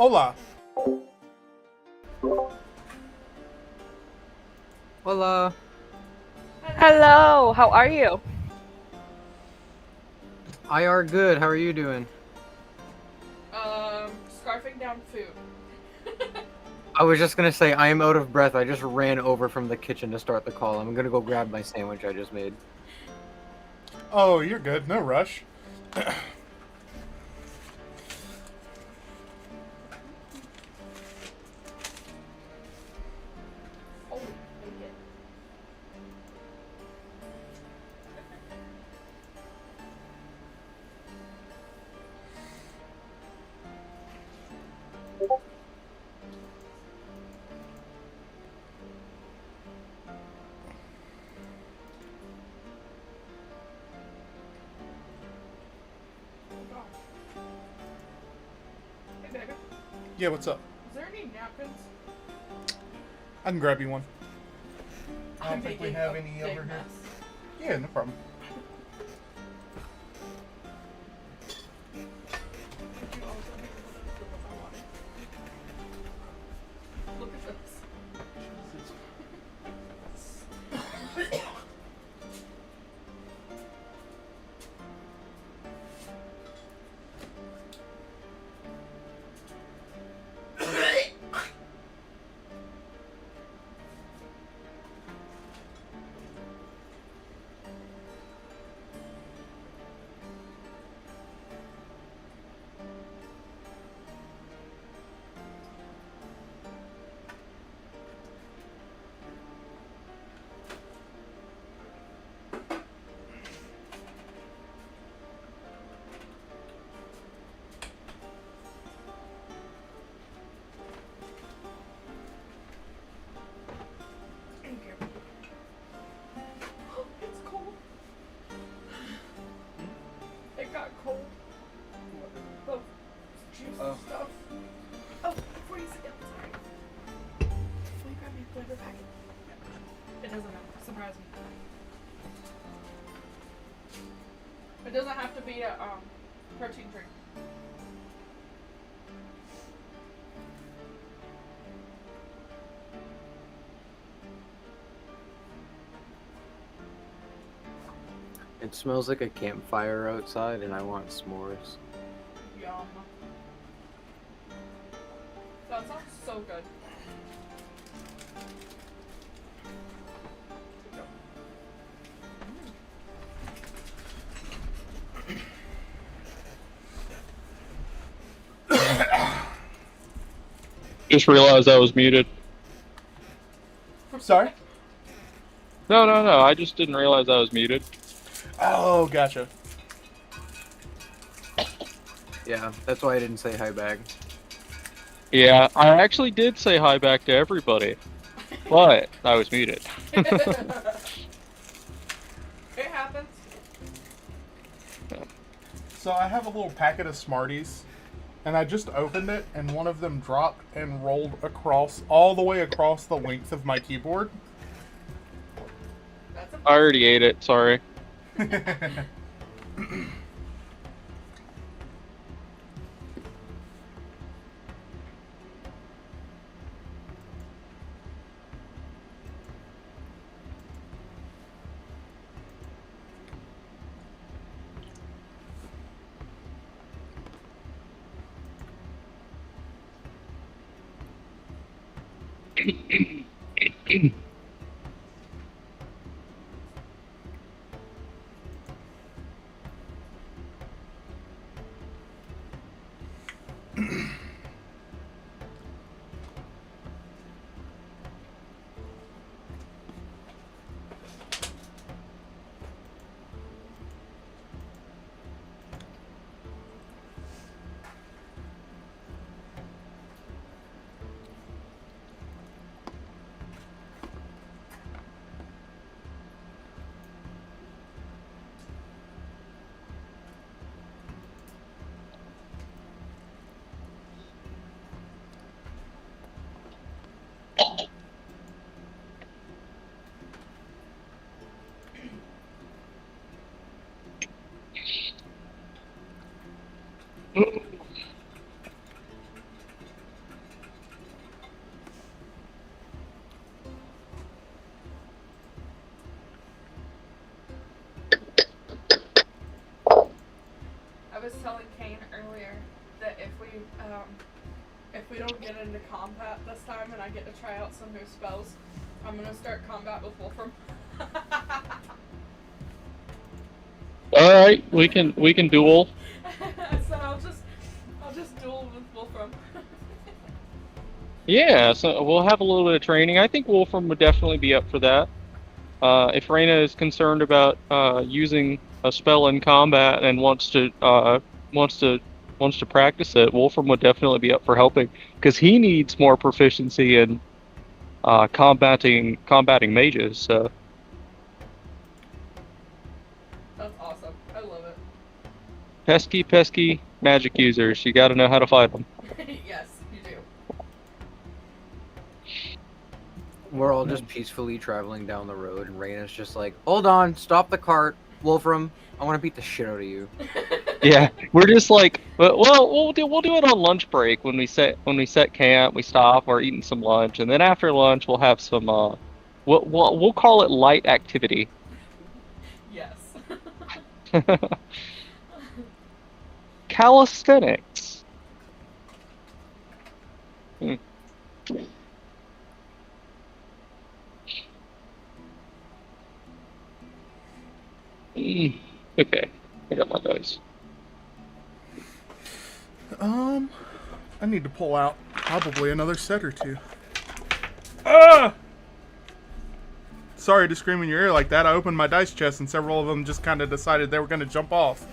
Hola. Hola. Hello, how are you? I are good. How are you doing? Scarfing down food. I was just gonna say I am out of breath. I just ran over from the kitchen to start the call. I'm gonna go grab my sandwich I just made. Oh, you're good. No rush. Holy bacon. Oh gosh. Hey baby, Yeah, what's up? is there any napkins? I can grab you one. I I'm don't think we making have a any big over here. mess. Yeah, no problem. Could you also make one of the ones I wanted? Look at this. Thank you. It's cold. It got cold. The juice stuff. Oh, before you sit down, sorry. Will you grab me a flavor packet? It doesn't surprise me. It doesn't have to be a protein drink. It smells like a campfire outside, and I want s'mores. Yum. That sounds so good. Just realized I was muted. Sorry? No, no, no. I just didn't realize I was muted. Oh, gotcha. Yeah, that's why I didn't say hi back. Yeah, I actually did say hi back to everybody, but I was muted. It happens. So I have a little packet of Smarties, and I just opened it, and one of them dropped and rolled across, all the way across the length of my keyboard. That's I already ate it. Sorry. was telling Kane earlier that if we don't get into combat this time and I get to try out some new spells, I'm gonna start combat with Wolfram. All right, we can duel. So I'll just duel with Wolfram. Yeah, so we'll have a little bit of training. I think Wolfram would definitely be up for that. If Reyna is concerned about using a spell in combat and wants to practice it, Wolfram would definitely be up for helping because he needs more proficiency in combating mages. So That's awesome. I love it. pesky magic users, you got to know how to fight them. Yes, you do. We're all just peacefully traveling down the road, and Reyna's just like, "Hold on, stop the cart, Wolfram. I want to beat the shit out of you." Yeah, we're just like, well, we'll do it on lunch break when we set camp. We stop, we're eating some lunch, and then after lunch we'll have some we'll call it light activity. Yes. Calisthenics. Hmm. Okay, I got my dice. I need to pull out probably another set or two. Ah! Sorry to scream in your ear like that. I opened my dice chest and several of them just kind of decided they were going to jump off.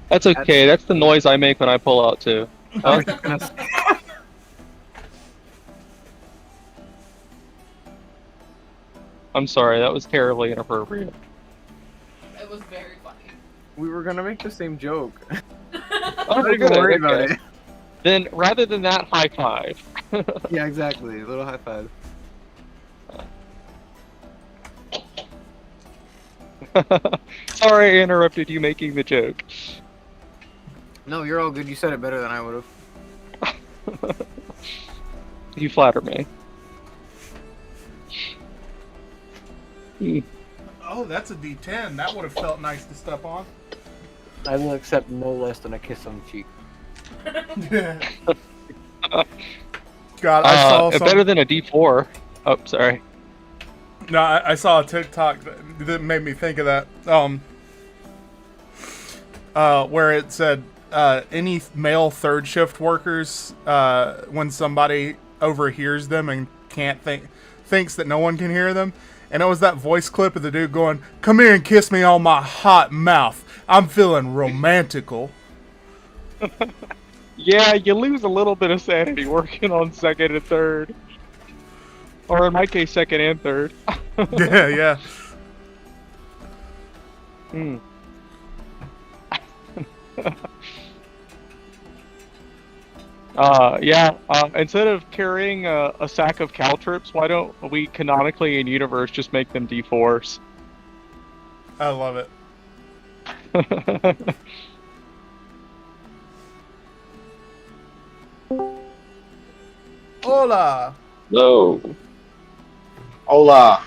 That's okay. That's the noise I make when I pull out too. I'm sorry. That was terribly inappropriate. It was very funny. We were gonna make the same joke. Oh, Don't even good, worry okay. about it. Then rather than that, high five. Yeah, exactly. A little high five. Sorry I interrupted you making the joke. No, you're all good. You said it better than I would have. You flatter me. Oh, that's a D10. That would have felt nice to step on. I will accept no less than a kiss on the cheek. God, I saw some... better than a D4. Oh, sorry. No, I saw a TikTok that made me think of that. Where it said any male third shift workers, when somebody overhears them and thinks that no one can hear them, and it was that voice clip of the dude going, "Come here and kiss me on my hot mouth. I'm feeling romantical." Yeah, you lose a little bit of sanity working on second and third. Or in my case, second and third. Yeah. Hmm. Instead of carrying a sack of caltrips, why don't we canonically in universe just make them D4s? I love it. Hola. No. Hola.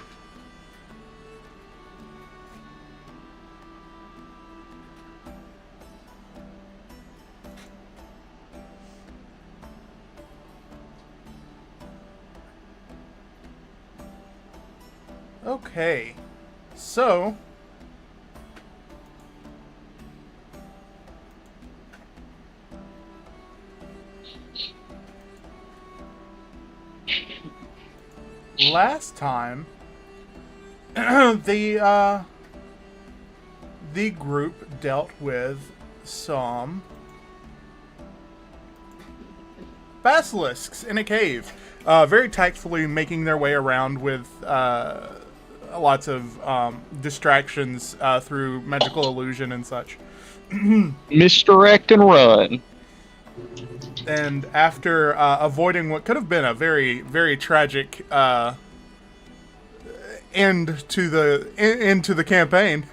Okay. So... last time, the group dealt with some basilisks in a cave, very tactfully making their way around with lots of distractions through magical illusion and such. Misdirect and run. And after avoiding what could have been a very, very tragic end to the campaign,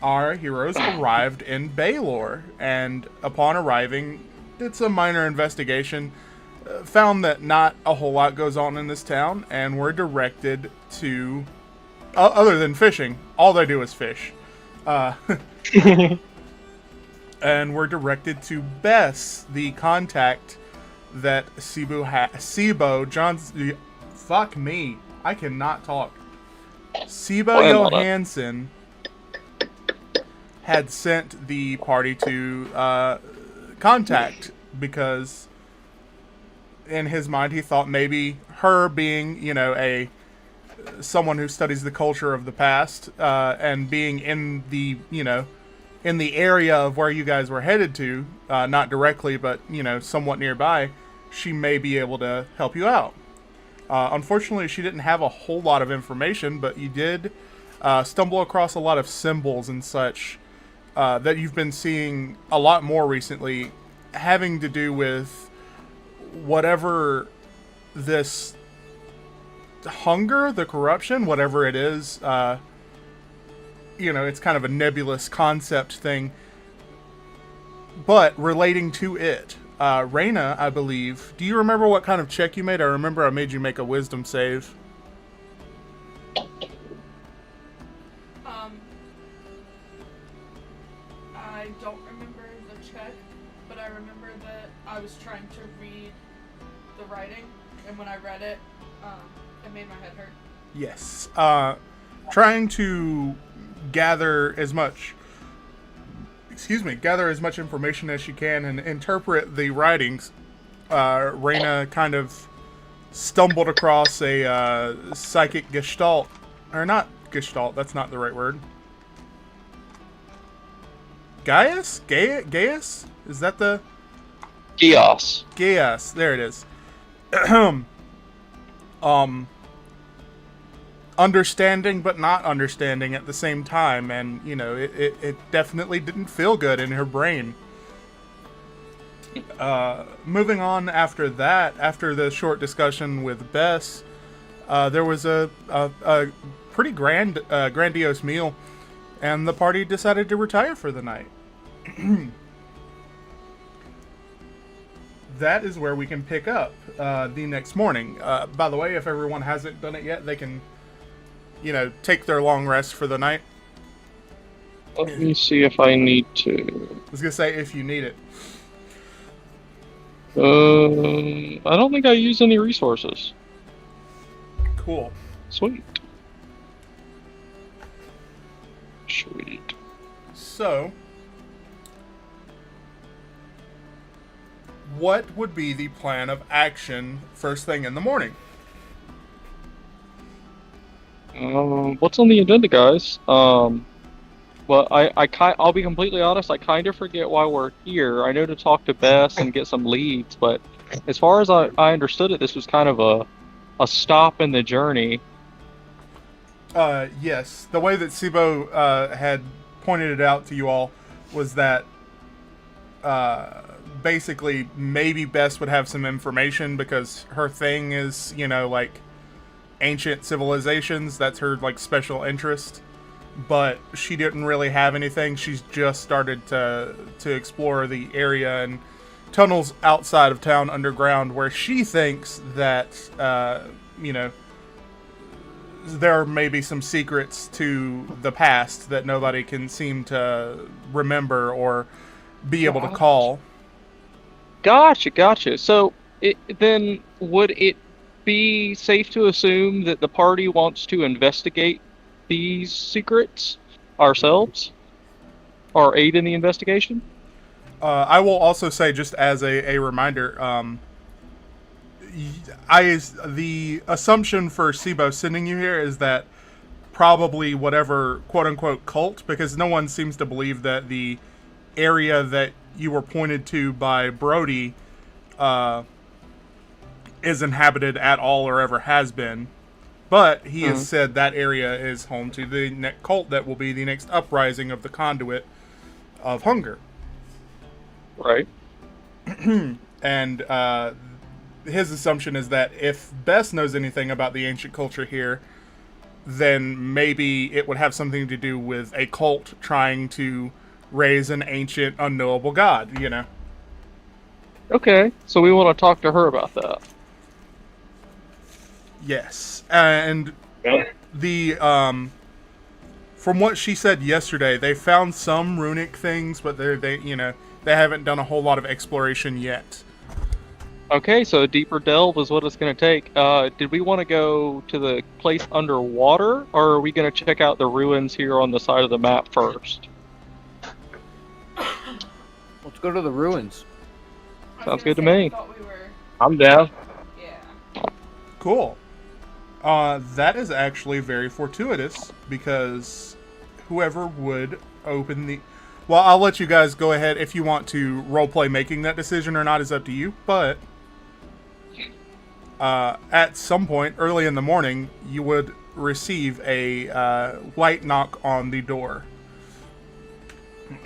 our heroes arrived in Baylor, and upon arriving, did some minor investigation, found that not a whole lot goes on in this town, and were directed to, other than fishing, all they do is fish. Uh, and we're directed to Bess, the contact that Sibo John's. Fuck me, I cannot talk. Sibo Johansson had sent the party to contact because in his mind he thought maybe her being, you know, someone who studies the culture of the past and being in the, you know, in the area of where you guys were headed to, not directly but, you know, somewhat nearby, she may be able to help you out. Unfortunately, she didn't have a whole lot of information, but you did stumble across a lot of symbols and such that you've been seeing a lot more recently, having to do with whatever this hunger, the corruption, whatever it is. You know, it's kind of a nebulous concept thing, but relating to it. Reyna, I believe. Do you remember what kind of check you made? I remember I made you make a wisdom save. I don't remember the check, but I remember that I was trying to read the writing, and when I read it, it made my head hurt. Yes. Trying to gather as much information as she can and interpret the writings. Reyna kind of stumbled across a psychic gestalt, or not gestalt, that's not the right word. Gaius? Gaius? Is that the... Geos. Gaius, there it is. Understanding but not understanding at the same time, and you know, it definitely didn't feel good in her brain. Moving on after that, after the short discussion with Bess, there was a pretty grandiose meal, and the party decided to retire for the night. That is where we can pick up the next morning. By the way, if everyone hasn't done it yet, they can, you know, take their long rest for the night. Let me see if I need to. I was gonna say if you need it. I don't think I used any resources. Cool. Sweet. Sweet. So, what would be the plan of action first thing in the morning? What's on the agenda, guys? Well, I'll be completely honest. I kind of forget why we're here. I know to talk to Bess and get some leads, but as far as I understood it, this was kind of a stop in the journey. Yes. The way that Sibo had pointed it out to you all was that basically maybe Bess would have some information because her thing is, you know, like ancient civilizations. That's her like special interest. But she didn't really have anything. She's just started to explore the area and tunnels outside of town underground where she thinks that, you know, there may be some secrets to the past that nobody can seem to remember or be able to call. Gotcha. So, then would it be safe to assume that the party wants to investigate these secrets ourselves? Or aid in the investigation? I will also say, just as a reminder, the assumption for Sibo sending you here is that probably whatever quote-unquote cult, because no one seems to believe that the area that you were pointed to by Brody is inhabited at all or ever has been. But he has said that area is home to the cult that will be the next uprising of the Conduit of Hunger. Right. And his assumption is that if Bess knows anything about the ancient culture here, then maybe it would have something to do with a cult trying to raise an ancient, unknowable god, you know? Okay, so we want to talk to her about that. Yes. And the from what she said yesterday, they found some runic things, but they haven't done a whole lot of exploration yet. Okay, so a deeper delve is what it's going to take. Did we want to go to the place underwater, or are we going to check out the ruins here on the side of the map first? Let's go to the ruins. Sounds good to me. I thought we were. I'm down. Yeah. Cool. That is actually very fortuitous, because whoever would open the... Well, I'll let you guys go ahead. If you want to roleplay making that decision or not is up to you, but at some point early in the morning, you would receive a light knock on the door.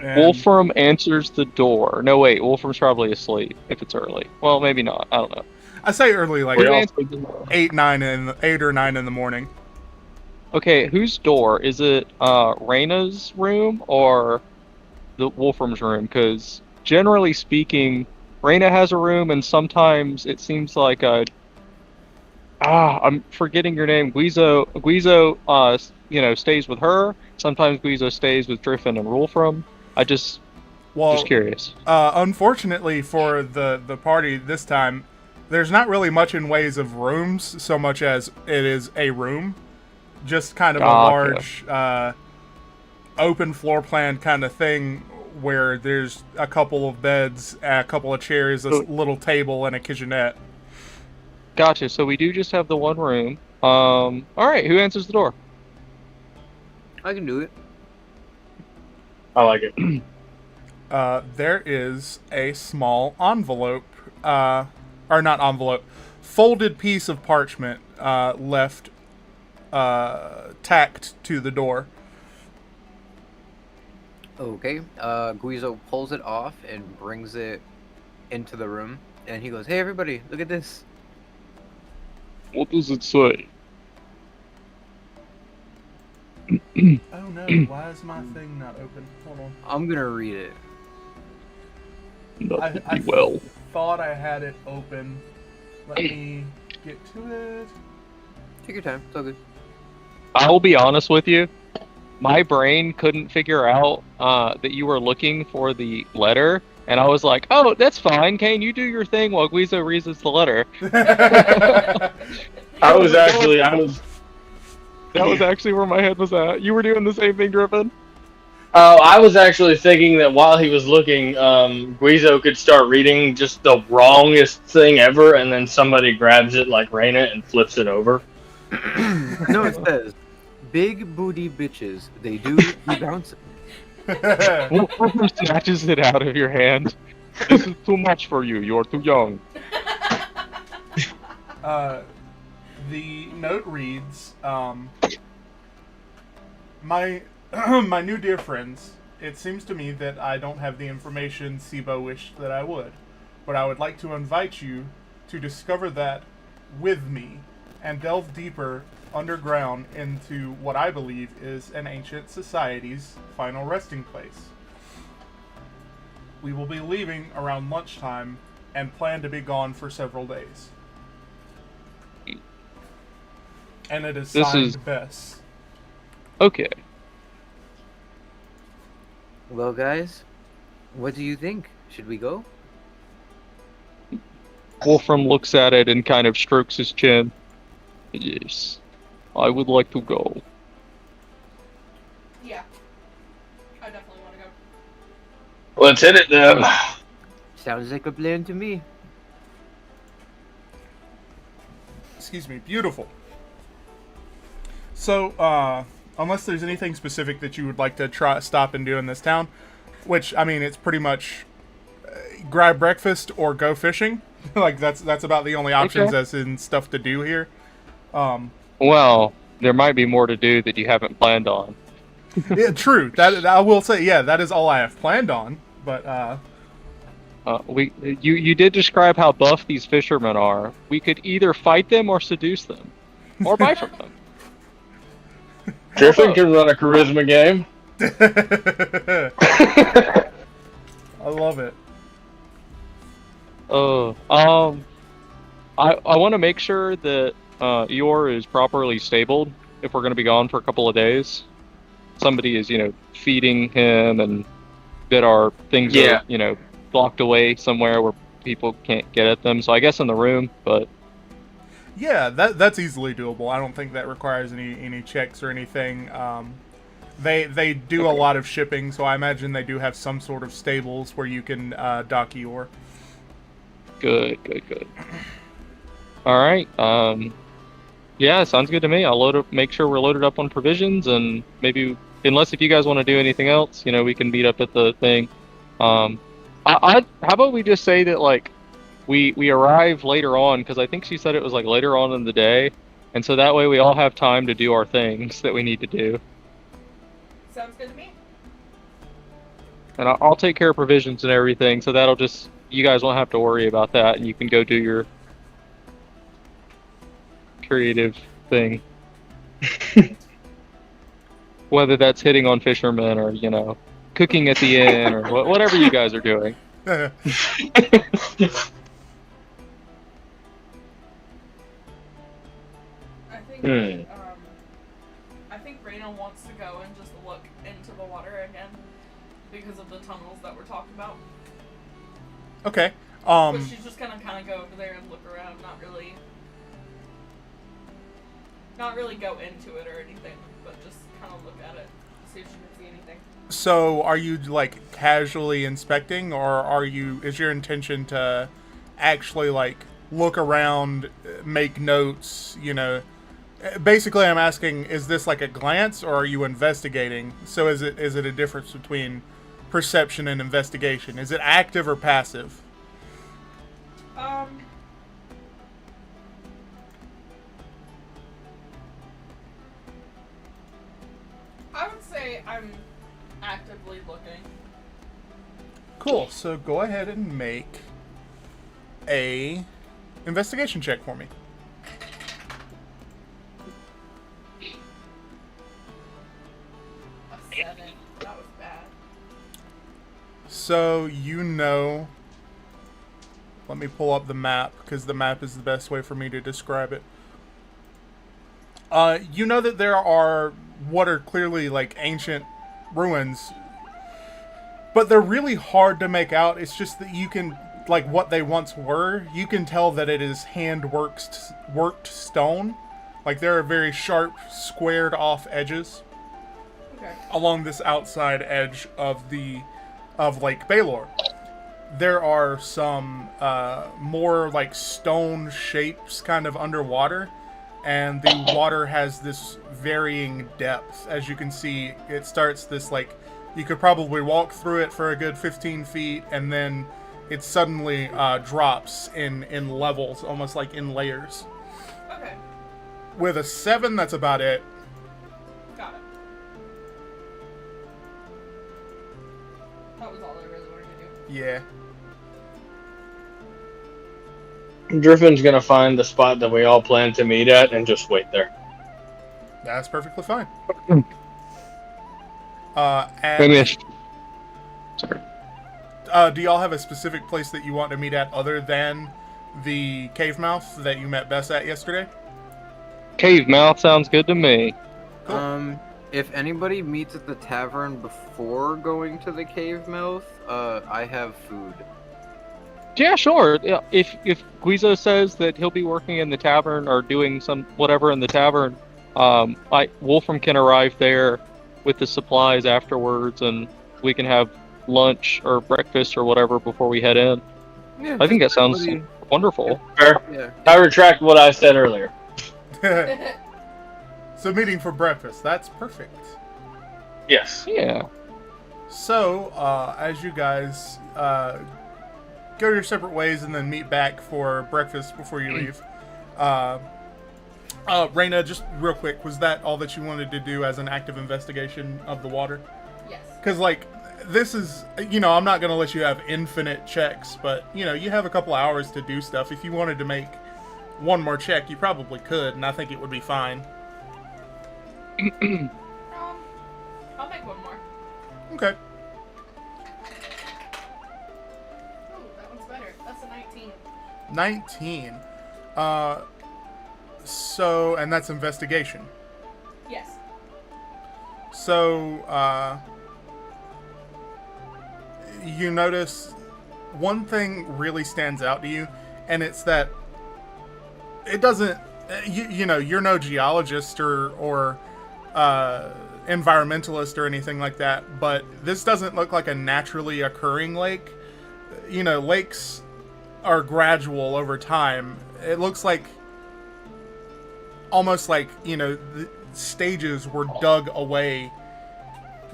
And Wolfram answers the door. No, wait, Wolfram's probably asleep if it's early. Well, maybe not. I don't know. I say early, like Who answered the door? 8 or 9 in the morning. Okay, whose door? Is it Reyna's room or the Wolfram's room? Because generally speaking, Reyna has a room, and sometimes it seems like I'm forgetting your name. Guizo, stays with her. Sometimes Guizo stays with Driffin and Wolfram. Just curious. Unfortunately for the party this time, there's not really much in ways of rooms so much as it is a room. Just kind of a large open floor plan kind of thing where there's a couple of beds, a couple of chairs, a little table, and a kitchenette. Gotcha, so we do just have the one room. Alright, who answers the door? I can do it. I like it. There is a small envelope, or not envelope, folded piece of parchment left tacked to the door. Okay. Guizo pulls it off and brings it into the room, and he goes, "Hey, everybody, look at this." What does it say? Oh no, why is my thing not open? Hold on. I'm gonna read it. Nothing I well. thought I had it open. Let me get to it. Take your time. It's all good. I'll be honest with you. My brain couldn't figure out that you were looking for the letter, and I was like, "Oh, that's fine, Kane. You do your thing while Guizo reads us the letter." I was That was actually where my head was at. You were doing the same thing, Griffin. I was actually thinking that while he was looking, Guizo could start reading just the wrongest thing ever, and then somebody grabs it like Reyna and flips it over. No, it says, "Big booty bitches. They do be bouncing." Wolfram snatches it out of your hand. This is too much for you. You're too young. The note reads, my my new dear friends, it seems to me that I don't have the information Sibo wished that I would, but I would like to invite you to discover that with me and delve deeper underground into what I believe is an ancient society's final resting place. We will be leaving around lunchtime and plan to be gone for several days. And it is signed Bess. Okay. Well, guys, what do you think? Should we go? Wolfram looks at it and kind of strokes his chin. Yes, I would like to go. Yeah. I definitely want to go. Let's hit it then. Sounds like a plan to me. Excuse me, beautiful. So, unless there's anything specific that you would like to stop and do in this town, which, I mean, it's pretty much grab breakfast or go fishing. Like, that's about the only options as in stuff to do here. Well, there might be more to do that you haven't planned on. Yeah, true. That I will say, yeah, that is all I have planned on. But you did describe how buff these fishermen are. We could either fight them or seduce them, or buy from them. Griffin can run a charisma game. I love it. I want to make sure that Eeyore is properly stabled if we're going to be gone for a couple of days. somebody is, feeding him and that our things Yeah. are, blocked away somewhere where people can't get at them. So I guess in the room, but Yeah, that's easily doable. I don't think that requires any checks or anything. They do a lot of shipping, so I imagine they do have some sort of stables where you can dock your. good. All right. Yeah, sounds good to me. I'll make sure we're loaded up on provisions, and maybe, unless if you guys want to do anything else, we can meet up at the thing. How about we just say that like we arrive later on, because I think she said it was like later on in the day, and so that way we all have time to do our things that we need to do. Sounds good to me. And I'll take care of provisions and everything, so that'll just, you guys won't have to worry about that, and you can go do your creative thing. Whether that's hitting on fishermen or, cooking at the inn or whatever you guys are doing. I think Hmm. I think Raina wants to go and just look into the water again because of the tunnels that we're talking about. Okay. But she's just gonna kind of go over there and look around, not really go into it or anything, but just kind of look at it, see if she can see anything. So, are you like casually inspecting, or is your intention to actually like look around, make notes? Basically, I'm asking: is this like a glance, or are you investigating? So, is it a difference between perception and investigation? Is it active or passive? I would say I'm actively looking. Cool. So go ahead and make a investigation check for me. A 7. That was bad. So let me pull up the map, because the map is the best way for me to describe it. You know that there are what are clearly like ancient ruins, but they're really hard to make out. It's just that you can, like, what they once were, you can tell that it is worked stone. Like, there are very sharp, squared off edges Okay. along this outside edge of Lake Baylor. There are some more like stone shapes kind of underwater, and the water has this varying depth. As you can see, it starts this like, you could probably walk through it for a good 15 feet, and then it suddenly drops in levels, almost like in layers. Okay. With a 7, that's about it. Got it. That was all I really wanted to do. Yeah. Driffin's gonna find the spot that we all plan to meet at and just wait there. That's perfectly fine. Let me And sorry. do y'all have a specific place that you want to meet at other than the cave mouth that you met Bess at yesterday? Cave mouth sounds good to me. Cool. If anybody meets at the tavern before going to the cave mouth, I have food. Yeah, sure. Yeah, if Guizo says that he'll be working in the tavern or doing some whatever in the tavern, Wolfram can arrive there with the supplies afterwards, and we can have lunch or breakfast or whatever before we head in. Yeah, I think that just sounds everybody- wonderful. Fair. Yeah. I retract what I said earlier. So meeting for breakfast. That's perfect. Yes. Yeah. So, as you guys go your separate ways and then meet back for breakfast before you leave, Raina, just real quick, was that all that you wanted to do as an active investigation of the water? Yes. Because, like, this is, I'm not going to let you have infinite checks, but, you have a couple hours to do stuff. If you wanted to make one more check, you probably could, and I think it would be fine. I'll make one more. Okay. Oh, that one's better. That's a 19. 19. And that's investigation. Yes. So, you notice one thing really stands out to you, and it's that it doesn't. You know, you're no geologist or environmentalist or anything like that, but this doesn't look like a naturally occurring lake. You know, lakes are gradual over time. It looks like almost like, you know, the stages were dug away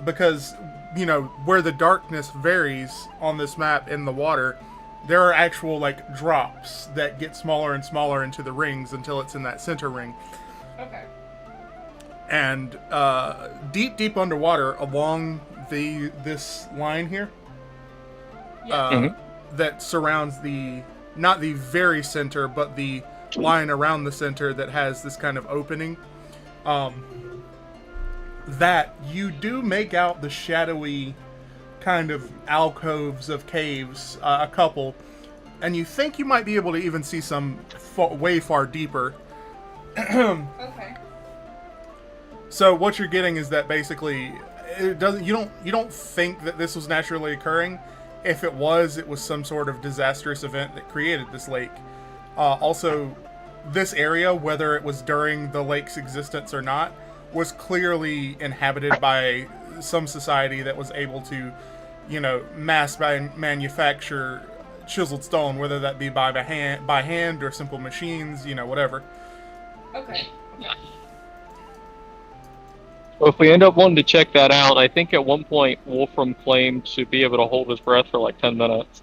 because, you know, where the darkness varies on this map in the water, there are actual like drops that get smaller and smaller into the rings until it's in that center ring. Okay. And deep underwater along this line here, that surrounds not the very center, but the line around the center that has this kind of opening, that you do make out the shadowy kind of alcoves of caves, a couple, and you think you might be able to even see some way far deeper. Okay. So what you're getting is that basically it doesn't. You don't think that this was naturally occurring. If it was some sort of disastrous event that created this lake. Also, this area, whether it was during the lake's existence or not, was clearly inhabited by some society that was able to, you know, mass manufacture chiseled stone, whether that be by hand or simple machines, you know, whatever. Okay. Well, if we end up wanting to check that out, I think at one point Wolfram claimed to be able to hold his breath for like 10 minutes.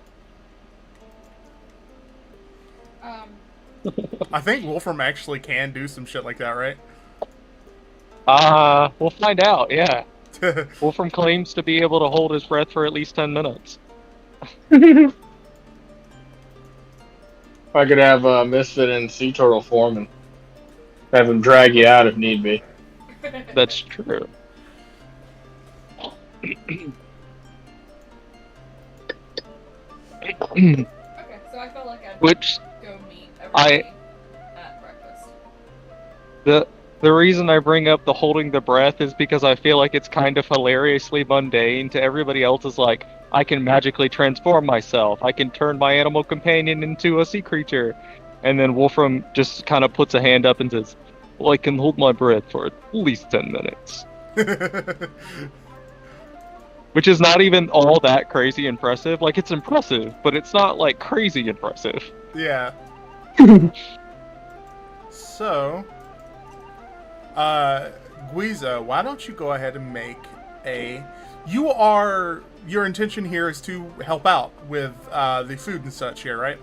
I think Wolfram actually can do some shit like that, right? We'll find out, yeah. Wolfram claims to be able to hold his breath for at least 10 minutes. I could have Misfit in sea turtle form and have him drag you out if need be. That's true. Okay, so I felt like I'd go meet everybody at breakfast. The reason I bring up the holding the breath is because I feel like it's kind of hilariously mundane to everybody else. Is like, I can magically transform myself. I can turn my animal companion into a sea creature. And then Wolfram just kind of puts a hand up and says, well, I can hold my breath for at least 10 minutes. Which is not even all that crazy impressive. Like, it's impressive, but it's not, like, crazy impressive. Yeah. So, Guiza, why don't you go ahead and make your intention here is to help out with the food and such here, right?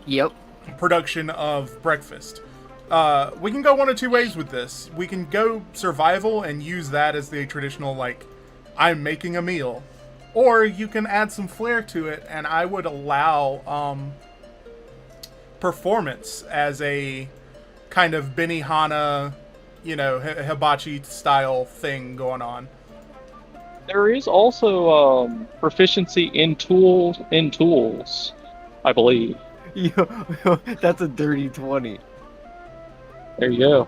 Yep. Production of breakfast. We can go one of two ways with this. We can go survival and use that as the traditional, like, I'm making a meal. Or you can add some flair to it, and I would allow performance as a kind of Benihana, you know, hibachi style thing going on. There is also proficiency in tools, I believe. Yo, that's a dirty 20. There you go.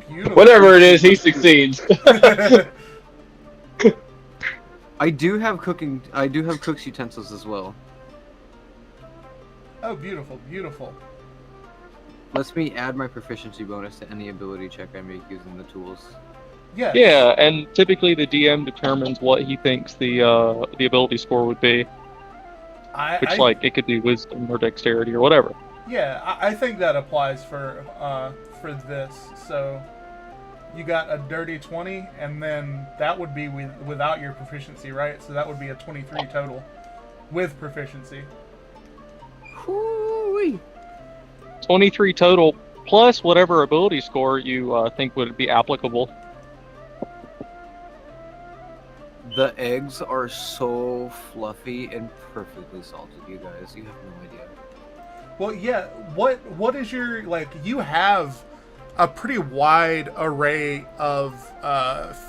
Beautiful. Whatever it is, he succeeds. I do have cook's utensils as well. Oh, beautiful, beautiful. Lets me add my proficiency bonus to any ability check I make using the tools. Yeah. Yeah, and typically the DM determines what he thinks the ability score would be. Like, it could be wisdom or dexterity or whatever. Yeah, I think that applies for this. So you got a dirty 20, and then that would be without your proficiency, right? So that would be a 23 total with proficiency. Hoo-wee. 23 total, plus whatever ability score you think would be applicable. The eggs are so fluffy and perfectly salted, you guys. You have no idea. Well, yeah. What is your, like? You have a pretty wide array of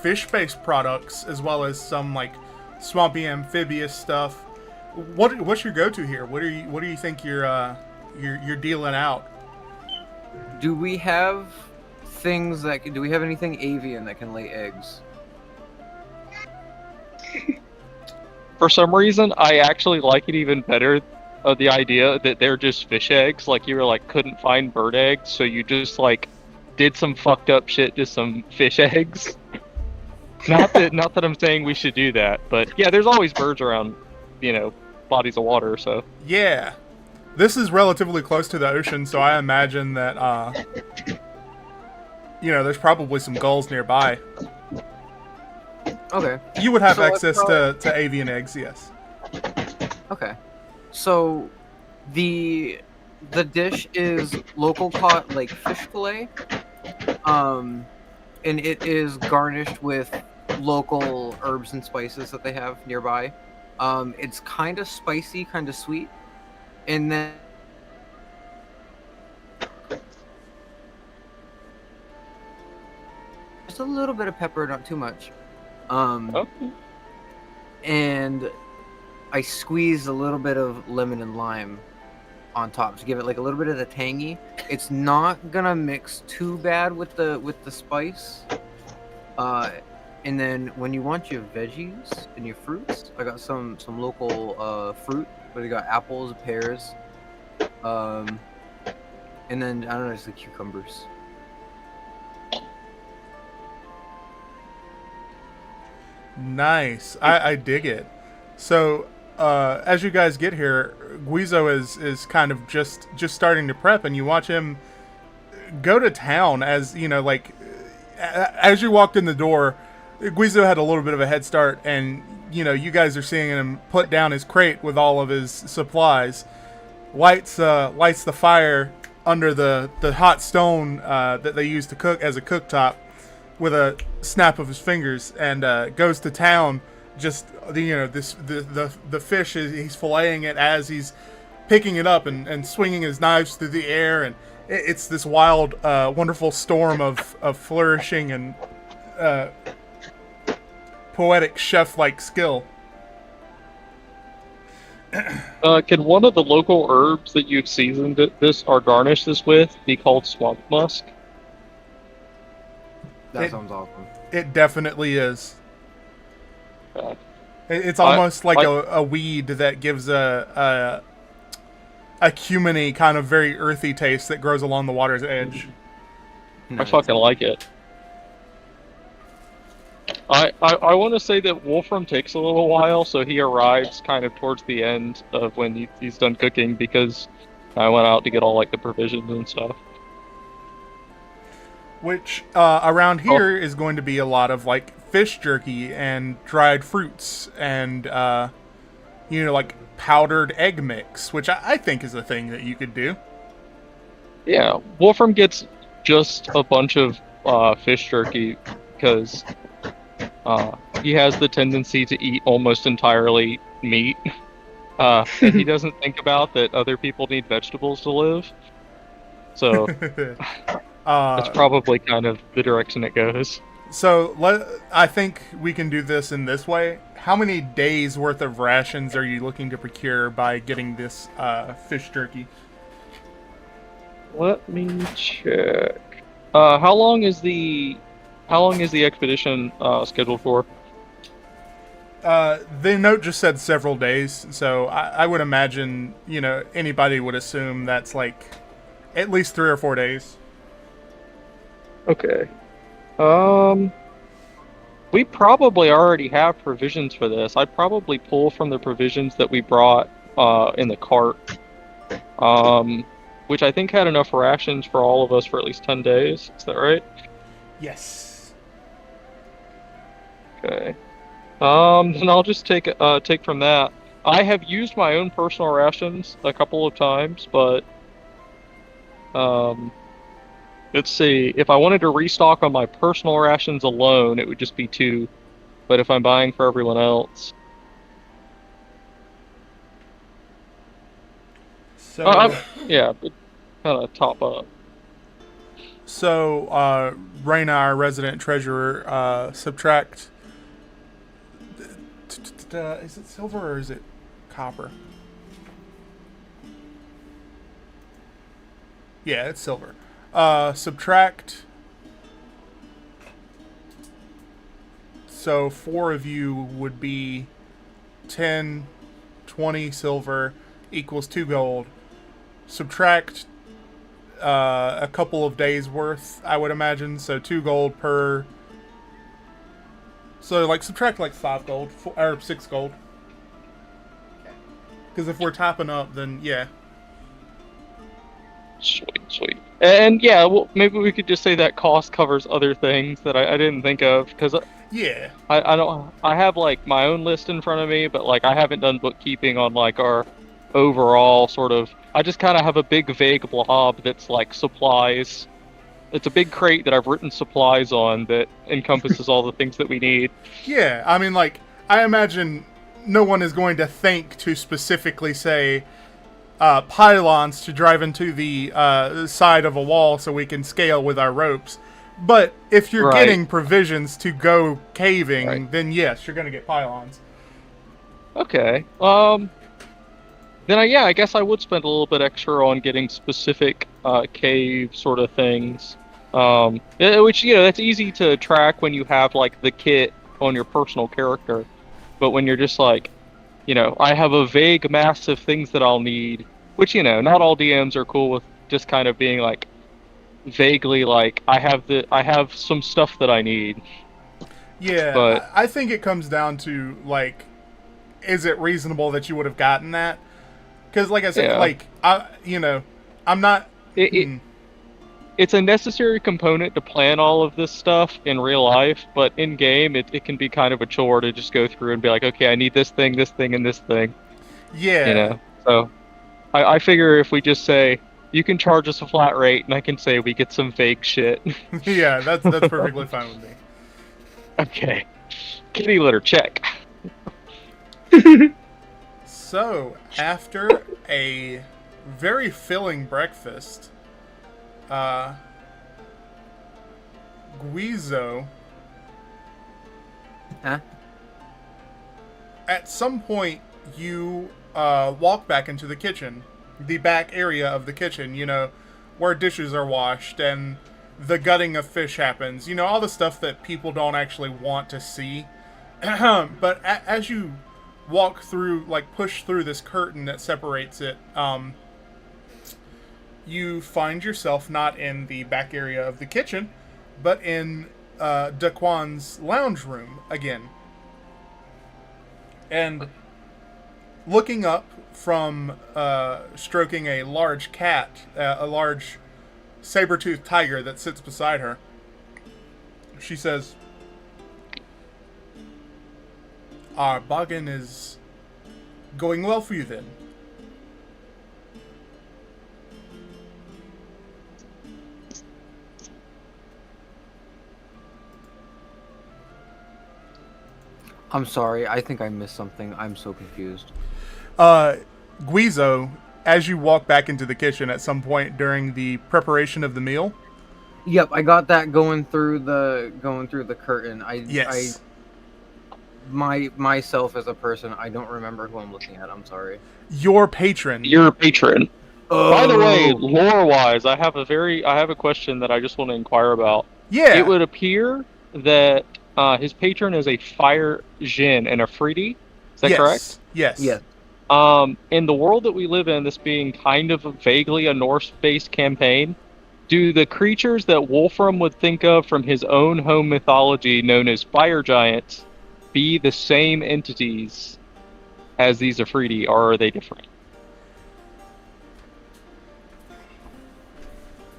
fish-based products, as well as some like swampy amphibious stuff. What's your go-to here? What do you think you're dealing out? Do we have things do we have anything avian that can lay eggs? For some reason, I actually like it even better. The idea that they're just fish eggs, like you were like couldn't find bird eggs, so you just like did some fucked up shit to some fish eggs. Not that I'm saying we should do that, but yeah, there's always birds around, bodies of water. So Yeah. This is relatively close to the ocean, so I imagine that, there's probably some gulls nearby. Okay. You would have So let's access to avian eggs, yes. Okay. So the dish is local caught like fish fillet. And it is garnished with local herbs and spices that they have nearby. It's kind of spicy, kind of sweet. And then just a little bit of pepper, not too much. okay. And I squeezed a little bit of lemon and lime on top to give it like a little bit of the tangy. It's not gonna mix too bad with the spice. And then when you want your veggies and your fruits, I got some local fruit. But we got apples, pears, and then I don't know, just the cucumbers. Nice. I dig it. So, as you guys get here, Guizo is kind of just starting to prep, and you watch him go to town as, as you walked in the door, Guizo had a little bit of a head start, and, you guys are seeing him put down his crate with all of his supplies, lights the fire under the hot stone that they use to cook as a cooktop with a snap of his fingers, and goes to town. Just the fish he's filleting it as he's picking it up and swinging his knives through the air, and it's this wild, wonderful storm of flourishing and poetic chef-like skill. Can one of the local herbs that you've seasoned this or garnished this with be called swamp musk? That sounds awesome. It definitely is. Uh, It's almost like a weed that gives a cuminy kind of very earthy taste that grows along the water's edge. I fucking like it. I want to say that Wolfram takes a little while, so he arrives kind of towards the end of when he's done cooking, because I went out to get all like the provisions and stuff. Which around here is going to be a lot of like fish jerky and dried fruits and like powdered egg mix, which I think is a thing that you could do. Yeah, Wolfram gets just a bunch of fish jerky because he has the tendency to eat almost entirely meat. And he doesn't think about that other people need vegetables to live. So that's probably kind of the direction it goes. So I think we can do this in this way. How many days worth of rations are you looking to procure by getting this fish jerky? Let me check. How long is the expedition scheduled for? The note just said several days, so I would imagine anybody would assume that's like at least 3 or 4 days. Okay. We probably already have provisions for this. I'd probably pull from the provisions that we brought in the cart, which I think had enough rations for all of us for at least 10 days. Is that right? Yes. Okay. Then I'll just take from that. I have used my own personal rations a couple of times, but let's see. If I wanted to restock on my personal rations alone, it would just be 2. But if I'm buying for everyone else, So yeah, kind of top up. So, Raina, our resident treasurer, subtract. Is it silver or is it copper? Yeah, it's silver. Subtract. So 4 of you would be 10, 20 silver equals 2 gold. Subtract a couple of days worth, I would imagine. So 2 gold per. So like subtract like 5 gold or 6 gold. Because if we're topping up, then yeah. Sweet. And yeah, well, maybe we could just say that cost covers other things that I didn't think of, because Yeah. I have like my own list in front of me, but like I haven't done bookkeeping on like our overall sort of. I just kind of have a big vague blob that's like supplies. It's a big crate that I've written supplies on that encompasses all the things that we need. Yeah, I mean, like, I imagine no one is going to think to specifically say pylons to drive into the side of a wall so we can scale with our ropes. But if you're Right. getting provisions to go caving, Right. then yes, you're going to get pylons. Okay. Then I guess I would spend a little bit extra on getting specific cave sort of things. Which, that's easy to track when you have like the kit on your personal character. But when you're just like, I have a vague mass of things that I'll need, which, not all DMs are cool with just kind of being like vaguely like I have some stuff that I need. Yeah, But- I think it comes down to, like, is it reasonable that you would have gotten that? Because, like I said, Yeah. like, I'm not... It, it's a necessary component to plan all of this stuff in real life, but in game it can be kind of a chore to just go through and be like, okay, I need this thing, and this thing. Yeah. So I figure if we just say you can charge us a flat rate, and I can say we get some vague shit. Yeah, that's perfectly fine with me. Okay, kitty litter check. So, after a very filling breakfast, Guizo, Huh? at some point, you walk back into the kitchen, the back area of the kitchen, where dishes are washed and the gutting of fish happens. All the stuff that people don't actually want to see. But as you walk through, like push through this curtain that separates it, you find yourself not in the back area of the kitchen, but in Daquan's lounge room again. And looking up from stroking a large cat, a large saber-toothed tiger that sits beside her, she says, "Our bargain is going well for you then." I'm sorry. I think I missed something. I'm so confused. Guizo, as you walk back into the kitchen at some point during the preparation of the meal. Yep, I got that going through the curtain. Yes. Myself as a person, I don't remember who I'm looking at. I'm sorry. Your patron. You're a patron. By the way, Oh. lore-wise, I have a question that I just want to inquire about. Yeah. It would appear that his patron is a fire djinn and a Afridi. Is that correct? Yes. Yes. In the world that we live in, this being kind of vaguely a Norse-based campaign, do the creatures that Wolfram would think of from his own home mythology, known as fire giants, be the same entities as these Afridi, or are they different?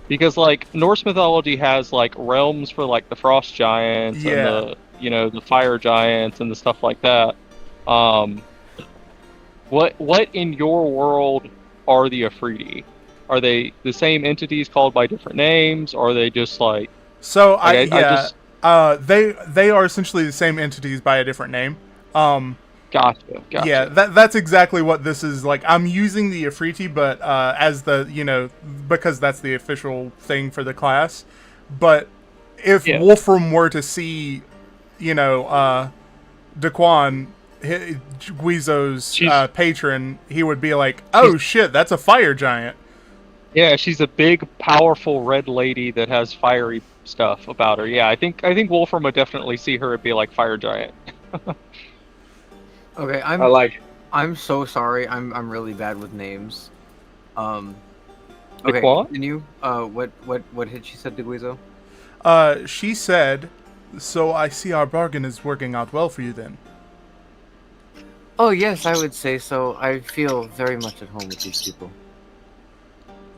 Because like Norse mythology has like realms for like the frost giants Yeah. and the fire giants and the stuff like that. What in your world are the Afridi? Are they the same entities called by different names? Or are they just like So they are essentially the same entities by a different name. Gotcha. Yeah, that's exactly what this is like. I'm using the Afriti, but as the because that's the official thing for the class. But if Yeah. Wolfram were to see, Daquan, Guizo's She's- patron, he would be like, "Oh shit, that's a fire giant." Yeah, she's a big, powerful red lady that has fiery stuff about her. Yeah, I think Wolfram would definitely see her and be like fire giant. Okay, I like. I'm so sorry. I'm really bad with names. Like Okay, what? continue. What had she said to Guizo? She said, "So I see our bargain is working out well for you then." Oh yes, I would say so. I feel very much at home with these people.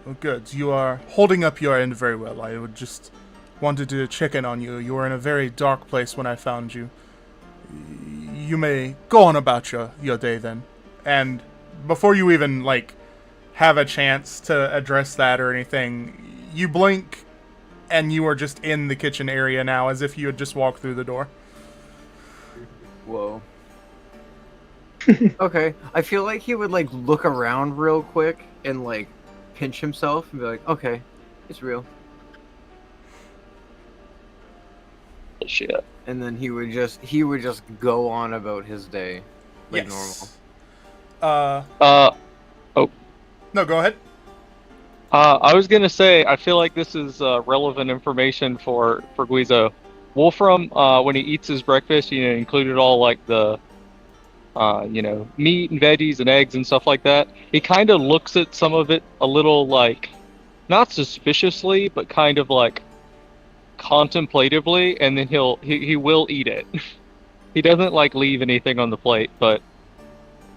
Well, good. You are holding up your end very well. I would just wanted to check in on you. You were in a very dark place when I found you. You may go on about your day then. And before you even, like, have a chance to address that or anything, you blink and you are just in the kitchen area now as if you had just walked through the door. Whoa. Okay, I feel like he would like look around real quick and like pinch himself and be like, "Okay, it's real." Shit. And then he would just go on about his day like normal. No, go ahead. I was gonna say, I feel like this is relevant information for Guizo. Wolfram, when he eats his breakfast, included all like the, meat and veggies and eggs and stuff like that. He kind of looks at some of it a little like, not suspiciously, but kind of like contemplatively, and then he will eat it. He doesn't like leave anything on the plate, but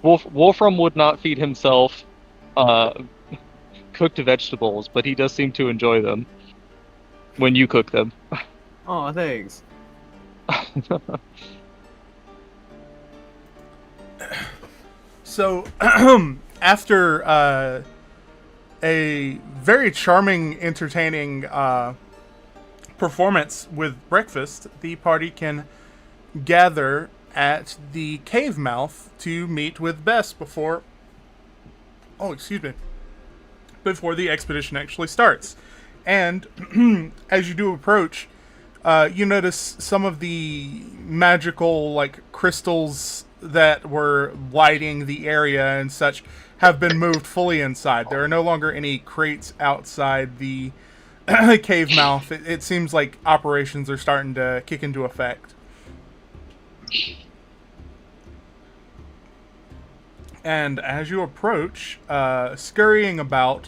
Wolfram would not feed himself cooked vegetables, but he does seem to enjoy them when you cook them. Oh, thanks. So, after a very charming, entertaining performance with breakfast, the party can gather at the cave mouth to meet with Bess before the expedition actually starts. And as you do approach, you notice some of the magical, like, crystals that were lighting the area and such have been moved fully inside. There are no longer any crates outside the cave mouth. It seems like operations are starting to kick into effect. And as you approach, scurrying about,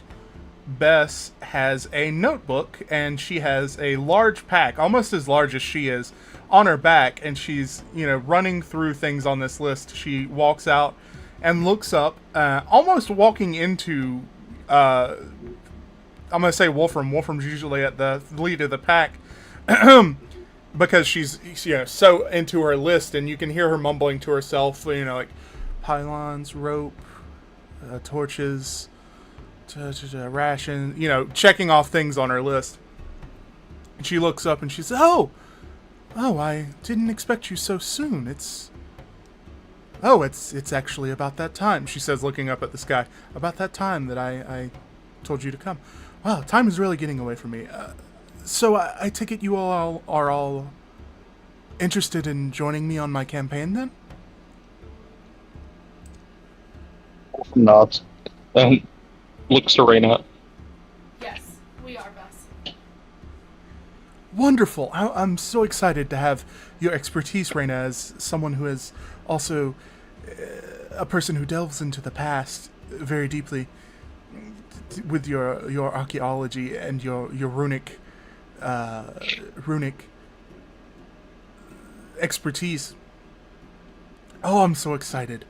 Bess has a notebook, and she has a large pack, almost as large as she is, on her back, and she's, running through things on this list. She walks out and looks up, almost walking into, I'm going to say Wolfram. Wolfram's usually at the lead of the pack, because she's, so into her list, and you can hear her mumbling to herself, like, pylons, rope, torches, ration, checking off things on her list. And she looks up and she says, Oh, I didn't expect you so soon. It's actually about that time, she says, looking up at the sky. About that time that I told you to come. Wow, time is really getting away from me. So I take it you all are all interested in joining me on my campaign then? Nods. Looks to Reyna. Yes, we are, Bess. Wonderful. I'm so excited to have your expertise, Reyna, as someone who is also a person who delves into the past very deeply with your archaeology and your runic expertise. Oh, I'm so excited.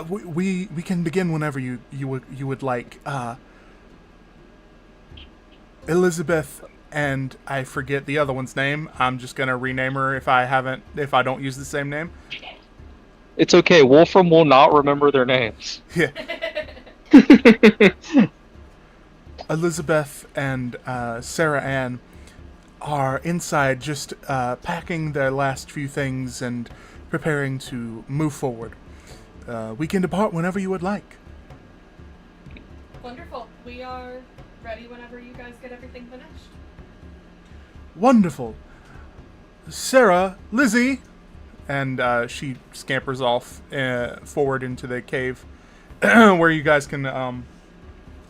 We can begin whenever you would like. Elizabeth, and I forget the other one's name. I'm just gonna rename her if I don't use the same name. It's okay. Wolfram will not remember their names. Yeah. Elizabeth and Sarah Ann are inside just packing their last few things and preparing to move forward. We can depart whenever you would like. Wonderful. We are ready whenever you guys get everything finished. Wonderful. Sarah, Lizzie, and she scampers off forward into the cave where you guys can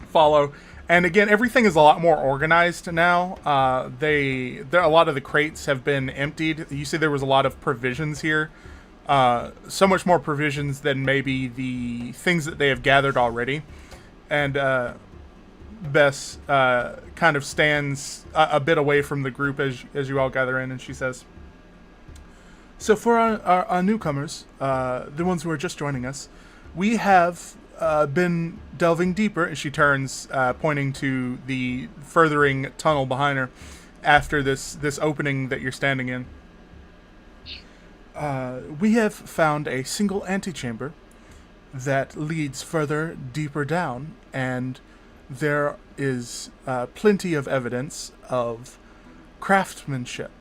follow. And again, everything is a lot more organized now. A lot of the crates have been emptied. You see there was a lot of provisions here so much more provisions than maybe the things that they have gathered already. And Bess kind of stands a bit away from the group as you all gather in, and she says, "So for our newcomers, the ones who are just joining us, we have been delving deeper." And she turns, pointing to the furthering tunnel behind her after this opening that you're standing in. "We have found a single antechamber that leads further deeper down, and there is plenty of evidence of craftsmanship.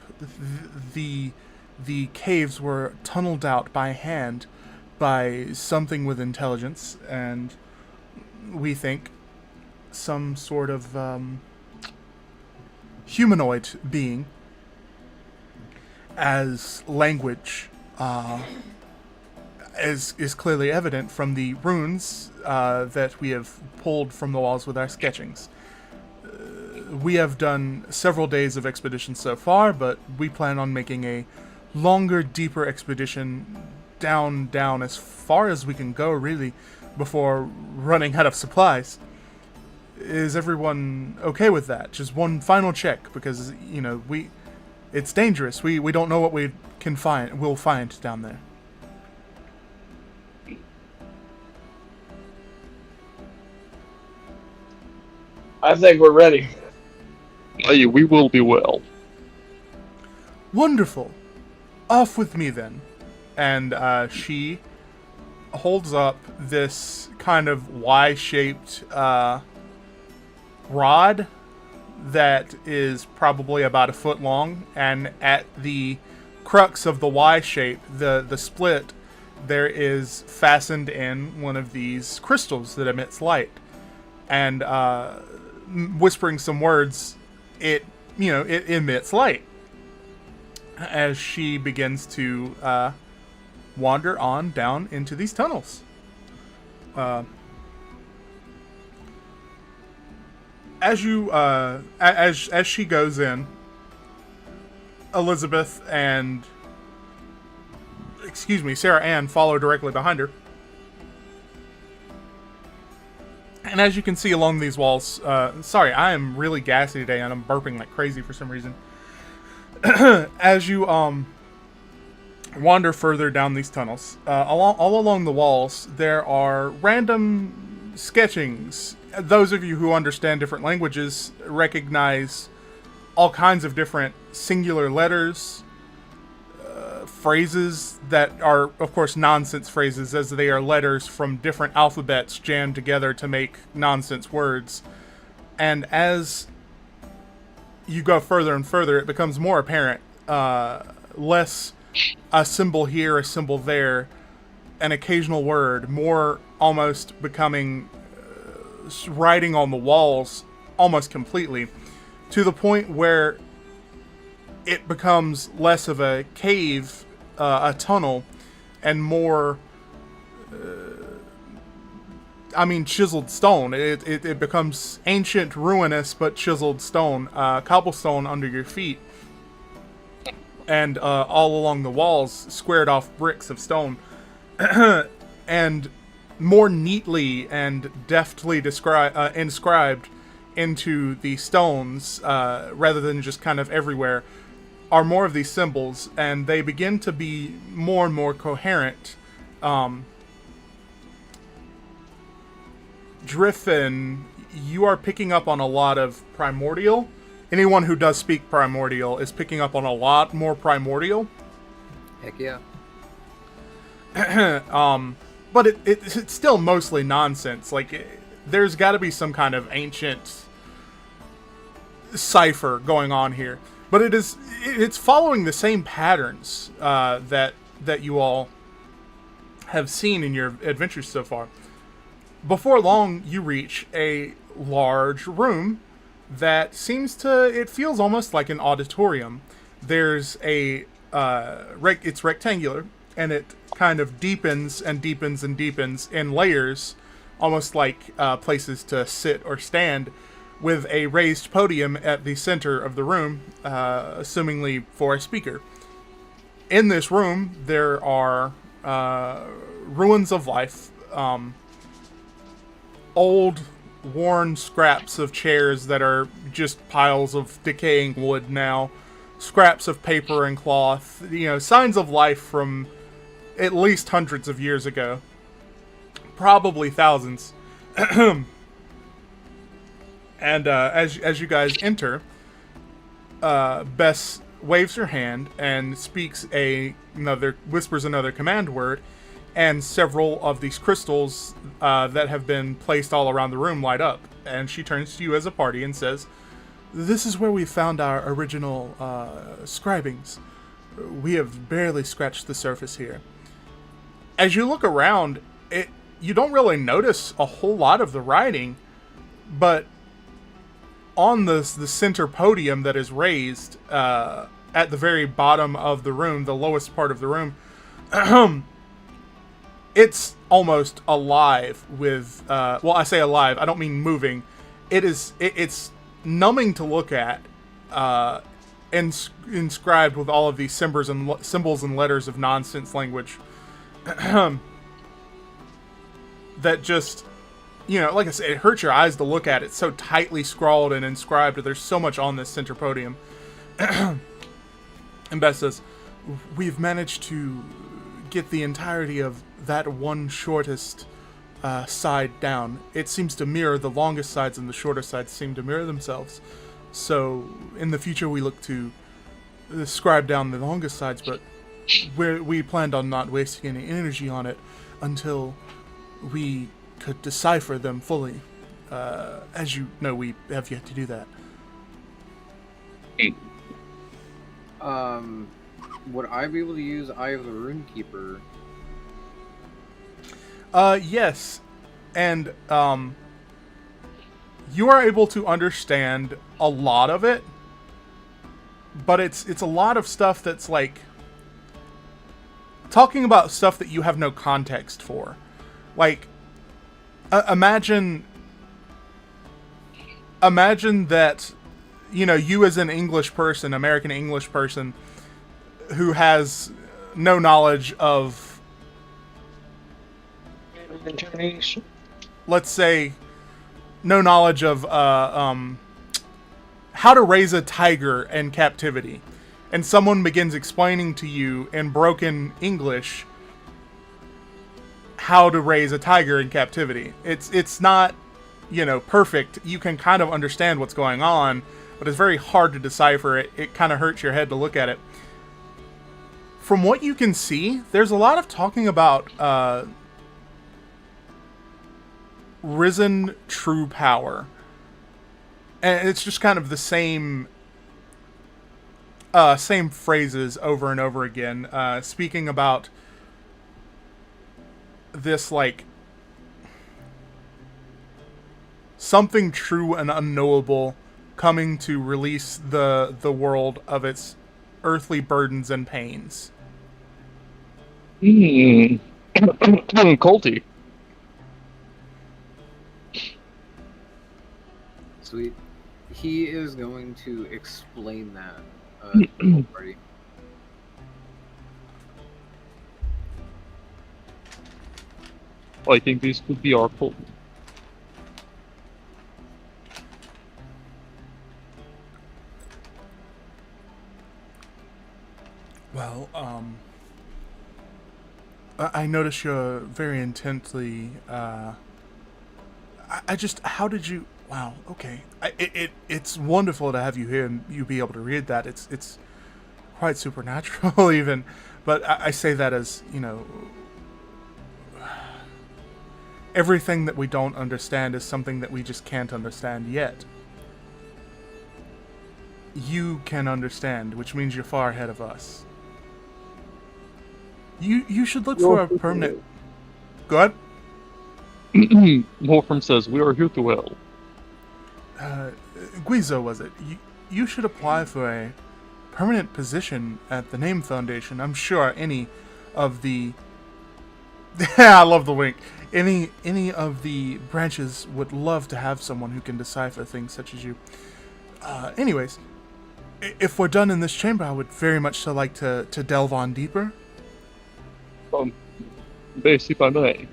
The caves were tunneled out by hand by something with intelligence, and we think some sort of humanoid being, as language is clearly evident from the runes that we have pulled from the walls with our sketchings. We have done several days of expedition so far, but we plan on making a longer, deeper expedition down as far as we can go, really, before running out of supplies. Is everyone okay with that? Just one final check, because, it's dangerous. We don't know what we'll find down there." I think we're ready. Hey, we will be well. "Wonderful. Off with me, then." And she holds up this kind of Y-shaped rod that is probably about a foot long, and at the crux of the Y shape, the split, there is fastened in one of these crystals that emits light. And whispering some words, it emits light as she begins to wander on down into these tunnels. As she goes in, Elizabeth and Sarah Ann follow directly behind her. And as you can see along these walls, sorry, I am really gassy today and I'm burping like crazy for some reason. As you wander further down these tunnels, all along the walls, there are random sketchings. Those of you who understand different languages recognize all kinds of different singular letters, phrases that are, of course, nonsense phrases, as they are letters from different alphabets jammed together to make nonsense words. And as you go further and further, it becomes more apparent. Less a symbol here, a symbol there, an occasional word, more almost becoming writing on the walls almost completely, to the point where it becomes less of a cave, a tunnel, and more, chiseled stone. It becomes ancient, ruinous, but chiseled stone, cobblestone under your feet, and all along the walls, squared off bricks of stone, and more neatly and deftly inscribed into the stones, rather than just kind of everywhere, are more of these symbols, and they begin to be more and more coherent. Driffin, you are picking up on a lot of Primordial. Anyone who does speak Primordial is picking up on a lot more Primordial. Heck yeah. But it's still mostly nonsense. Like, there's got to be some kind of ancient cipher going on here. But it's following the same patterns that you all have seen in your adventures so far. Before long, you reach a large room that it feels almost like an auditorium. There's it's rectangular, and it kind of deepens and deepens and deepens in layers, almost like places to sit or stand, with a raised podium at the center of the room, assumingly for a speaker. in this room, there are ruins of life, old, worn scraps of chairs that are just piles of decaying wood now, scraps of paper and cloth, signs of life from at least hundreds of years ago, probably thousands. And as you guys enter, Bess waves her hand and speaks whispers another command word, and several of these crystals that have been placed all around the room light up. And she turns to you as a party and says, "This is where we found our original scribings. We have barely scratched the surface here." As you look around, you don't really notice a whole lot of the writing, but on the center podium that is raised at the very bottom of the room, the lowest part of the room, it's almost alive with, well, I say alive, I don't mean moving. It's numbing to look at, and inscribed with all of these symbols and letters of nonsense language that just, like I said, it hurts your eyes to look at. It's so tightly scrawled and inscribed. There's so much on this center podium. And Beth says, "We've managed to get the entirety of that one shortest side down. It seems to mirror the longest sides, and the shorter sides seem to mirror themselves. So in the future we look to scribe down the longest sides, but we planned on not wasting any energy on it until we could decipher them fully. As you know, we have yet to do that." Would I be able to use Eye of the Runekeeper? Yes. And, you are able to understand a lot of it, but it's a lot of stuff that's like talking about stuff that you have no context for. Like, imagine that, you as an English person, American English person, who has no knowledge of, let's say, no knowledge of how to raise a tiger in captivity, and someone begins explaining to you in broken English how to raise a tiger in captivity. It's not, perfect. You can kind of understand what's going on, but it's very hard to decipher it. It kind of hurts your head to look at it. From what you can see, there's a lot of talking about risen true power. And it's just kind of the same phrases over and over again, speaking about this, like, something true and unknowable coming to release the world of its earthly burdens and pains. Colty. Sweet. He is going to explain that to the whole party. I think this could be our fault. Well, I notice you're very intently, I just, how did you, wow, okay. It's wonderful to have you here and you be able to read that. It's quite supernatural even, but I say that as, everything that we don't understand is something that we just can't understand yet. You can understand, which means you're far ahead of us. You should look for a permanent... Go ahead. Wolfram says, "We are here to help." Guizo, was it? You should apply for a permanent position at the Name Foundation. I'm sure any of the... I love the wink. Any of the branches would love to have someone who can decipher things such as you. Anyways, If we're done in this chamber, I would very much so like to delve on deeper. Base, if I may,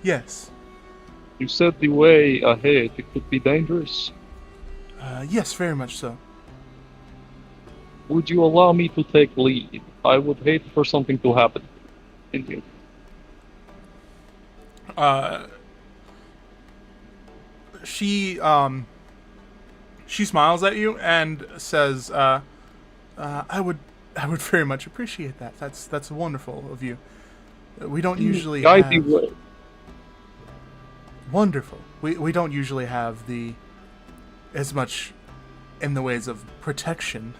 Yes. you said the way ahead could be dangerous. Yes, very much so. Would you allow me to take lead? I would hate for something to happen. Indeed. She smiles at you and says, I would very much appreciate that. That's wonderful of you. We don't usually Guide the have... way. Wonderful. We don't usually have as much in the ways of protection.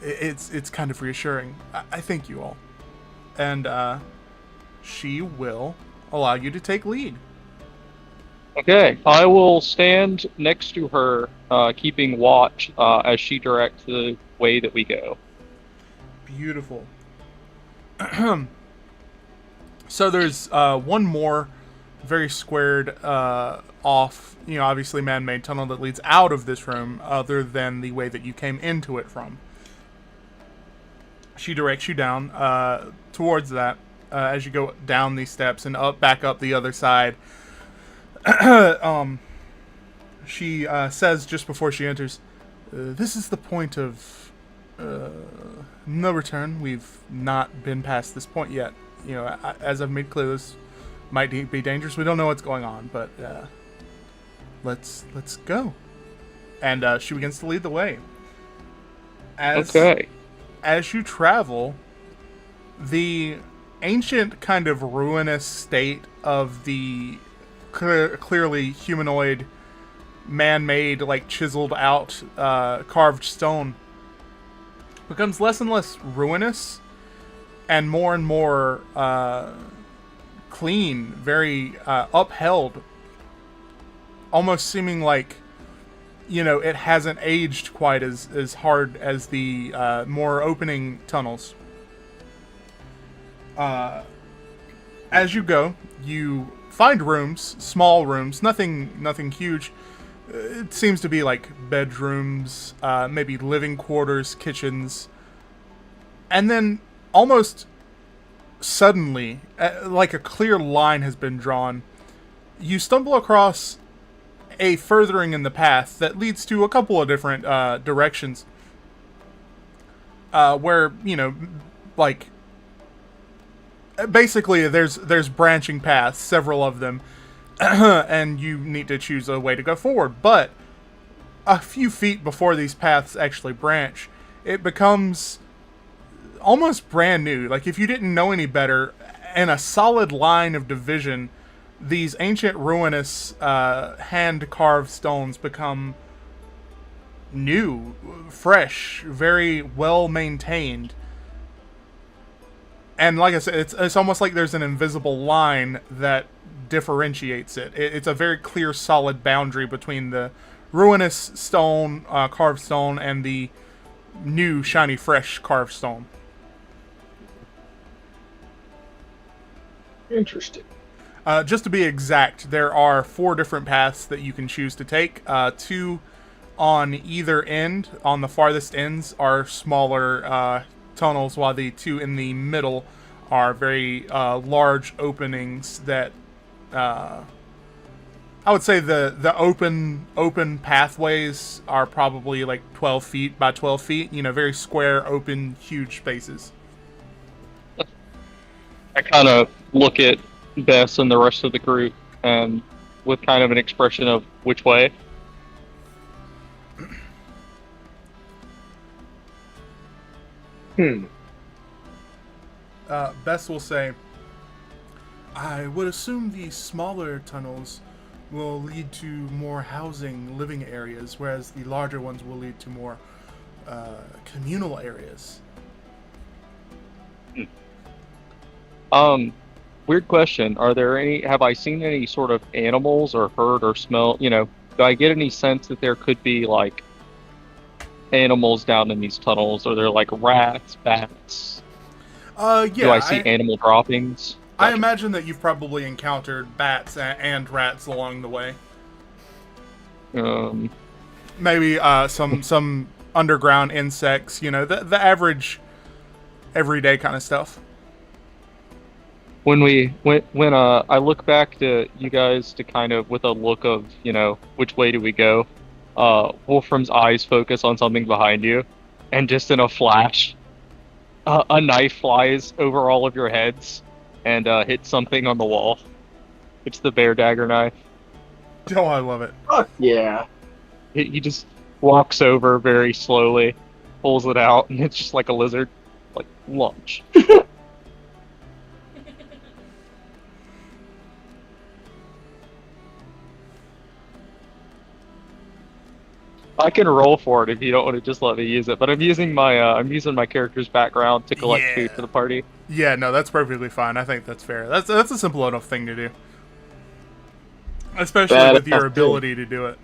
It's kind of reassuring. I thank you all. And she will allow you to take lead. Okay, I will stand next to her, keeping watch as she directs the way that we go. Beautiful. So there's one more very squared off, obviously man-made tunnel that leads out of this room other than the way that you came into it from. She directs you down towards that as you go down these steps and back up the other side. She says just before she enters, this is the point of no return. We've not been past this point yet. As I've made clear, this might be dangerous. We don't know what's going on, but let's go. And she begins to lead the way. Okay. As you travel, the ancient kind of ruinous state of the clearly humanoid, man-made, like chiseled out, carved stone becomes less and less ruinous and more clean, very upheld, almost seeming like it hasn't aged quite as hard as the more opening tunnels. As you go, you find rooms, small rooms, nothing huge. It seems to be like bedrooms, maybe living quarters, kitchens. And then almost suddenly, like a clear line has been drawn, you stumble across a furthering in the path that leads to a couple of different directions. Where, like, basically there's branching paths, several of them, and you need to choose a way to go forward. But a few feet before these paths actually branch, it becomes almost brand new. Like, if you didn't know any better, and a solid line of division, these ancient ruinous hand-carved stones become new, fresh, very well maintained. And like I said, it's almost like there's an invisible line that differentiates it. It's a very clear, solid boundary between the ruinous stone, carved stone, and the new, shiny, fresh carved stone. Interesting. Just to be exact, there are 4 different paths that you can choose to take. 2 on either end. On the farthest ends are smaller tunnels, while the 2 in the middle are very large openings that I would say the open pathways are probably like 12 feet by 12 feet. Very square, open, huge spaces. I kind of look at Bess and the rest of the group and with kind of an expression of which way. Bess will say, I would assume the smaller tunnels will lead to more housing, living areas, whereas the larger ones will lead to more communal areas. Weird question. Have I seen any sort of animals or heard or smell, do I get any sense that there could be like animals down in these tunnels? Are there like rats, bats? Yeah. Do I see animal droppings? I imagine that you've probably encountered bats and rats along the way. Maybe some underground insects, the average everyday kind of stuff. When I look back to you guys to kind of with a look of, which way do we go? Wolfram's eyes focus on something behind you, and just in a flash, a knife flies over all of your heads and hits something on the wall. It's the bear dagger knife. Oh, I love it. Fuck yeah. He just walks over very slowly, pulls it out, and it's just like a lizard, like lunch. I can roll for it if you don't want to just let me use it, but I'm using my character's background to collect food for the party. Yeah, no, that's perfectly fine. I think that's fair. That's a simple enough thing to do, especially with your ability to do it.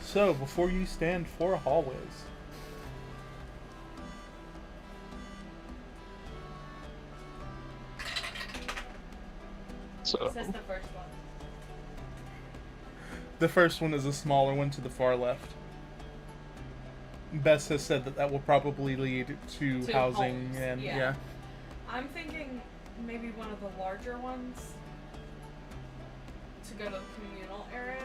So, before you stand for hallways. So This is the first one. The first one is a smaller one to the far left. Bess has said that will probably lead to housing homes, and yeah. I'm thinking maybe one of the larger ones to go to the communal areas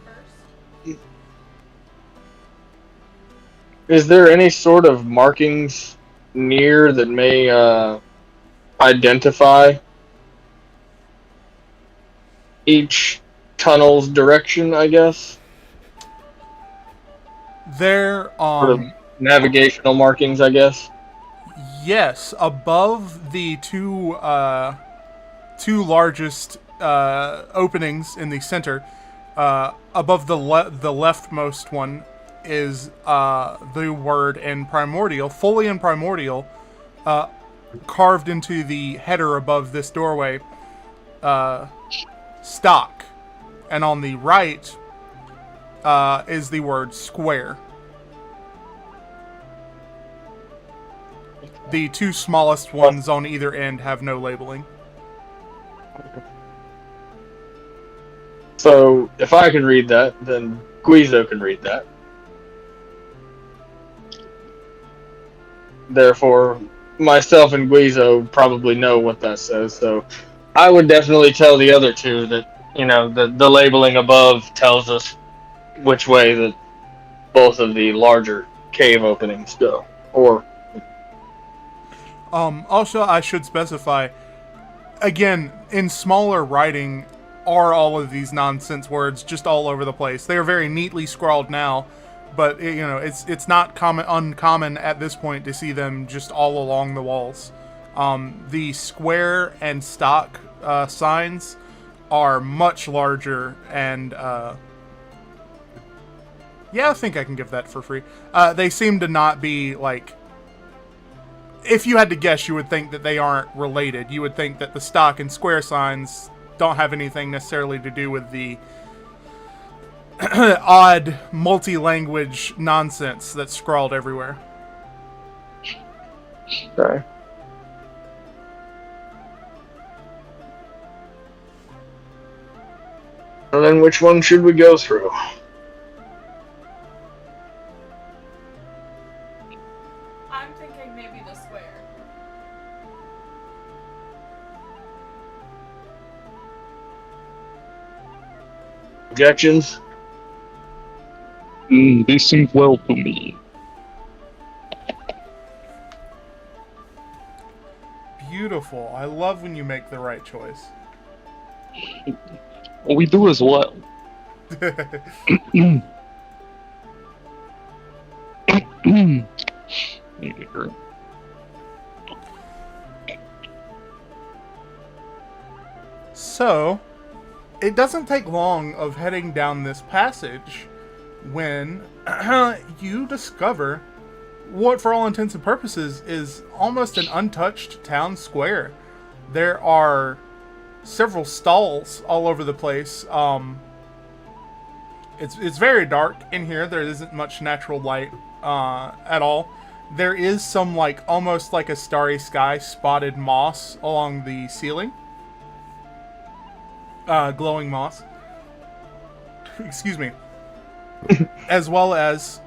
first. Is there any sort of markings near that may identify each tunnel's direction, I guess? There, Sort of navigational markings, I guess. yes, above the two largest openings in the center, above the leftmost one is the word in primordial, fully in primordial, carved into the header above this doorway, stock, and on the right is the word square. The two smallest ones on either end have no labeling. So, if I can read that, then Guizo can read that. Therefore, myself and Guizo probably know what that says, so I would definitely tell the other two that, the labeling above tells us which way that both of the larger cave openings go. Or Also, I should specify, again, in smaller writing are all of these nonsense words just all over the place. They are very neatly scrawled now, but it's not uncommon at this point to see them just all along the walls. The square and stock signs are much larger, and yeah, I think I can give that for free. They seem to not be like. If you had to guess, you would think that they aren't related. You would think that the stock and square signs don't have anything necessarily to do with the odd multi-language nonsense that's scrawled everywhere. sorry. And then which one should we go through? I'm thinking maybe the square. Objections? they seem well to me. Beautiful. I love when you make the right choice. Well, we do as well. So, it doesn't take long of heading down this passage when you discover what, for all intents and purposes, is almost an untouched town square. There are several stalls all over the place. It's very dark in here. There isn't much natural light at all. There is some almost like a starry sky spotted moss along the ceiling. glowing moss. Excuse me. As well as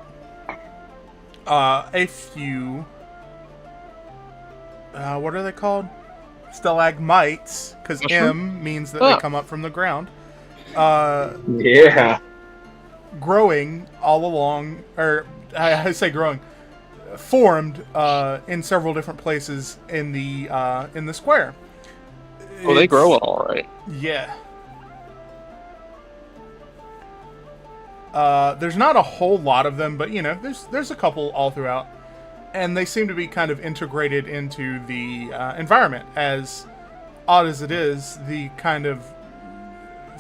a few. What are they called? Stalagmites, because M means that they come up from the ground. Yeah. Growing all along, or I say growing, formed in several different places in the square. Oh, they grow all right. Yeah. There's not a whole lot of them, but there's a couple all throughout, and they seem to be kind of integrated into the environment. As odd as it is, the kind of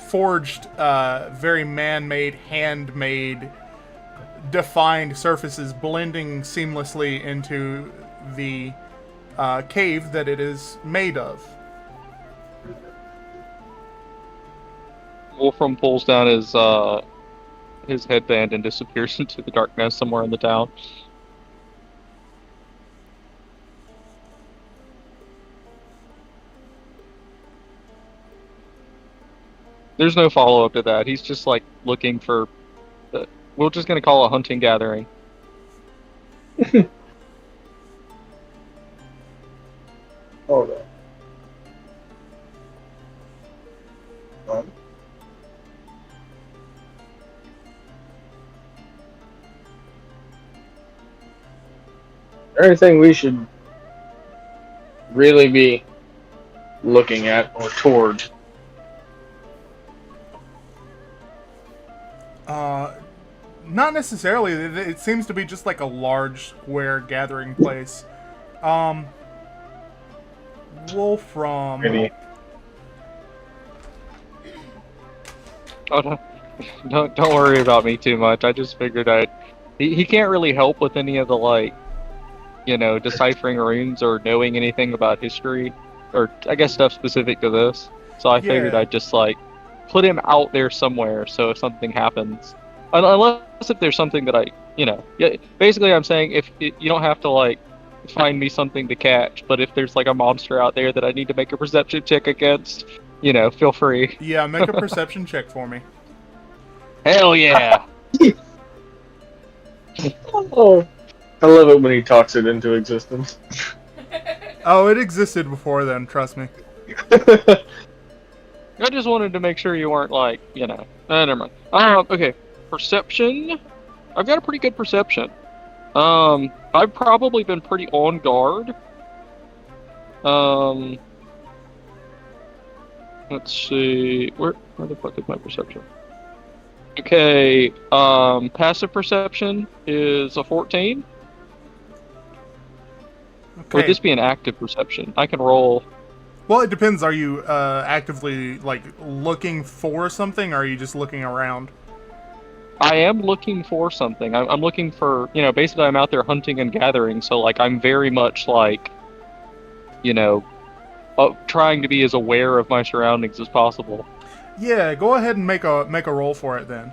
forged, very man-made, handmade, defined surfaces blending seamlessly into the cave that it is made of. Wolfram pulls down his headband and disappears into the darkness somewhere in the town. There's no follow-up to that. He's just like looking for. We're just gonna call it a hunting gathering. Hold on. Anything we should really be looking at or toward? Not necessarily. It seems to be just like a large square gathering place. Wolfram. Maybe. Oh, don't worry about me too much. I just figured he can't really help with any of the deciphering runes or knowing anything about history, or I guess stuff specific to this. So I figured I'd just put him out there somewhere. So if something happens, unless if there's something that basically I'm saying if you don't have to find me something to catch, but if there's a monster out there that I need to make a perception check against, feel free. Yeah, make a perception check for me. Hell yeah! Oh, I love it when he talks it into existence. Oh, it existed before then, trust me. I just wanted to make sure you weren't never mind. Okay, perception. I've got a pretty good perception. I've probably been pretty on guard. Let's see, where the fuck is my perception? Okay, passive perception is a 14. Okay. Would this be an active perception? I can roll. Well, it depends. Are you actively looking for something, or are you just looking around? I am looking for something. I'm looking for, basically I'm out there hunting and gathering, so I'm very much trying to be as aware of my surroundings as possible. Yeah, go ahead and make a roll for it then.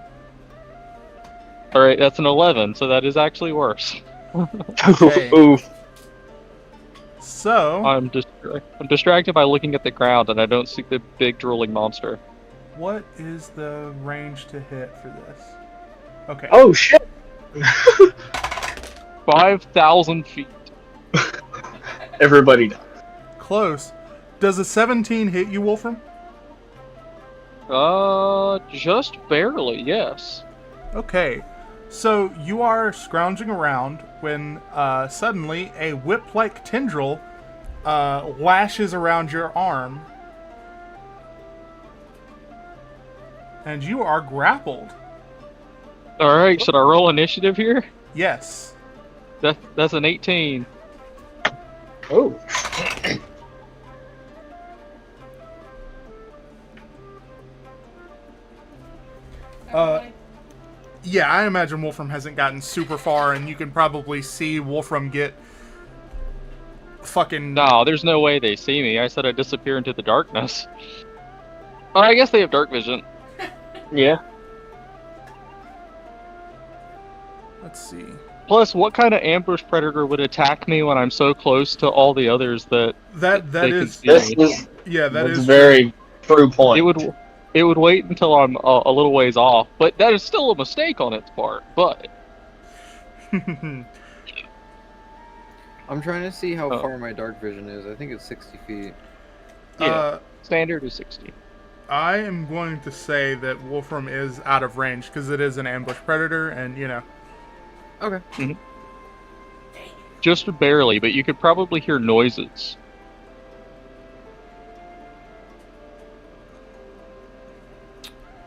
All right, that's an 11, so that is actually worse. Okay. Oof. So I'm distracted by looking at the ground, and I don't see the big drooling monster. what is the range to hit for this? Okay. Oh shit! 5,000 feet. Everybody dies. Close. Does a 17 hit you, Wolfram? Just barely, yes. Okay. So you are scrounging around when suddenly a whip-like tendril lashes around your arm. And you are grappled. Alright, should I roll initiative here? Yes. That's an 18. Oh. Yeah, I imagine Wolfram hasn't gotten super far, and you can probably see Wolfram get fucking... No, there's no way they see me. I said I'd disappear into the darkness. Well, I guess they have dark vision. Yeah. Let's see. Plus, what kind of ambush predator would attack me when I'm so close to all the others that That they is... can see This me? is Yeah, that that's is... a very true point. it would wait until I'm a little ways off, but that is still a mistake on its part. But I'm trying to see how Oh. far my dark vision is. I think it's 60 feet. yeah, standard is 60. I am going to say that Wolfram is out of range because it is an ambush predator, and you know. Okay. Just barely, but you could probably hear noises.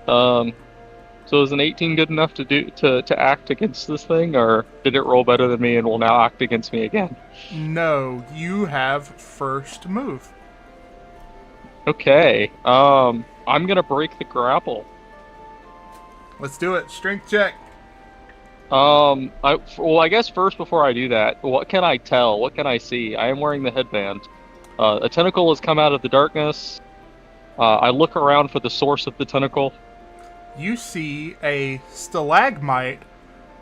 So is an 18 good enough to act against this thing, or did it roll better than me and will now act against me again? No, you have first move. Okay. I'm gonna break the grapple. Let's do it. Strength check. I guess first before I do that, what can I tell? What can I see? I am wearing the headband. A tentacle has come out of the darkness. I look around for the source of the tentacle. You see a stalagmite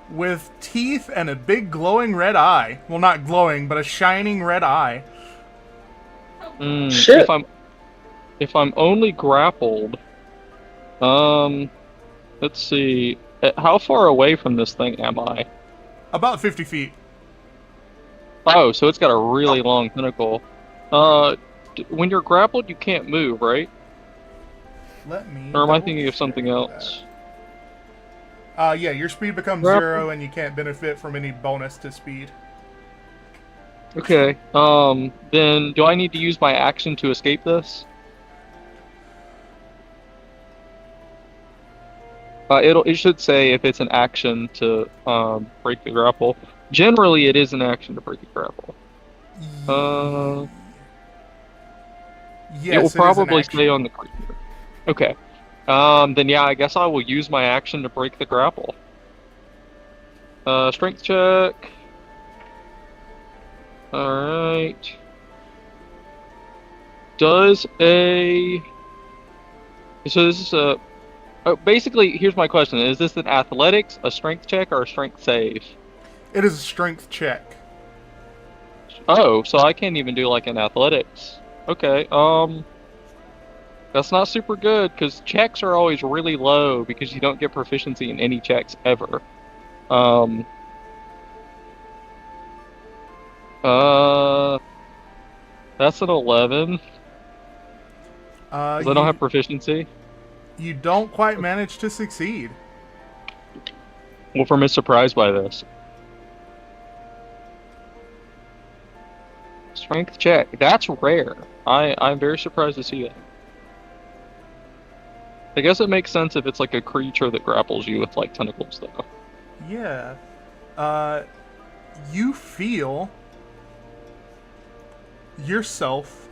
with teeth and a big glowing red eye. Well, not glowing, but a shining red eye. Shit. If I'm only grappled, let's see. How far away from this thing am I? About 50 feet. Oh, so it's got a really long tentacle. When you're grappled, you can't move, right? Let me. Or am I double thinking of something check else? that. Yeah, your speed becomes Grapple. 0 and you can't benefit from any bonus to speed. Okay. Then do I need to use my action to escape this? It should say if it's an action to break the grapple. Generally, it is an action to break the grapple. Yes, It will is an probably action. stay on the creature. Okay. Then yeah, I guess I will use my action to break the grapple. Strength check. Alright. So this is a... basically, here's my question. Is this an athletics, a strength check, or a strength save? It is a strength check. Oh, so I can't even do like an athletics. Okay, that's not super good, because checks are always really low, because you don't get proficiency in any checks ever. That's an 11, because I don't have proficiency. You don't quite manage to succeed. Wolfram is surprised by this. Strength check. That's rare. I'm very surprised to see that. I guess it makes sense if it's like a creature that grapples you with like tentacles, though. Yeah. You feel yourself.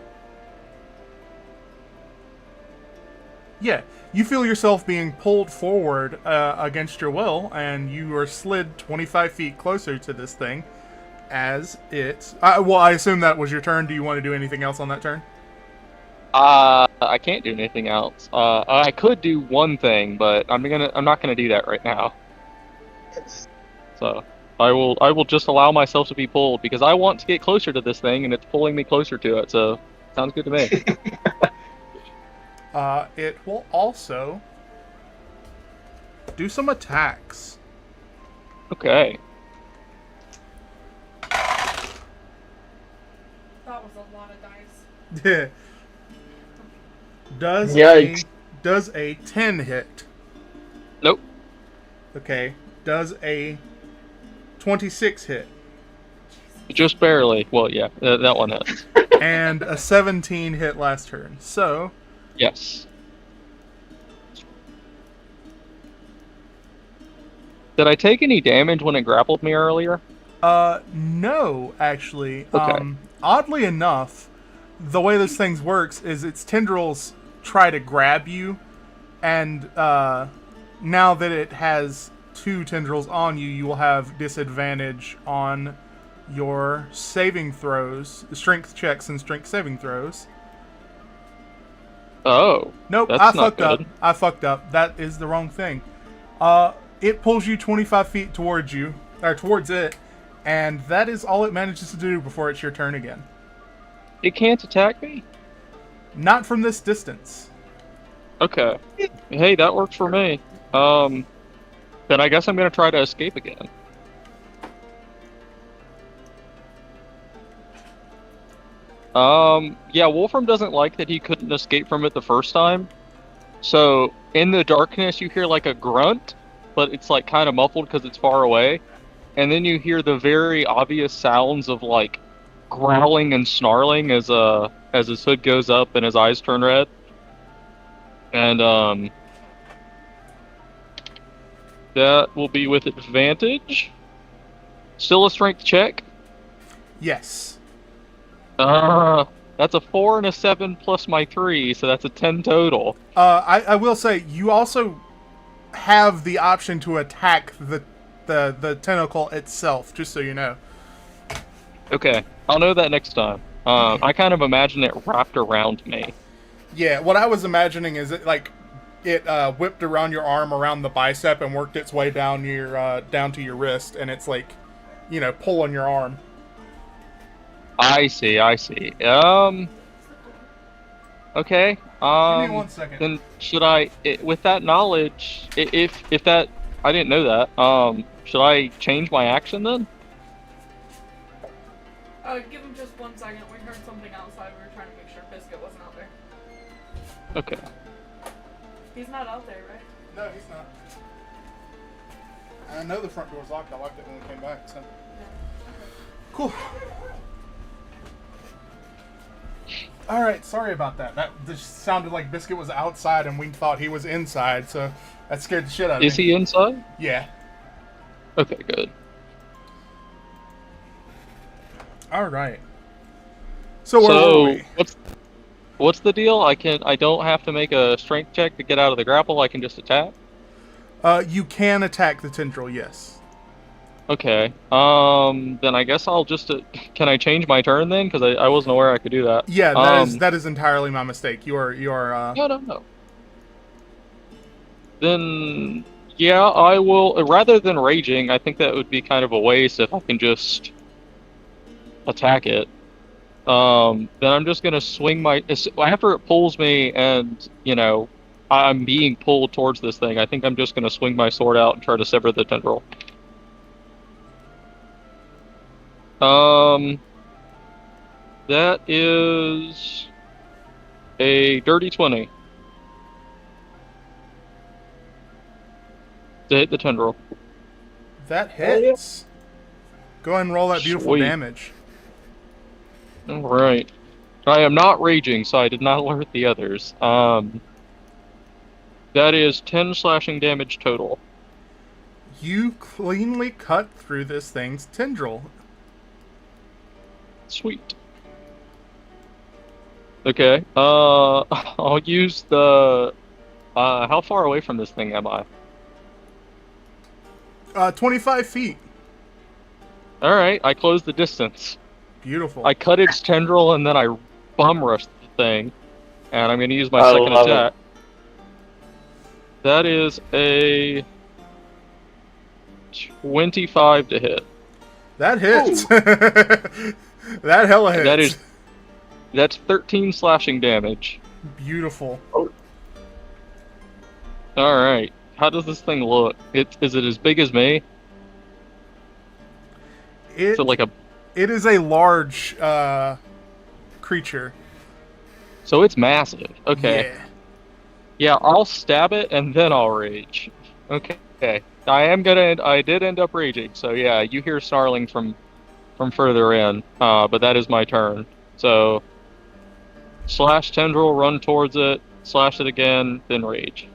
Yeah, you feel yourself being pulled forward against your will, and you are slid 25 feet closer to this thing as it... well, I assume that was your turn. Do you want to do anything else on that turn? I can't do anything else. I could do one thing, but I'm not gonna do that right now. So I will just allow myself to be pulled because I want to get closer to this thing, and it's pulling me closer to it. So sounds good to me. It will also do some attacks. Okay. That was a lot of dice. Yikes. Does a 10 hit? Nope. Okay. Does a 26 hit? Just barely. Well, yeah, that one hits. And a 17 hit last turn. So, Yes. Did I take any damage when it grappled me earlier? no, actually. Okay. Oddly enough, the way this thing works is its tendrils try to grab you, and now that it has 2 tendrils on you, you will have disadvantage on your saving throws, strength checks and strength saving throws. Oh. Nope, That's I not fucked up. good. I fucked up. That is the wrong thing. It pulls you 25 feet towards you, or towards it, and that is all it manages to do before it's your turn again. It can't attack me? Not from this distance. Okay. Hey, that works for me. Then I guess I'm gonna try to escape again. Yeah, Wolfram doesn't like that he couldn't escape from it the first time. So, in the darkness, you hear like a grunt, but it's like kind of muffled because it's far away. And then you hear the very obvious sounds of like growling and snarling as his hood goes up and his eyes turn red. And that will be with advantage. Still a strength check. Yes. That's a 4 and a 7 plus my 3, so that's a 10 total. I will say you also have the option to attack the tentacle itself, just so you know. Okay, I'll know that next time. I kind of imagine it wrapped around me. Yeah, what I was imagining is it whipped around your arm, around the bicep, and worked its way down down to your wrist, and it's like, pulling your arm. I see. Okay. Give me 1 second. Then should I, with that knowledge, if that, I didn't know that, should I change my action then? Give him just 1 second. We heard something outside. We were trying to make sure Biscuit wasn't out there. Okay. He's not out there, right? No, he's not. I know the front door's locked. I locked it when we came back, so. Cool. Alright, sorry about that. That just sounded like Biscuit was outside and we thought he was inside, so that scared the shit out of me. Is he inside? Yeah. Okay, good. Alright. So where were we? What's the deal? I don't have to make a strength check to get out of the grapple, I can just attack? You can attack the tendril, yes. Okay. Then I guess I'll just... can I change my turn then? Because I wasn't aware I could do that. Yeah, that is entirely my mistake. You are No. Then... yeah, I will... rather than raging, I think that would be kind of a waste if I can just attack it. Then I'm just gonna swing my... after it pulls me and, I'm being pulled towards this thing, I think I'm just gonna swing my sword out and try to sever the tendril. That is a dirty 20 to hit the tendril. That hits. Go ahead and roll that beautiful Sweet. damage. Alright. I am not raging, so I did not alert the others. That is 10 slashing damage total. You cleanly cut through this thing's tendril. Sweet. Okay, I'll use the... how far away from this thing am I? 25 feet. Alright, I close the distance. Beautiful. I cut its tendril and then I bum rush the thing. And I'm gonna use my I second love it. attack. That is a 25 to hit. That hits. That hella hits. That's 13 slashing damage. Beautiful. Alright. How does this thing look? Is it as big as me? Is it like a... It is a large creature. So it's massive. Okay. Yeah. Yeah, I'll stab it and then I'll rage. Okay. I did end up raging, so yeah, you hear snarling from further in, but that is my turn. So, slash tendril, run towards it, slash it again, then rage.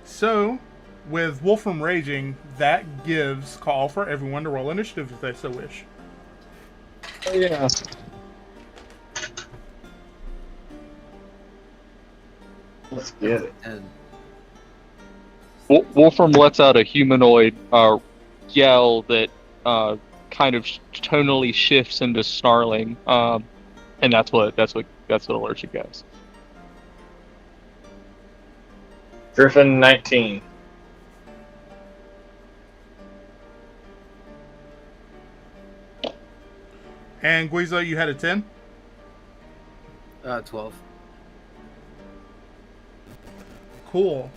So, with Wolfram raging, that gives call for everyone to roll initiative if they so wish. Oh yeah. Let's get it. And Wolfram lets out a humanoid yell that kind of tonally shifts into snarling, and that's what alerts you guys. Griffin 19. And Guizo, you had a 10? 12. Cool.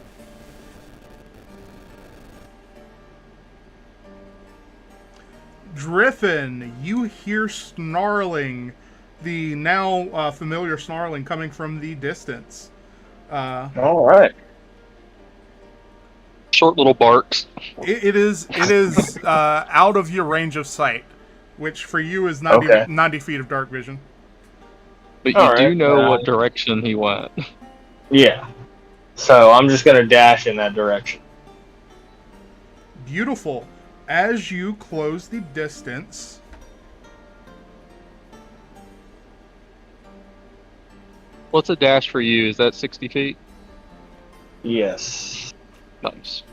Driffin, you hear snarling, the now familiar snarling coming from the distance. All right. Short little barks. It is out of your range of sight, which for you is 90, Okay. 90 feet of dark vision. But you All do right, know what direction he went. Yeah. So I'm just gonna dash in that direction. Beautiful. As you close the distance, What's a dash for you? Is that 60 feet? Yes. Nice.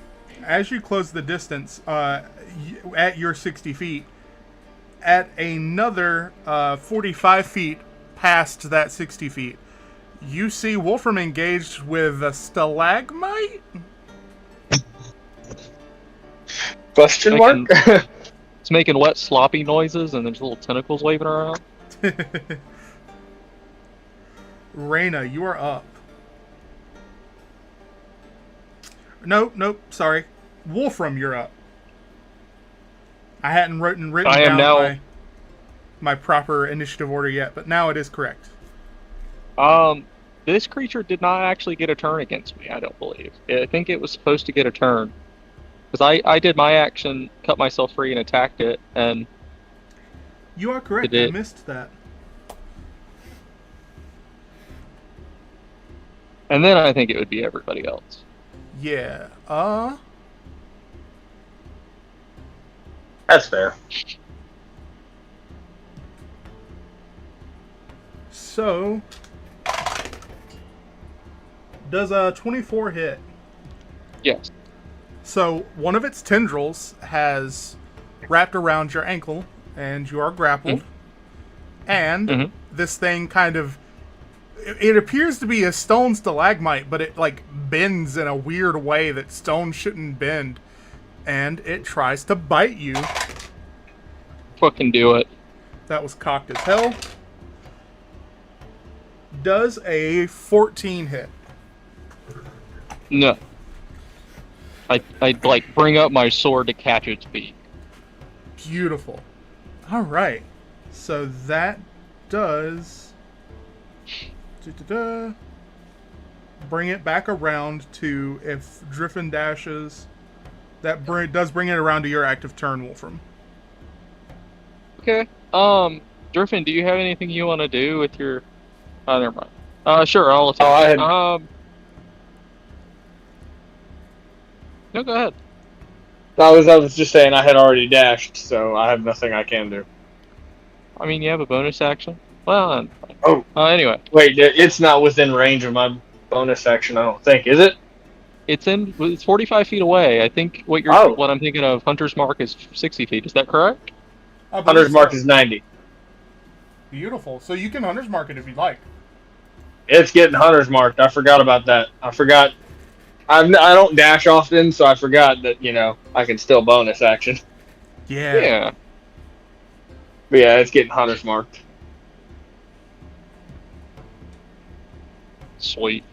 as you close the distance, at your 60 feet, at another 45 feet past that 60 feet, you see Wolfram engaged with a stalagmite. Question mark? It's making wet, sloppy noises, and there's little tentacles waving around. Reyna, you are up. Nope, sorry. Wolfram, you're up. I hadn't written I am down now- my proper initiative order yet, but now it is correct. This creature did not actually get a turn against me, I don't believe. I think it was supposed to get a turn. Because I did my action, cut myself free, and attacked it, and You are correct. It I did. missed that. then I think it would be everybody else. Yeah. That's fair. So does a 24 hit? Yes. So one of its tendrils has wrapped around your ankle, and you are grappled. And Mhm. this thing kind of, it appears to be a stone stalagmite, but it like bends in a weird way that stone shouldn't bend, and it tries to bite you. Fucking do it. That was cocked as hell. Does a 14 hit? No. I'd like bring up my sword to catch its beak. Beautiful. All right. So that does bring it back around to, if Driffin dashes, that does bring it around to your active turn, Wolfram. Okay. Driffin, do you have anything you want to do with your? Oh, never mind. Sure, I'll attack. Oh, I had- No, go ahead. I was just saying I had already dashed, so I have nothing I can do. I mean, you have a bonus action. Well, Oh. Anyway, Wait, it's not within range of my bonus action, I don't think, is it? it's 45 feet away. I think what I'm thinking of, Hunter's Mark, is 60 feet. Is that correct? I believe Hunter's Mark so. is 90. Beautiful. So you can Hunter's Mark it if you'd like. It's getting Hunter's Marked. I forgot about that. I forgot. I don't dash often, so I forgot that, I can still bonus action. Yeah. Yeah. But yeah, it's getting Hunter's Marked. Sweet.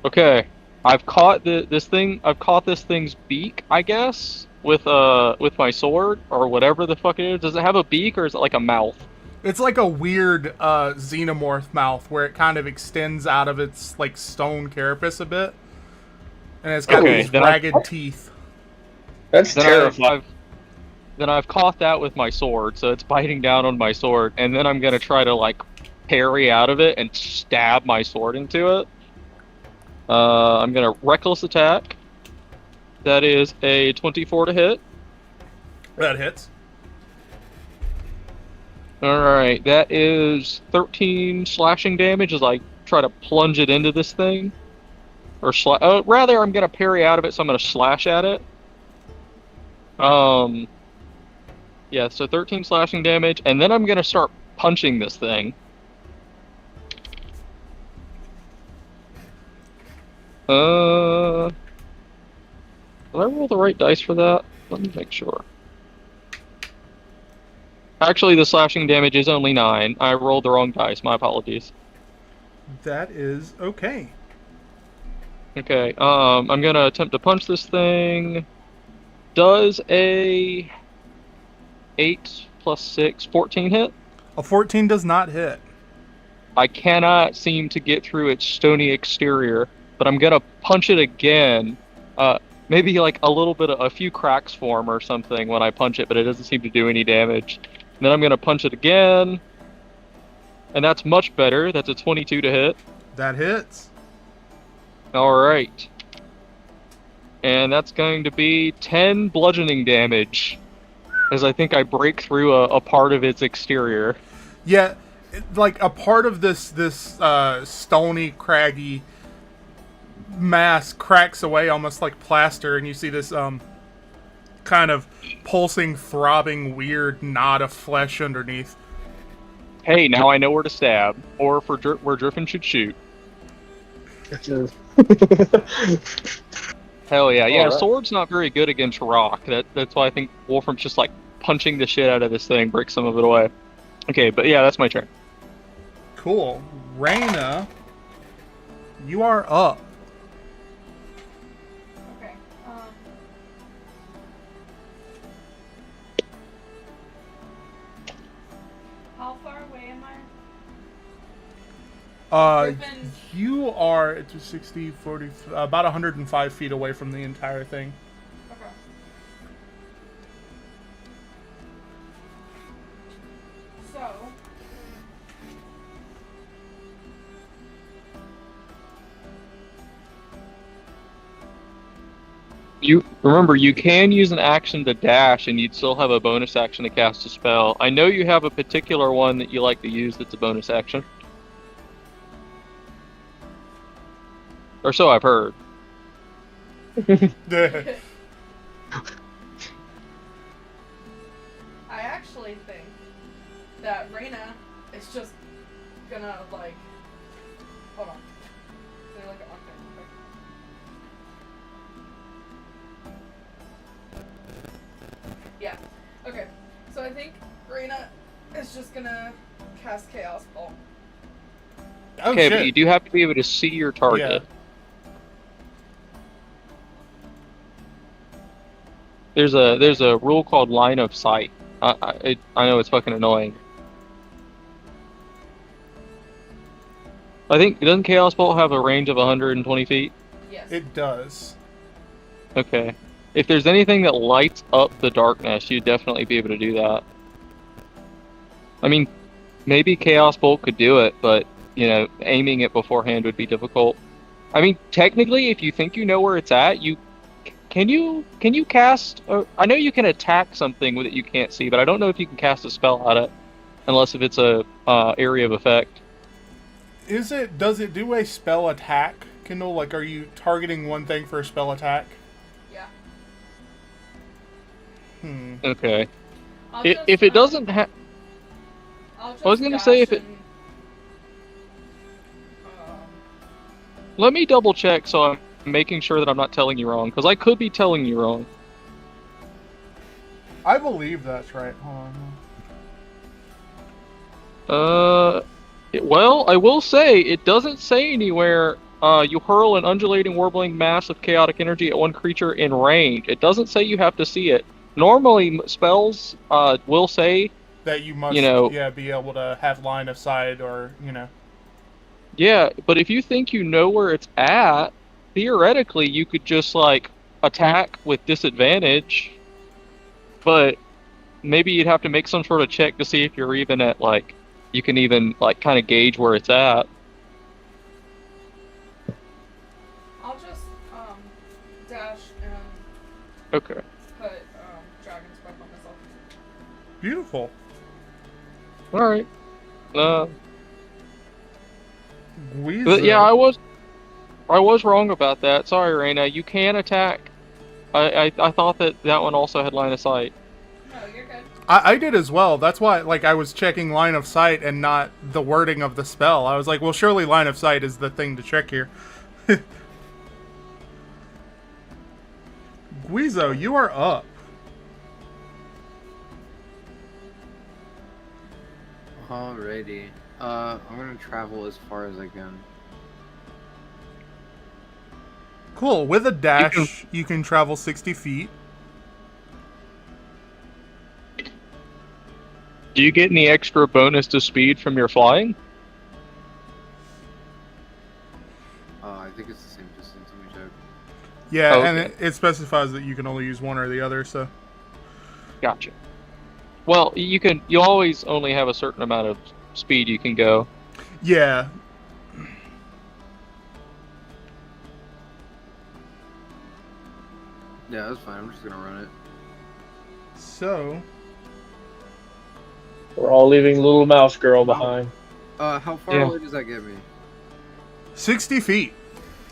Okay. I've caught this thing's beak, I guess, with my sword or whatever the fuck it is. Does it have a beak or is it like a mouth? It's like a weird xenomorph mouth where it kind of extends out of its like stone carapace a bit, and it's got Okay, these then ragged teeth. That's Then terrifying. I've caught that with my sword, so it's biting down on my sword, and then I'm gonna try to like parry out of it and stab my sword into it. I'm gonna reckless attack. That is a 24 to hit. That hits. Alright, that is 13 slashing damage as I try to plunge it into this thing. Or rather, I'm gonna parry out of it, so I'm gonna slash at it. Yeah, so 13 slashing damage, and then I'm gonna start punching this thing. Did I roll the right dice for that? Let me make sure. Actually, the slashing damage is only 9. I rolled the wrong dice. My apologies. That is okay. Okay, I'm gonna attempt to punch this thing. Does a 8 plus 6, 14 hit? A 14 does not hit. I cannot seem to get through its stony exterior, but I'm gonna punch it again. Maybe like a few cracks form or something when I punch it, but it doesn't seem to do any damage. And then I'm gonna punch it again, and that's much better. That's a 22 to hit. That hits. Alright. And that's going to be 10 bludgeoning damage, as I think I break through a part of its exterior. Yeah, like a part of this stony, craggy mass cracks away almost like plaster, and you see this kind of pulsing, throbbing, weird knot of flesh underneath. Hey, now I know where to stab, or where Driffin should shoot. Hell yeah, yeah. Alright. Sword's not very good against rock. That's why I think Wolfram's just like punching the shit out of this thing, breaks some of it away. Okay, but yeah, that's my turn. Cool. Reyna, you are up. Okay. How far away am I? Griffin. You are it's 60, 40, about 105 feet away from the entire thing. Okay. So. You remember, you can use an action to dash, and you'd still have a bonus action to cast a spell. I know you have a particular one that you like to use that's a bonus action. Or so I've heard. I actually think that Reyna is just gonna like. Hold on. Let me look at one thing real quick. Yeah. Okay. So I think Reyna is just gonna cast Chaos Bolt. Oh, Okay, shit. but you do have to be able to see your target. Yeah. There's a rule called line of sight. I know it's fucking annoying. I think, doesn't Chaos Bolt have a range of 120 feet? Yes. It does. Okay. If there's anything that lights up the darkness, you'd definitely be able to do that. I mean, maybe Chaos Bolt could do it, but, you know, aiming it beforehand would be difficult. I mean, technically, if you think you know where it's at, can you cast? I know you can attack something with it you can't see, but I don't know if you can cast a spell at it, unless if it's a area of effect. Does it do a spell attack, Kindle? Like, are you targeting one thing for a spell attack? Yeah. Okay. I'll If just, it doesn't have, I'll just I was gonna say if dash it- and, let me double check so I'm making sure that I'm not telling you wrong, because I could be telling you wrong. I believe that's right. Hold on. Well, I will say, it doesn't say anywhere, you hurl an undulating, warbling mass of chaotic energy at one creature in range. It doesn't say you have to see it. Normally, spells, will say, That you must, You know- be able to have line of sight, or yeah, but if you think you know where it's at, theoretically, you could just, like, attack with disadvantage, but maybe you'd have to make some sort of check to see if you're even at, like, you can even, like, kind of gauge where it's at. I'll just dash and Okay. put Dragon's Breath on myself. Beautiful. Alright. Guizo. But yeah, I was wrong about that. Sorry, Reyna. You can attack. I thought that one also had line of sight. No, you're good. I did as well. That's why, like, I was checking line of sight and not the wording of the spell. I was like, well, surely line of sight is the thing to check here. Guizo, you are up. Alrighty. I'm gonna travel as far as I can. Cool. With a dash, you can travel 60 feet. Do you get any extra bonus to speed from your flying? I think it's the same distance. Let me check. Yeah, Oh, and okay. it specifies that you can only use one or the other, so. Gotcha. Well, you always only have a certain amount of speed you can go. Yeah. Yeah, that's fine. I'm just gonna run it. So, We're all leaving little mouse girl behind. How far Yeah. away does that get me? 60 feet.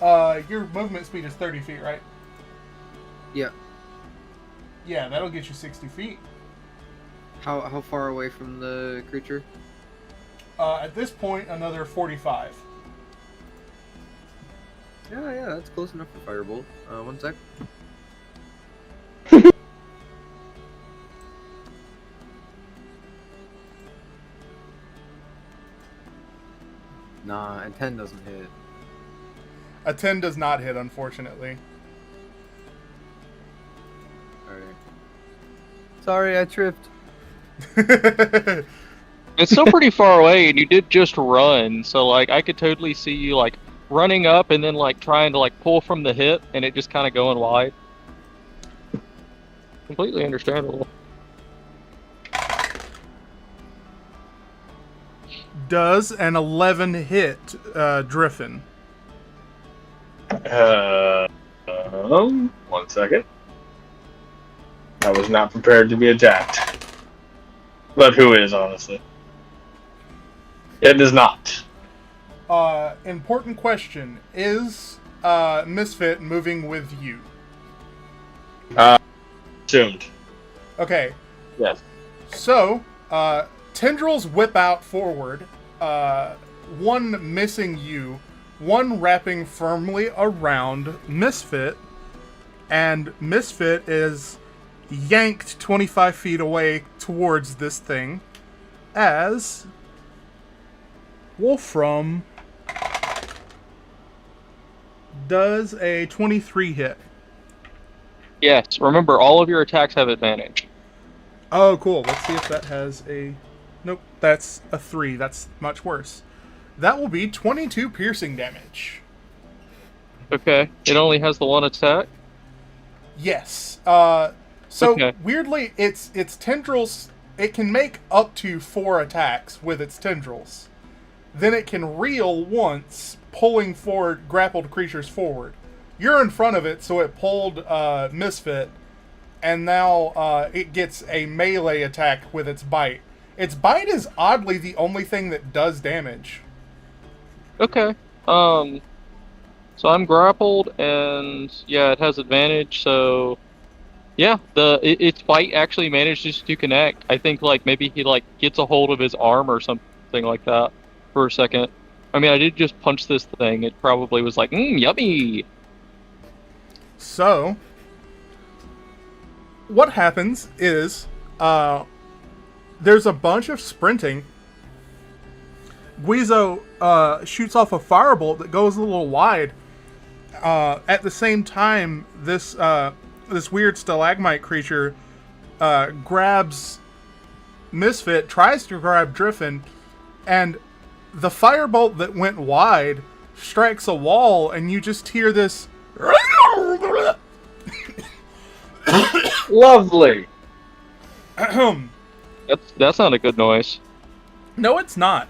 Your movement speed is 30 feet, right? Yeah. Yeah, that'll get you 60 feet. How far away from the creature? At this point, another 45. Yeah, that's close enough for firebolt. 1 sec. Nah, and 10 doesn't hit. A 10 does not hit, unfortunately. Alright. Sorry, I tripped. It's still pretty far away, and you did just run, so like I could totally see you like running up and then like trying to like pull from the hip, and it just kind of going wide. Completely understandable. Does an 11 hit Driffin? 1 second. I was not prepared to be attacked. But who is, honestly? It does not. Important question. Is Misfit moving with you? Assumed. Okay, Yes. so, tendrils whip out forward, one missing you, one wrapping firmly around Misfit, and Misfit is yanked 25 feet away towards this thing as Wolfram does a 23 hit. Yes, remember all of your attacks have advantage. Oh, cool. Let's see if that has a... Nope, that's a 3. That's much worse. That will be 22 piercing damage. Okay, it only has the one attack. Yes. So, Okay. weirdly, its tendrils... It can make up to 4 attacks with its tendrils. Then it can reel once, pulling forward grappled creatures forward. You're in front of it, so it pulled Misfit, and now it gets a melee attack with its bite. Its bite is oddly the only thing that does damage. Okay. So I'm grappled, and yeah, it has advantage. So yeah, its bite actually manages to connect. I think like maybe he like gets a hold of his arm or something like that for a second. I mean, I did just punch this thing. It probably was like, yummy. So, what happens is, there's a bunch of sprinting. Guizo shoots off a firebolt that goes a little wide. At the same time, this weird stalagmite creature grabs Misfit, tries to grab Driffin, and the firebolt that went wide strikes a wall, and you just hear this... Lovely. That's not a good noise. No, it's not.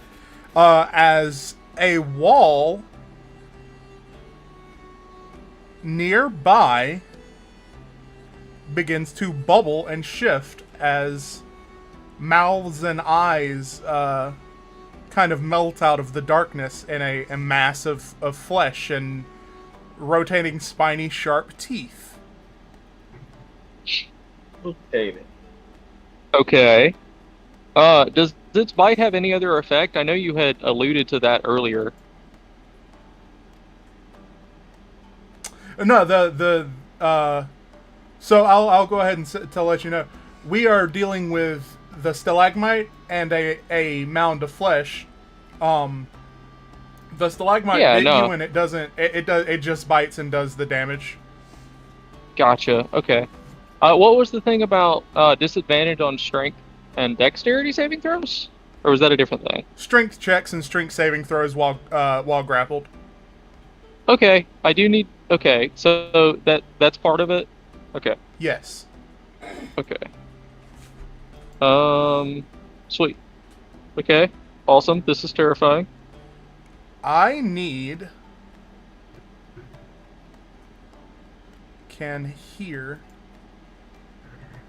As a wall nearby begins to bubble and shift as mouths and eyes kind of melt out of the darkness in a mass of flesh and rotating spiny sharp teeth. David. Okay. Does its bite have any other effect? I know you had alluded to that earlier. No, so I'll go ahead and to let you know, we are dealing with the stalagmite and a mound of flesh. The stalagmite Yeah, bit no. you, and it doesn't. It just bites and does the damage. Gotcha. Okay. What was the thing about disadvantage on strength and dexterity saving throws? Or was that a different thing? Strength checks and strength saving throws while grappled. Okay, I do need. Okay, so that's part of it. Okay. Yes. Okay. Sweet. Okay. Awesome. This is terrifying. I need. Can hear.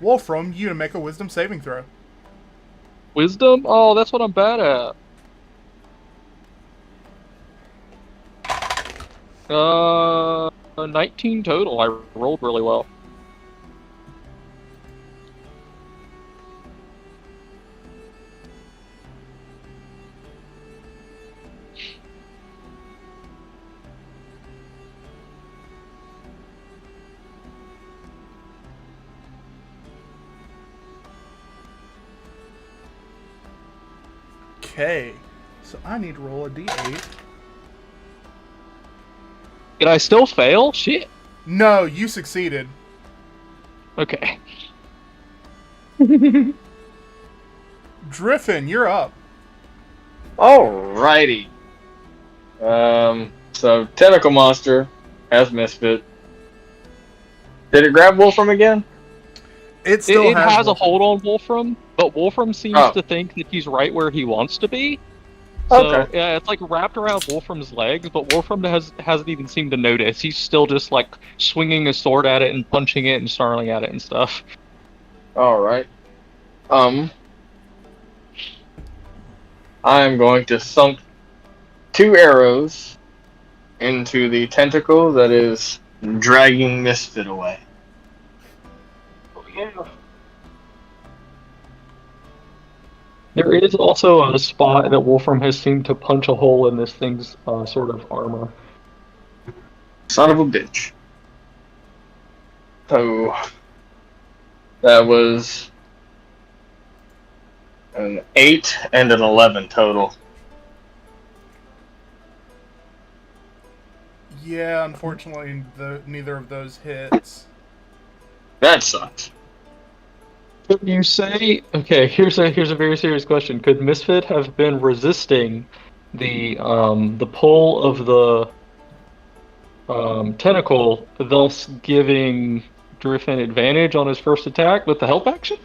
Wolfram, you to make a wisdom saving throw. Wisdom? Oh, that's what I'm bad at. 19 total. I rolled really well. Okay. So I need to roll a d8. Did I still fail? Shit. No, you succeeded. Okay. Driffin, you're up. Alrighty. So tentacle monster has Misfit. Did it grab Wolfram again? It still It has a Wolfram. hold on Wolfram, but Wolfram seems Oh. to think that he's right where he wants to be. So, Okay. yeah, it's like wrapped around Wolfram's legs, but Wolfram hasn't even seemed to notice. He's still just like swinging his sword at it and punching it and snarling at it and stuff. Alright. I am going to sunk 2 arrows into the tentacle that is dragging Misfit away. Oh yeah. There is also a spot that Wolfram has seemed to punch a hole in this thing's sort of armor. Son of a bitch. So that was an 8 and an 11 total. Yeah, unfortunately, neither of those hits. That sucks. Could you say, okay, here's a very serious question. Could Misfit have been resisting the pull of the tentacle, thus giving Driffin advantage on his first attack with the help action?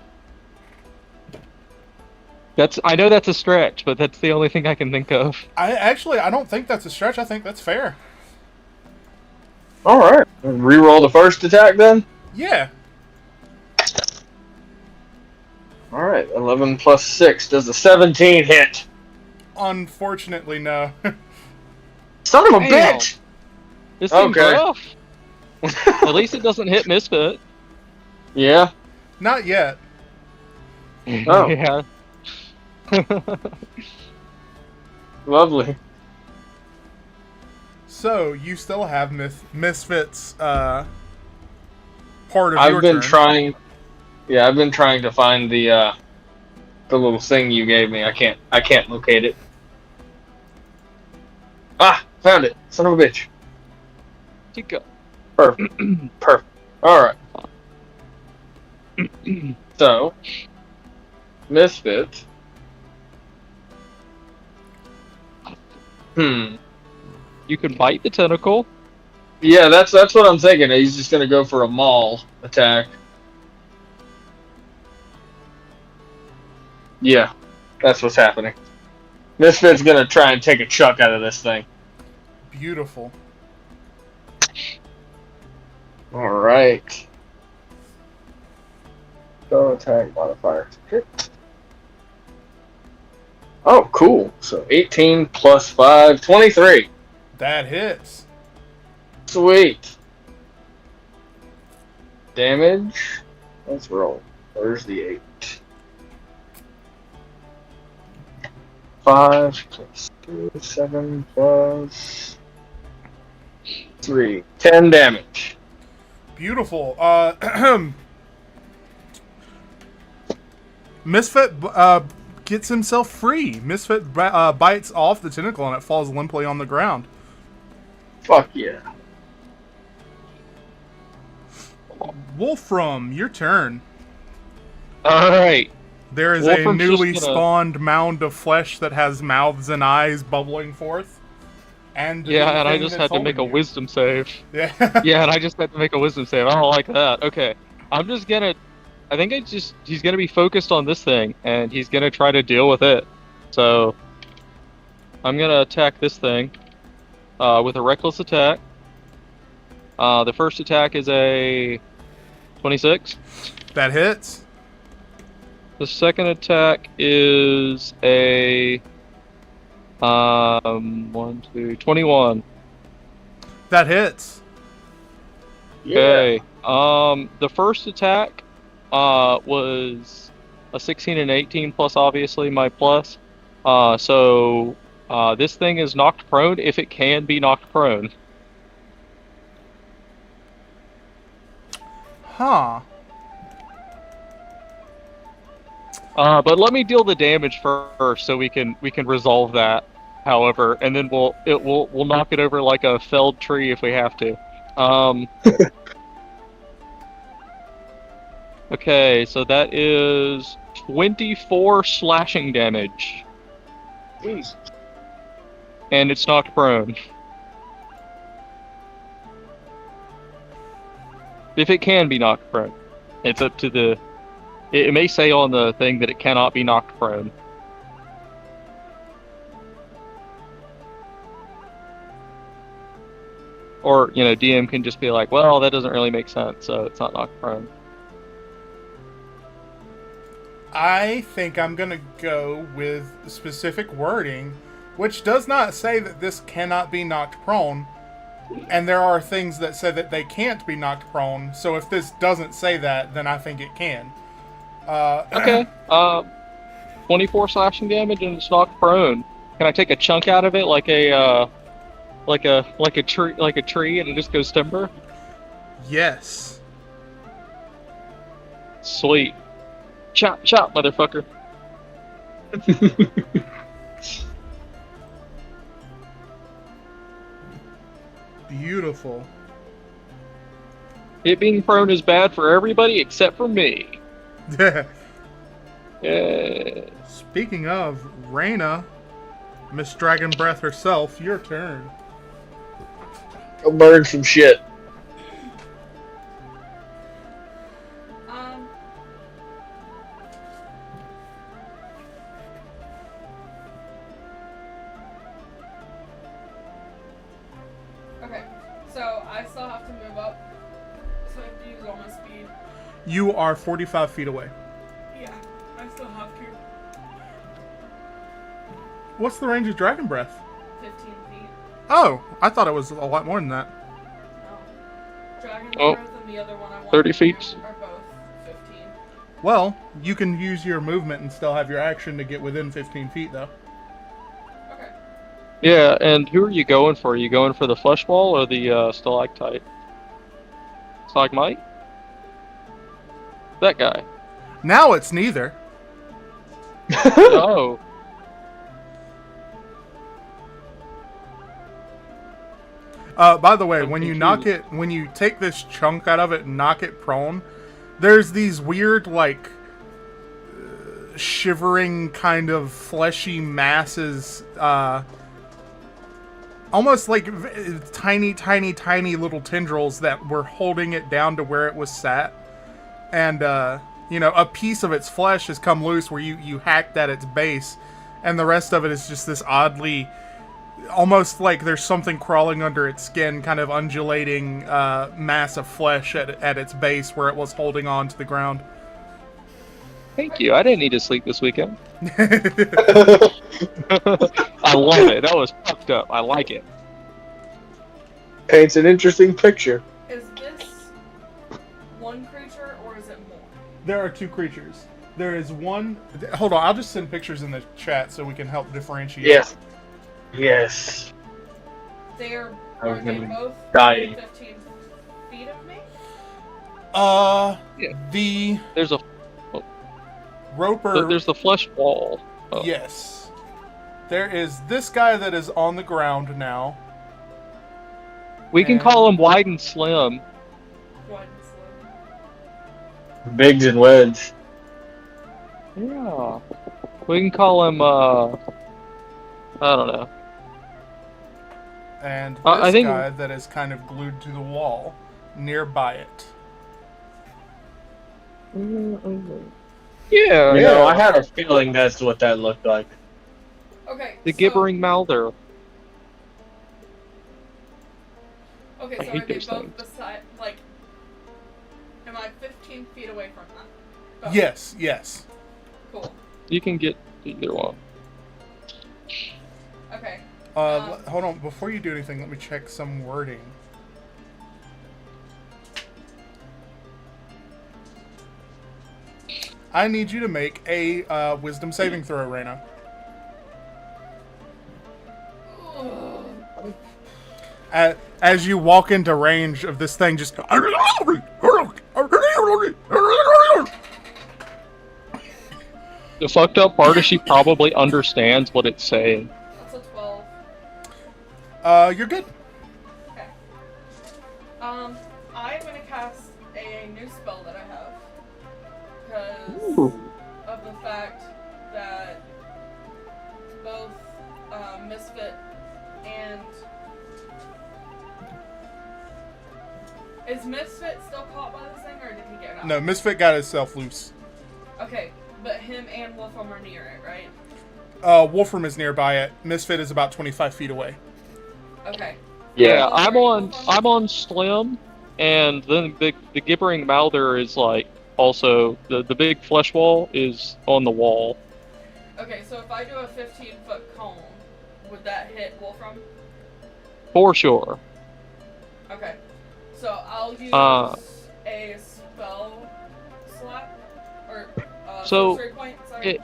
I know that's a stretch, but that's the only thing I can think of. I don't think that's a stretch. I think that's fair. Alright. Reroll the first attack then? Yeah. Alright, 11 plus 6. Does a 17 hit? Unfortunately, no. Son of a Damn. bitch! This seems Okay. rough. At least it doesn't hit Misfit. Yeah. Not yet. Oh. Yeah. Lovely. So you still have Misfits part of I've your been turn. trying. Yeah, I've been trying to find the little thing you gave me. I can't locate it. Ah, found it. Son of a bitch. Keep going. Perfect. Perfect. Alright. So, Misfit. You can bite the tentacle. Yeah, that's what I'm thinking. He's just gonna go for a maul attack. Yeah, that's what's happening. Misfit's gonna try and take a chuck out of this thing. Beautiful. Alright. Go attack modifier. Oh, cool. So 18 plus 5, 23. That hits. Sweet. Damage. Let's roll. Where's the 8? 5 plus 2, 7 plus 3. 10 damage. Beautiful. Misfit, gets himself free. Misfit bites off the tentacle and it falls limply on the ground. Fuck yeah. Wolfram, your turn. Alright. There is Wolfram's a newly just gonna- spawned mound of flesh that has mouths and eyes bubbling forth. And the Yeah, and I thing just that's had to make a holding you. wisdom save. Yeah. Yeah, and I just had to make a wisdom save. I don't like that. Okay. I'm just gonna... I think he's gonna be focused on this thing, and he's gonna try to deal with it. So... I'm gonna attack this thing with a reckless attack. The first attack is a 26. That hits. The second attack is a 21. That hits. Okay. The first attack was a 16 and 18 plus obviously my plus. So this thing is knocked prone if it can be knocked prone. Huh. But let me deal the damage first so we can resolve that. However, and then we'll knock it over like a felled tree if we have to. Okay, so that is 24 slashing damage. Jeez. And it's knocked prone. If it can be knocked prone. It's up to the... It may say on the thing that it cannot be knocked prone. Or, you know, DM can just be like, well, that doesn't really make sense, so it's not knocked prone. I think I'm gonna go with specific wording, which does not say that this cannot be knocked prone, and there are things that say that they can't be knocked prone. So if this doesn't say that, then I think it can. Okay. 24 slashing damage and it's knocked prone. Can I take a chunk out of it like a tree and it just goes timber? Yes. Sweet. Chop, chop, motherfucker. Beautiful. It being prone is bad for everybody except for me. Yeah. Speaking of, Reyna, Miss Dragon Breath herself, your turn. Go burn some shit. Okay, so I still have to move up, so I have to use all my speed. You are 45 feet away. Yeah, I still have to. What's the range of Dragon Breath? 15 feet. Oh, I thought it was a lot more than that. No. Dragon Oh, Breath and the other one I want 30 to feet. do are both 15. Well, you can use your movement and still have your action to get within 15 feet, though. Okay. Yeah, and who are you going for? Are you going for the flesh ball or the stalactite? Stalagmite? That guy. Now it's neither. Oh. By the way, I'm when you confused. when you take this chunk out of it and knock it prone, there's these weird, like, shivering kind of fleshy masses, almost like tiny, tiny, tiny little tendrils that were holding it down to where it was sat. And, you know, a piece of its flesh has come loose where you hacked at its base, and the rest of it is just this oddly, almost like there's something crawling under its skin, kind of undulating mass of flesh at its base where it was holding on to the ground. Thank you. I didn't need to sleep this weekend. I love it. That was fucked up. I like it. Paints an interesting picture. Is this one creature or is it more? There are two creatures. There is one... Hold on, I'll just send pictures in the chat so we can help differentiate. Yes. Yes. Are was they gonna both die. 15 feet of me? Yeah. The There's a Roper... there's the flesh ball. Oh. Yes. There is this guy that is on the ground now. We can call him Wide and Slim. One slim. Biggs and Wedge. Yeah. We can call him, I don't know. And this I think- guy that is kind of glued to the wall nearby it. Yeah, You know, I had a feeling that's what that looked like. Okay. The so- gibbering mouther. Okay, I so hate are they those both things. beside? Like, am I 15 feet away from them? Both. Yes, yes. Cool. You can get either one. Okay. Hold on. Before you do anything, let me check some wording. I need you to make a wisdom saving throw, Reyna. As you walk into range of this thing, just... The fucked up part is she probably understands what it's saying. That's a 12. You're good. Okay. I'm gonna cast a new spell that I have. Because Ooh. of the fact that both Misfit and... Is Misfit still caught by this thing, or did he get out? No, Misfit got himself loose. Okay, but him and Wolfram are near it, right? Wolfram is nearby it. Misfit is about 25 feet away. Okay. Yeah, I'm on Slim, and then the gibbering mouther is like also the big flesh wall is on the wall. Okay, so if I do a 15-foot cone, would that hit Wolfram? For sure. Okay. So I'll use Uh, a spell slot or So, sorcery point. Sorry.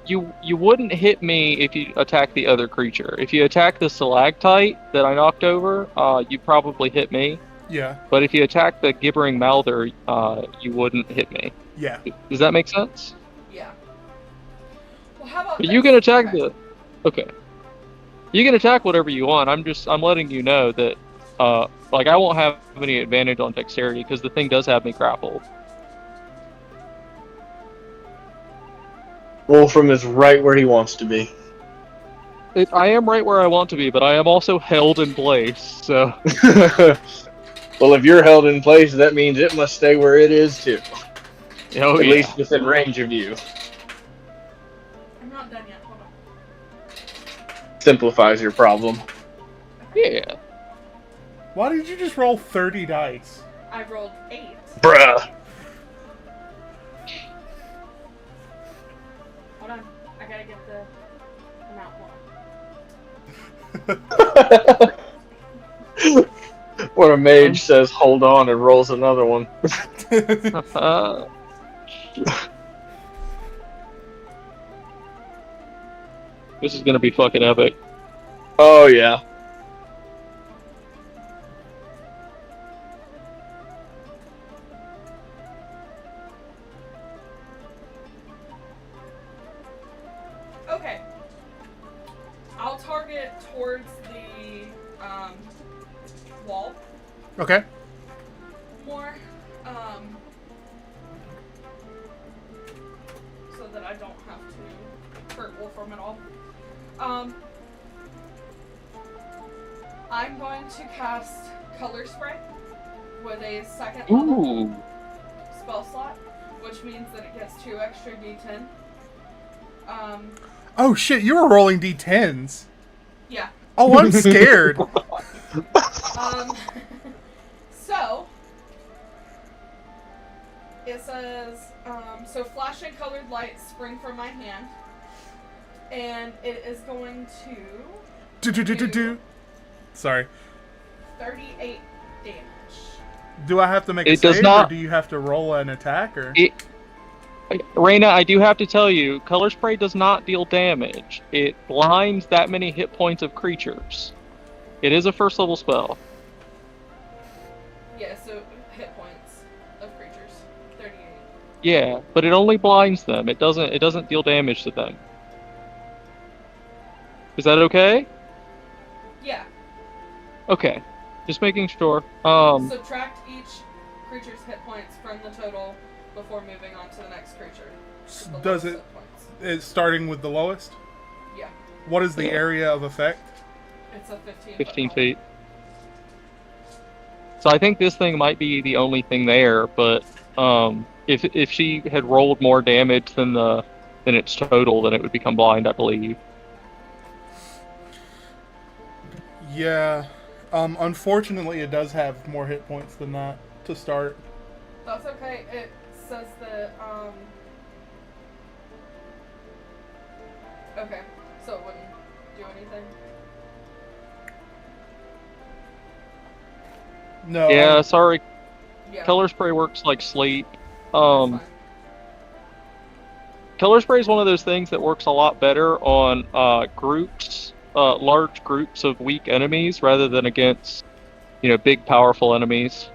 You wouldn't hit me if you attack the other creature. If you attack the stalactite that I knocked over, you probably hit me. Yeah, But if you attack the gibbering mouther, you wouldn't hit me. yeah. Does that make sense? Yeah. Well, how about But you this? can attack Okay. the. Okay. You can attack whatever you want. I'm letting you know that, like I won't have any advantage on dexterity because the thing does have me grappled. Wolfram is right where he wants to be. I am right where I want to be, but I am also held in place. So Well, if you're held in place, that means it must stay where it is too. oh At yeah. least within range of you. I'm not done yet. Hold on. Simplifies your problem. Yeah. Why did you just roll 30 dice? I rolled 8. Bruh. Hold on. I gotta get the amount. Hold on. When a mage says hold on and rolls another one. This is gonna be fucking epic. Oh yeah. Okay. I'll target towards the wall Okay. more, so that I don't have to hurt Wolfram at all. I'm going to cast Color Spray with a second level Ooh. spell slot, which means that it gets 2 extra d10. Oh shit, you were rolling d10s. Yeah. Oh, I'm scared. So it says, so flashing colored lights spring from my hand, and it is going to Do. Sorry. 38 damage. Do I have to make a It does save, not- or do you have to roll an attack, or? Reyna, I do have to tell you, Color Spray does not deal damage. It blinds that many hit points of creatures. It is a first level spell. Yeah, so hit points of creatures, 38. Yeah, but it only blinds them. It doesn't deal damage to them. Is that okay? Yeah. Okay. Just making sure. Subtract each creature's hit points from the total before moving on to the next creature. with the Does lowest it? hit points. It's starting with the lowest. Yeah. What is the Yeah. area of effect? It's a 15. 15 foot feet. So I think this thing might be the only thing there, but if she had rolled more damage than its total, then it would become blind, I believe. Yeah. Unfortunately, it does have more hit points than that to start. That's okay. It says that, okay, so it wouldn't do anything? No. Yeah, sorry. Yeah. Color spray works like sleep. That's fine. Color spray is one of those things that works a lot better on groups, large groups of weak enemies, rather than against, big powerful enemies.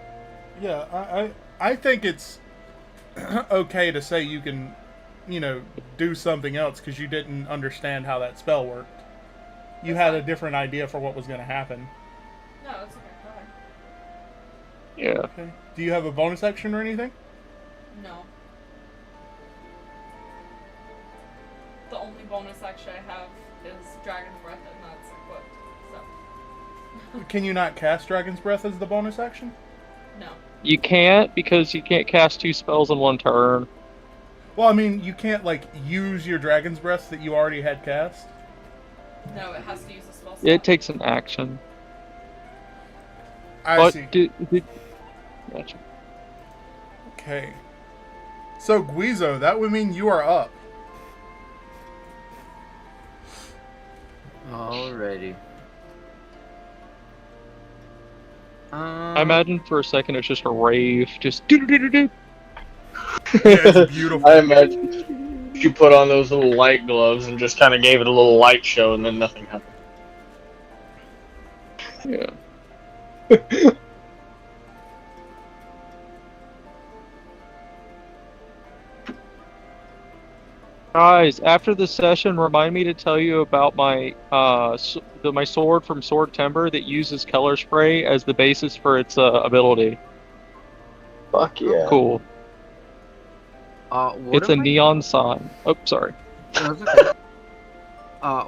Yeah, I think it's okay to say you can, do something else because you didn't understand how that spell worked. You That's had a fine. different idea for what was going to happen. No, it's okay. Go ahead. Yeah. Okay. Do you have a bonus action or anything? No. The only bonus action I have is Dragon's Breath, and that's equipped. So, Can you not cast Dragon's Breath as the bonus action? no. You can't, because you can't cast 2 spells in one turn. Well, I mean, you can't Oh. use your Dragon's Breath that you already had cast. No, it has to use a spell slot. It takes an action. I see. Gotcha. Okay. So, Guizo, that would mean you are up. Alrighty. I imagine for a second it's just a rave, just do-do-do-do-do. Yeah, it's beautiful. I imagine you put on those little light gloves and just kind of gave it a little light show, and then nothing happened. Yeah. Guys, after the session, remind me to tell you about my my sword from Sword Timber that uses color spray as the basis for its ability. Fuck yeah. Cool. What It's a am I- neon sign. Oh, sorry. No, it's okay.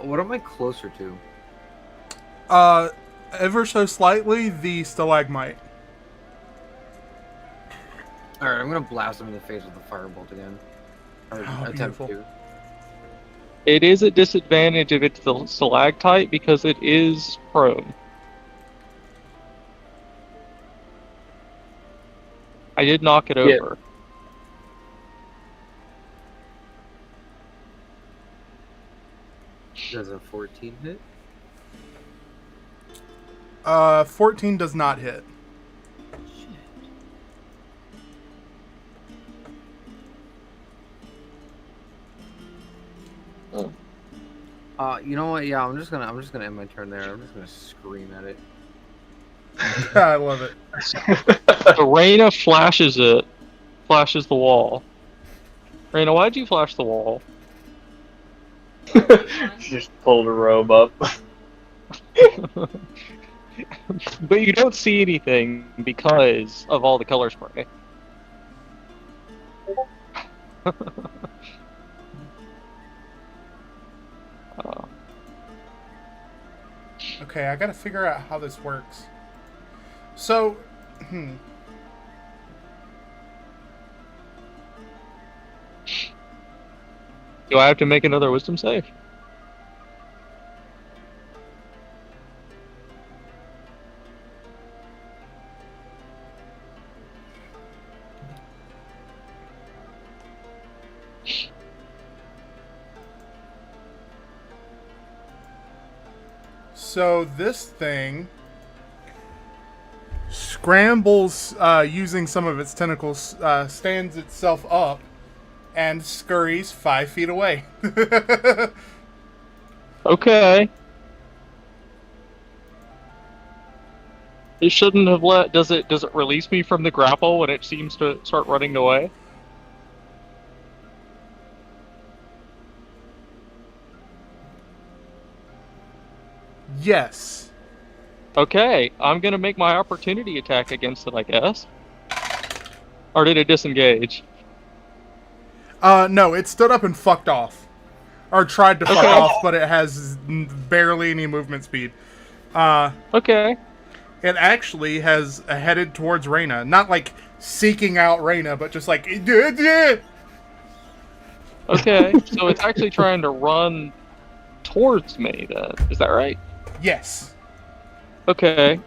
What am I closer to? Ever so slightly, the stalagmite. Alright, I'm gonna blast him in the face with a firebolt again. Or Oh, attempt beautiful. to. It is a disadvantage if it's the stalactite because it is prone. I did knock it Yeah. over. Does a 14 hit? 14 does not hit. You know what? Yeah, I'm just gonna end my turn there. I'm just gonna scream at it. I love it. The Reyna flashes the wall. Reyna, why'd you flash the wall? She just pulled her robe up. But you don't see anything because of all the color spray. Okay, I gotta figure out how this works. So, Do I have to make another wisdom save? So this thing scrambles using some of its tentacles, stands itself up, and scurries 5 feet away. Okay. It shouldn't have let. Does it release me from the grapple when it seems to start running away? Yes. Okay, I'm gonna make my opportunity attack against it, I guess. Or did it disengage? No, it stood up and fucked off. Or tried to fuck Okay. off, but it has barely any movement speed. Okay. It actually has headed towards Reyna. Not like seeking out Reyna, but just like... Okay, so it's actually trying to run towards me then. Is that right? Yes. Okay.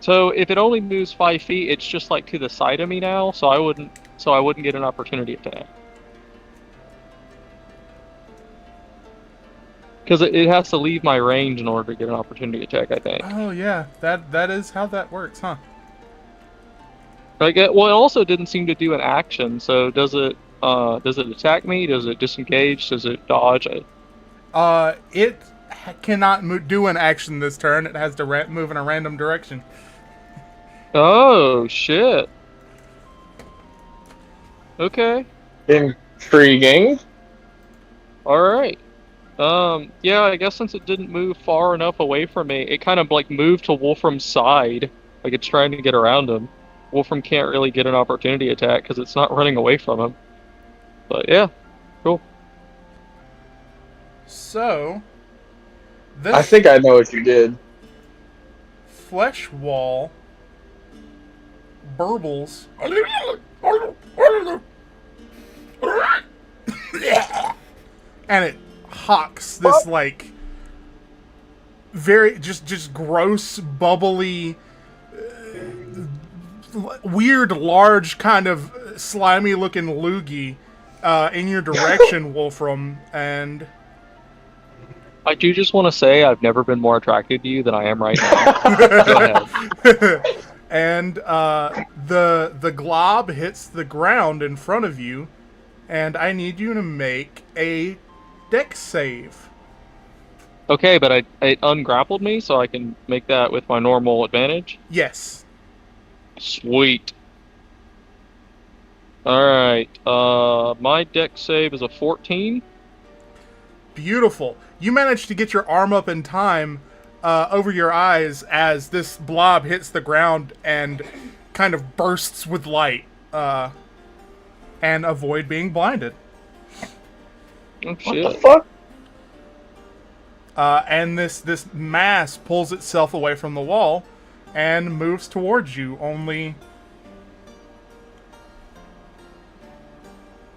So if it only moves 5 feet, it's just like to the side of me now, so I wouldn't get an opportunity attack. Because it has to leave my range in order to get an opportunity attack, I think. Oh, yeah. That is how that works, huh? Well, it also didn't seem to do an action. So does it attack me? Does it disengage? Does it dodge? It cannot do an action this turn. It has to move in a random direction. Oh shit. Okay. Intriguing. All right. Yeah, I guess since it didn't move far enough away from me, it kind of like moved to Wolfram's side, like it's trying to get around him. Wolfram can't really get an opportunity attack because it's not running away from him. But yeah, cool. So, this I think I know what you did. flesh wall burbles and it hawks this like very just gross, bubbly, weird, large, kind of slimy looking loogie in your direction, Wolfram, and I do just want to say I've never been more attracted to you than I am right now. Go ahead. and the glob hits the ground in front of you, and I need you to make a dex save. Okay, but it ungrappled me, so I can make that with my normal advantage. Yes. Sweet. Alright, my dex save is a 14. Beautiful. You managed to get your arm up in time over your eyes as this blob hits the ground and kind of bursts with light and avoid being blinded. Oh, What shit. the fuck? And this mass pulls itself away from the wall and moves towards you,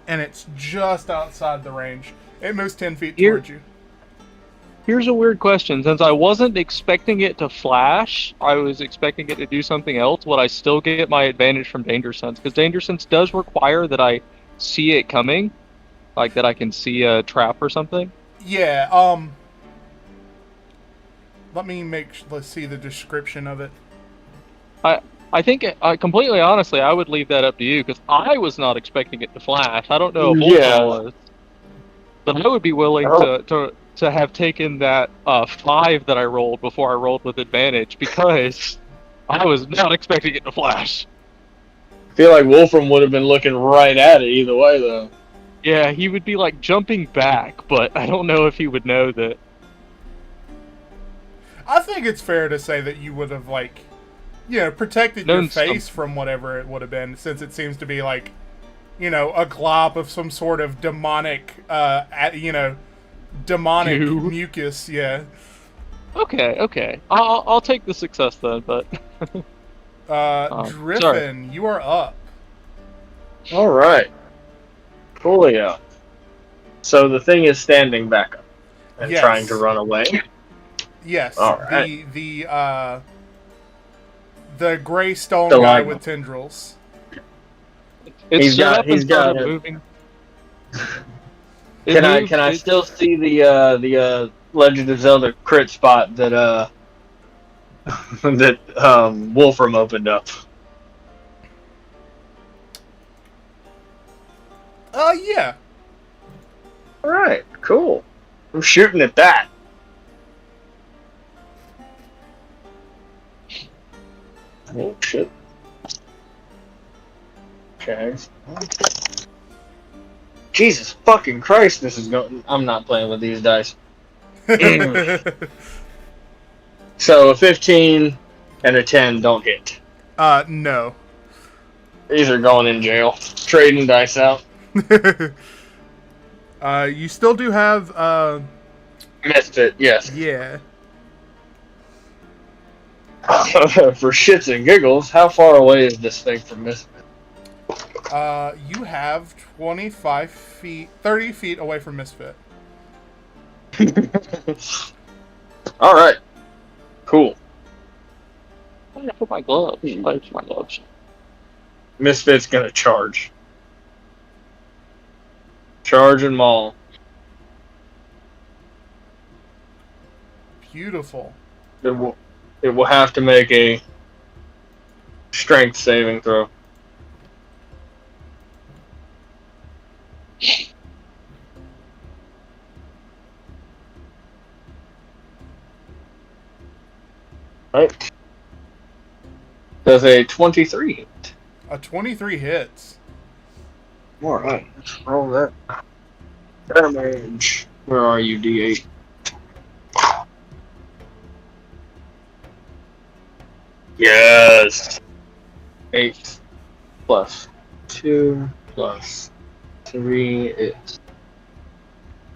and it's just outside the range. It moves 10 feet Here- towards you. Here's a weird question. Since I wasn't expecting it to flash, I was expecting it to do something else. Would I still get my advantage from Danger Sense? Because Danger Sense does require that I see it coming. Like that I can see a trap or something. Yeah, let me let's see the description of it. I think, completely honestly, I would leave that up to you, because I was not expecting it to flash. I don't know if Yeah. Wolfram was. But I would be willing to have taken that 5 that I rolled before I rolled with advantage, because I was not expecting it to flash. I feel like Wolfram would have been looking right at it either way, though. Yeah, he would be like jumping back, but I don't know if he would know that. I think it's fair to say that you would have, like, protected your Known face from whatever it would have been, since it seems to be like, a glob of some sort of demonic, demonic Goo. mucus. Yeah. Okay. I'll take the success then, but Driffin, you are up. All right. Coolio. So the thing is standing back up and Yes. trying to run away. Yes. All right. The gray stone The guy line. with tendrils. it's He's stood got- up he's and started got it. moving. Can I still see the Legend of Zelda crit spot that that Wolfram opened up? Yeah. All right, cool. I'm shooting at that. Oh shit. Okay. Jesus fucking Christ! This is going. I'm not playing with these dice. So a 15 and a 10 don't hit. No. These are going in jail. Trading dice out. You still do have, Misfit, yes. yeah. For shits and giggles, how far away is this thing from Misfit? You have 25 feet, 30 feet away from Misfit. Alright. Cool. Where did I put my gloves? Where's my gloves? Misfit's gonna charge. Charge and maul. Beautiful. It will have to make a strength saving throw. Right. Does a 23 hit? A 23 hits. Alright, let's roll that. Damage. Where are you, D8? Yes! 8 plus 2 plus 3 is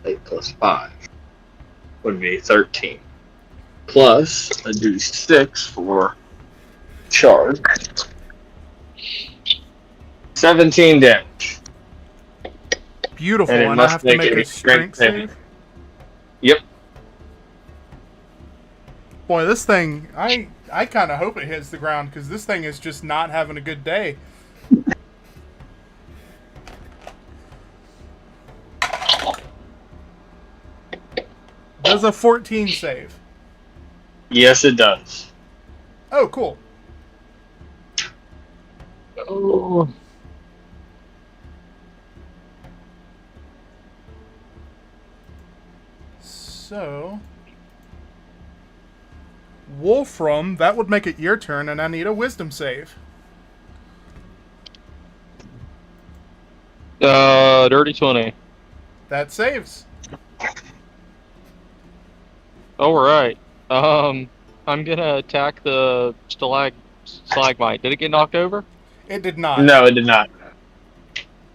8 plus 5 would be 13. Plus, I do 6 for charge. 17 damage. Beautiful, And it and I must have to make make a a strength strength save. Yep. Boy, this thing, I kind of hope it hits the ground, because this thing is just not having a good day. Does a 14 save? Yes, it does. Oh, cool. Oh. So, Wolfram, that would make it your turn, and I need a wisdom save. Dirty 20. That saves. Alright. I'm gonna attack the stalagmite. Did it get knocked over? It did not. No, it did not.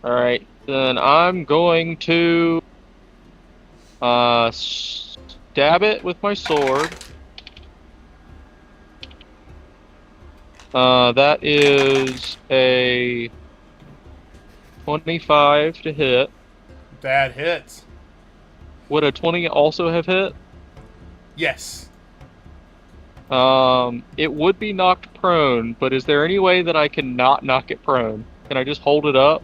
Alright. Then I'm going to stab it with my sword. That is a 25 to hit. That hits. Would a 20 also have hit? Yes. It would be knocked prone, but is there any way that I can not knock it prone? Can I just hold it up?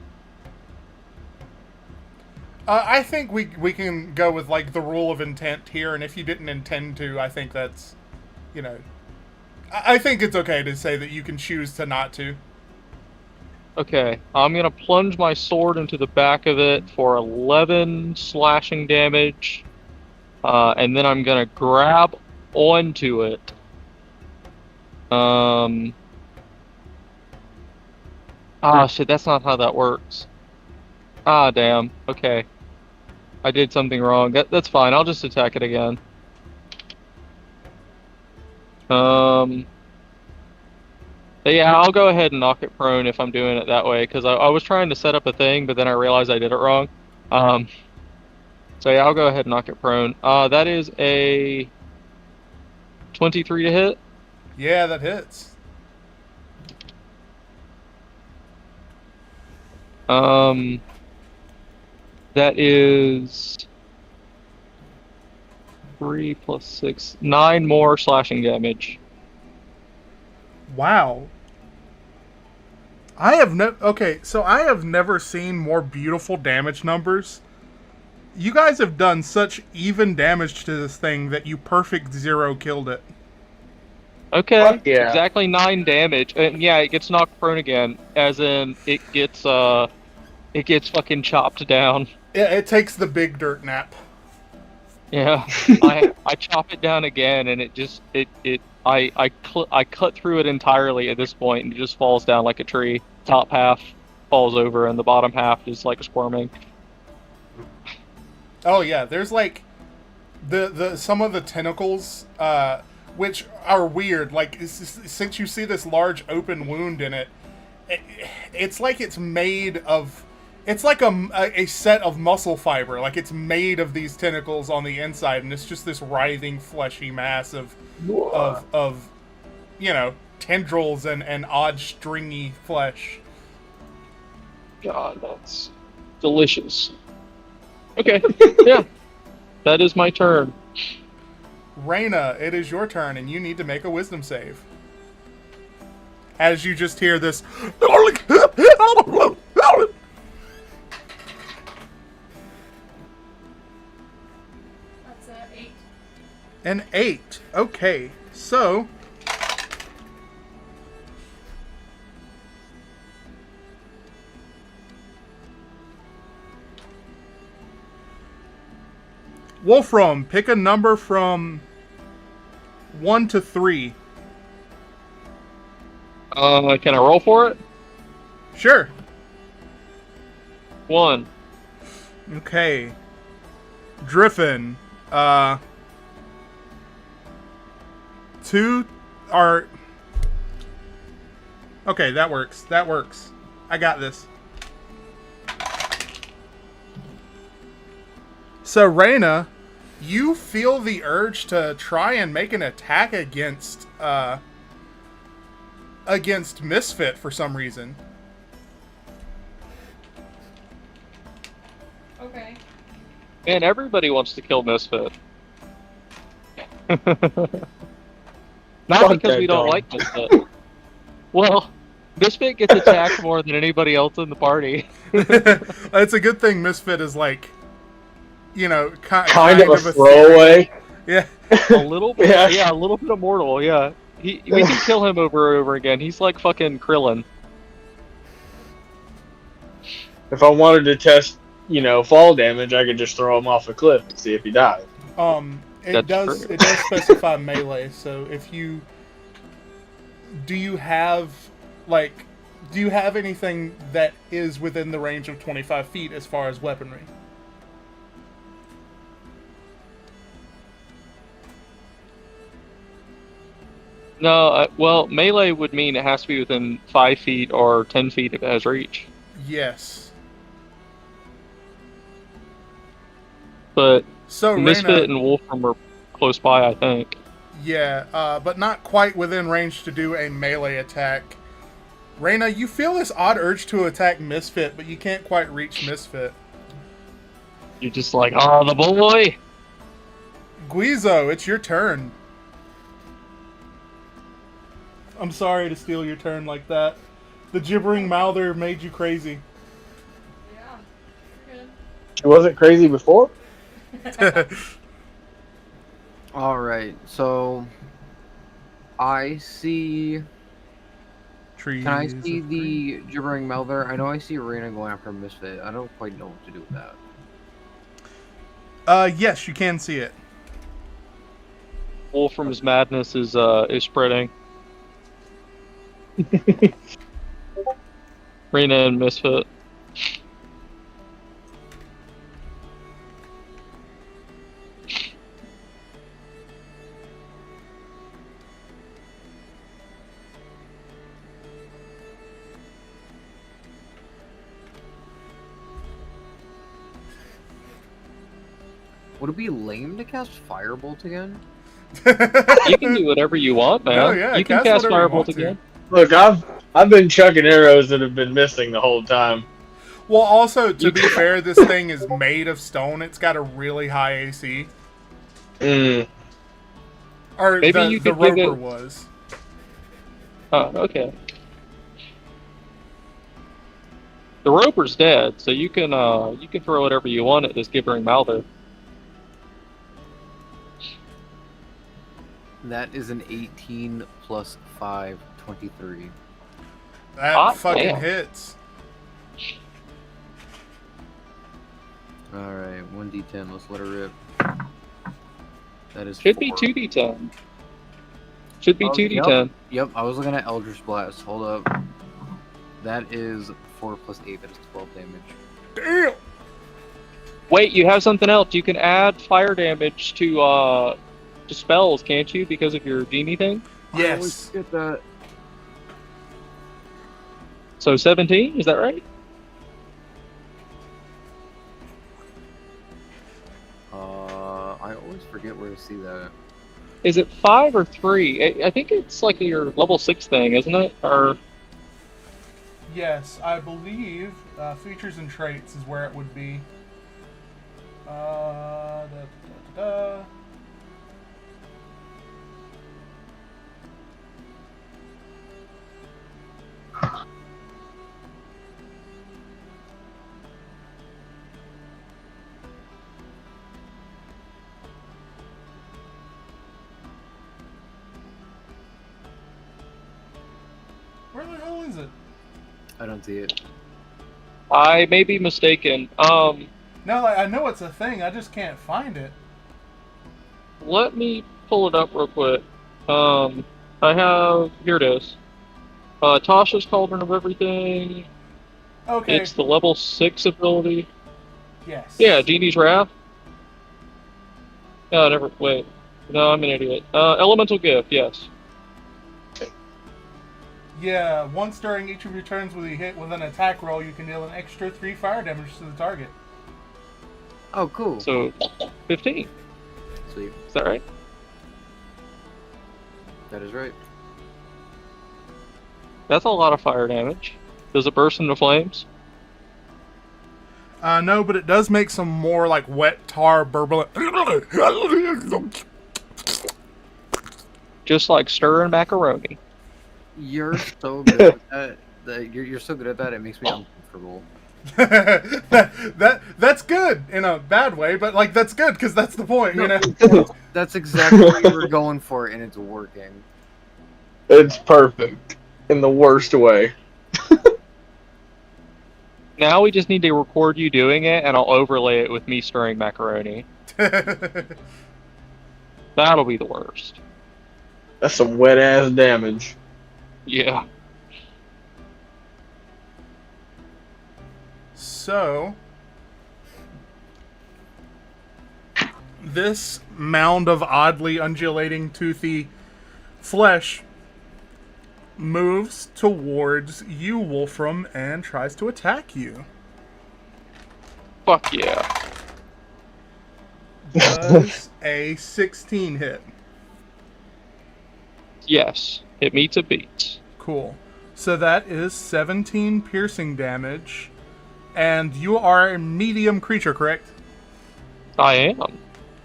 I think we can go with, like, the rule of intent here, and if you didn't intend to, I think that's, you know... I think it's okay to say that you can choose to not to. Okay, I'm gonna plunge my sword into the back of it for 11 slashing damage, and then I'm gonna grab onto it. Shit, that's not how that works. Ah, damn. Okay. I did something wrong. That's fine, I'll just attack it again. But yeah, I'll go ahead and knock it prone if I'm doing it that way, because I was trying to set up a thing, but then I realized I did it wrong. So yeah, I'll go ahead and knock it prone. That is a 23 to hit. Yeah, that hits. That is 3 plus 6, 9 more slashing damage. Wow. I have never seen more beautiful damage numbers. You guys have done such even damage to this thing that you perfect zero killed it. Okay, Fuck yeah. exactly 9 damage, and yeah, it gets knocked prone again, as in it gets fucking chopped down. Yeah, it takes the big dirt nap. Yeah, I chop it down again, and I cut through it entirely at this point, and it just falls down like a tree. Top half falls over, and the bottom half is like squirming. Oh yeah, there's like the some of the tentacles, which are weird. Like since you see this large open wound in it, it's like it's made of. It's like a set of muscle fiber. Like it's made of these tentacles on the inside, and it's just this writhing, fleshy mass of you know, tendrils and odd stringy flesh. God, that's delicious. Okay, yeah. That is my turn. Reyna, it is your turn, and you need to make a wisdom save. As you just hear this... That's 8. An 8. Okay, so... Wolfram, pick a number from 1 to 3. Can I roll for it? Sure. 1. Okay. Driffin, 2 are... Okay, that works. That works. I got this. So, Reyna, you feel the urge to try and make an attack against Misfit for some reason. Okay. Man, everybody wants to kill Misfit. Not Fuck because that we don't dog. like Misfit. Well, Misfit gets attacked more than anybody else in the party. It's a good thing Misfit is like, you know, Kind of a throwaway. Yeah. A little bit, Yeah. yeah, a little bit immortal, yeah. We can kill him over and over again. He's like fucking Krillin. If I wanted to test, you know, fall damage, I could just throw him off a cliff and see if he died. It That's does true. specify melee. So if you do you have anything that is within the range of 25 feet as far as weaponry? No, well, melee would mean it has to be within 5 feet or 10 feet if it has reach. Yes. But So Misfit Reyna, and Wolfram are close by, I think. yeah, but not quite within range to do a melee attack. Reyna, you feel this odd urge to attack Misfit, but you can't quite reach Misfit. You're just like, oh, the boy! Guizo, it's your turn. I'm sorry to steal your turn like that. The gibbering mouther made you crazy. Yeah. Good. She wasn't crazy before? All right, so I see. Trees. Can I see the gibbering Melver? I know I see Reyna going after Misfit. I don't quite know what to do with that. Yes, you can see it. Wolfram's madness is spreading. Reyna and Misfit. Would it be lame to cast Firebolt again? You can do whatever you want, man. Oh, yeah, you can cast cast whatever you Firebolt want to. again. Look, I've been chucking arrows that have been missing the whole time. Well, also, to be fair, this thing is made of stone. It's got a really high AC. Mm. Or Maybe the you could give Roper it- was. Oh, okay. The Roper's dead, so you can throw whatever you want at this gibbering mouther. That is an 18 plus 5, 23. That Ah, fucking damn. hits. Alright, 1d10, let's let her rip. That is Should be 4. 2d10. Should be Oh, 2d10. Yep, I was looking at Eldritch Blast. Hold up. That is 4 plus 8, that is 12 damage. Damn! Wait, you have something else. You can add fire damage to spells, can't you? Because of your genie thing. I always Yes. forget that. So 17, is that right? I always forget where to see that. Is it 5 or 3? I think it's like your level 6 thing, isn't it? Or Yes, I believe features and traits is where it would be. Da, da, da, da. Where the hell is it? I don't see it. I may be mistaken. No, like, I know it's a thing. I just can't find it. Let me pull it up real quick. I have here it is. Tasha's Cauldron of Everything. Okay. It's the level 6 ability. Yes. Yeah, Genie's Wrath. No, never. Wait. No, I'm an idiot. Elemental Gift, yes. Yeah, once during each of your turns with a hit with an attack roll, you can deal an extra 3 fire damage to the target. Oh, cool. So, 15. Sweet. Is that right? That is right. That's a lot of fire damage. Does it burst into flames? No, but it does make some more like wet tar burbling. Just like stirring macaroni. You're so good at that. You're so good at that. It makes me uncomfortable. that's good in a bad way, but like that's good because that's the point, you know. That's exactly what you were going for, and it's working. It's perfect in the worst way. Now we just need to record you doing it, and I'll overlay it with me stirring macaroni. That'll be the worst. That's some wet ass damage. Yeah. So, this mound of oddly undulating, toothy flesh moves towards you, Wolfram, and tries to attack you. Fuck yeah. Does a 16 hit? Yes. It meets a beat. Cool. So that is 17 piercing damage. And you are a medium creature, correct? I am.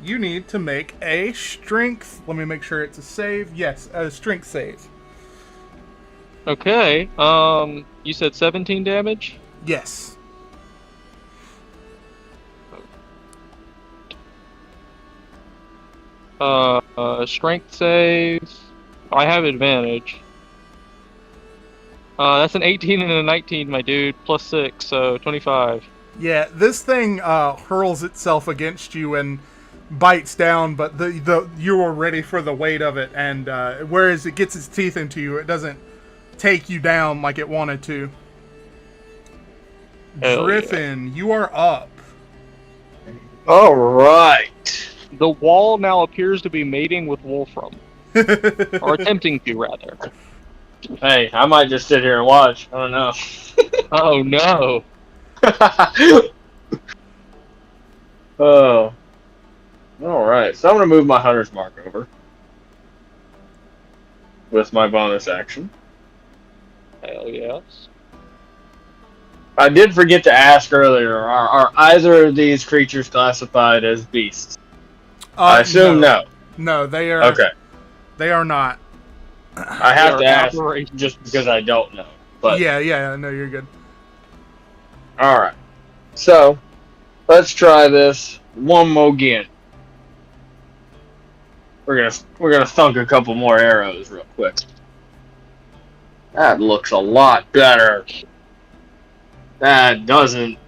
You need to make a strength. Let me make sure it's a save. Yes, a strength save. Okay. You said 17 damage? Yes. Strength save. I have advantage. That's an 18 and a 19, my dude. Plus 6, so 25. Yeah, this thing hurls itself against you and bites down, but you are ready for the weight of it, and whereas it gets its teeth into you, it doesn't take you down like it wanted to. Hell Griffin, you are up. All right. The wall now appears to be mating with Wolfram. Or attempting to, rather. Hey, I might just sit here and watch. I don't know. Oh no. Oh. All right. So I'm gonna move my hunter's mark over with my bonus action. Hell yes. I did forget to ask earlier. Are either of these creatures classified as beasts? I assume no. No, they are. Okay. They are not. I have They to are ask aberrations. just because I don't know. But Yeah. No, you're good. all right. So let's try this one more again. We're gonna thunk a couple more arrows real quick. That looks a lot better. That doesn't.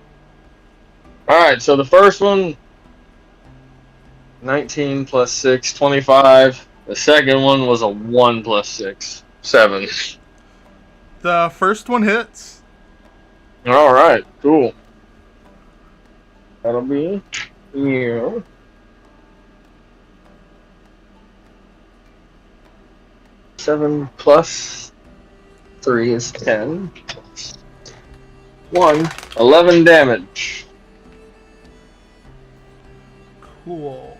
Alright, so the first one, 19 plus 6, 25. The second one was a 1 plus 6, 7. The first one hits. Alright, cool. That'll be you. Seven plus 3 is 10. 11 damage. Cool.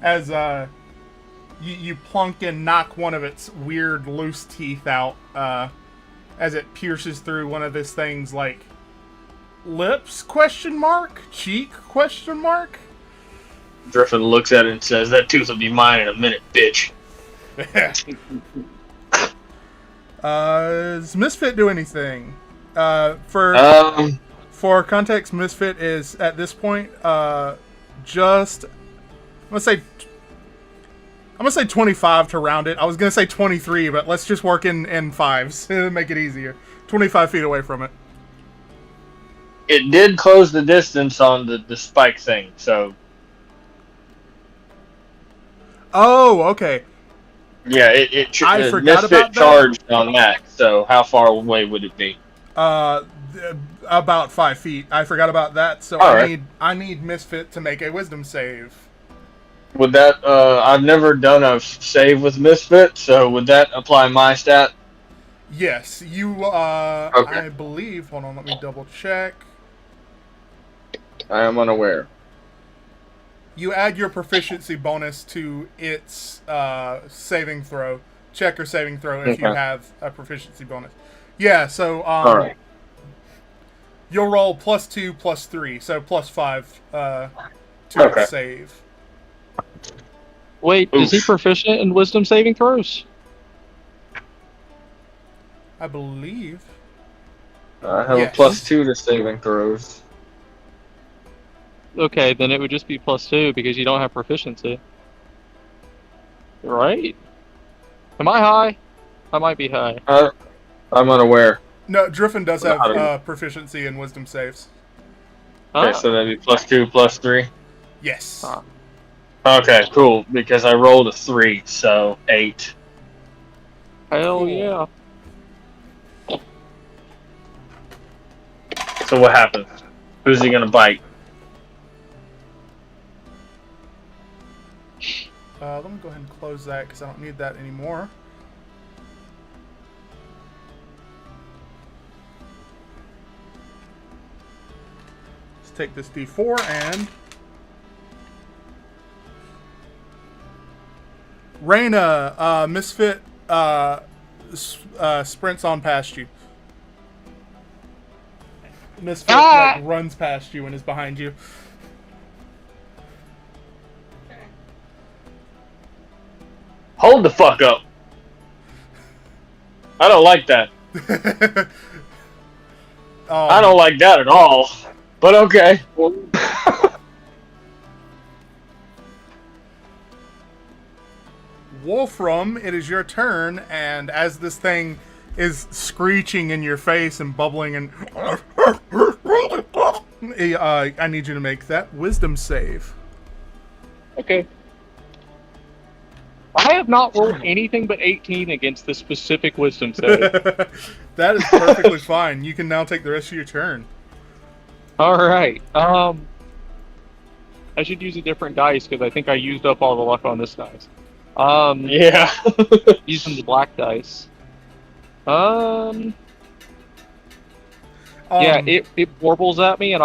As you plunk and knock one of its weird loose teeth out, as it pierces through one of this thing's like lips? Cheek? Griffin looks at it and says, "That tooth will be mine in a minute, bitch." Does Misfit do anything? For context, Misfit is at this point just I'm gonna say 25 to round it. I was gonna say 23, but let's just work in fives to make it easier. 25 feet away from it. It did close the distance on the spike thing, so Oh, okay. yeah, I forgot Misfit about that. charged on that. So how far away would it be? About 5 feet. I forgot about that, so All right. I need Misfit to make a wisdom save. Would that I've never done a save with Misfit, so would that apply my stat? Yes, you Okay. I believe, hold on, let me double check. I am unaware. You add your proficiency bonus to its saving throw, check or saving throw if you Okay. have a proficiency bonus. Yeah, so All right. you'll roll +2 +3, so +5 to Okay. save. Wait, is he Oof. proficient in wisdom saving throws? I believe. I have Yes. a +2 to saving throws. Okay, then it would just be +2 because you don't have proficiency. Right? Am I high? I might be high. I'm unaware. No, Driffin does have Not a- proficiency in wisdom saves. Okay, Ah, so that'd be +2 +3. Yes. Ah. Okay, cool. Because I rolled a 3, so 8. hell Cool. yeah. So what happens? Who's he gonna bite? Let me go ahead and close that because I don't need that anymore. Let's take this D4 and Reyna, Misfit sprints on past you. Misfit like, runs past you and is behind you. Okay. Hold the fuck up. I don't like that. I don't like that at all. But okay. Wolfram, it is your turn, and as this thing is screeching in your face and bubbling and I need you to make that wisdom save. Okay. I have not rolled anything but 18 against this specific wisdom save. That is perfectly fine. You can now take the rest of your turn. Alright, I should use a different dice because I think I used up all the luck on this dice. Yeah. Using the black dice. Yeah, it warbles at me and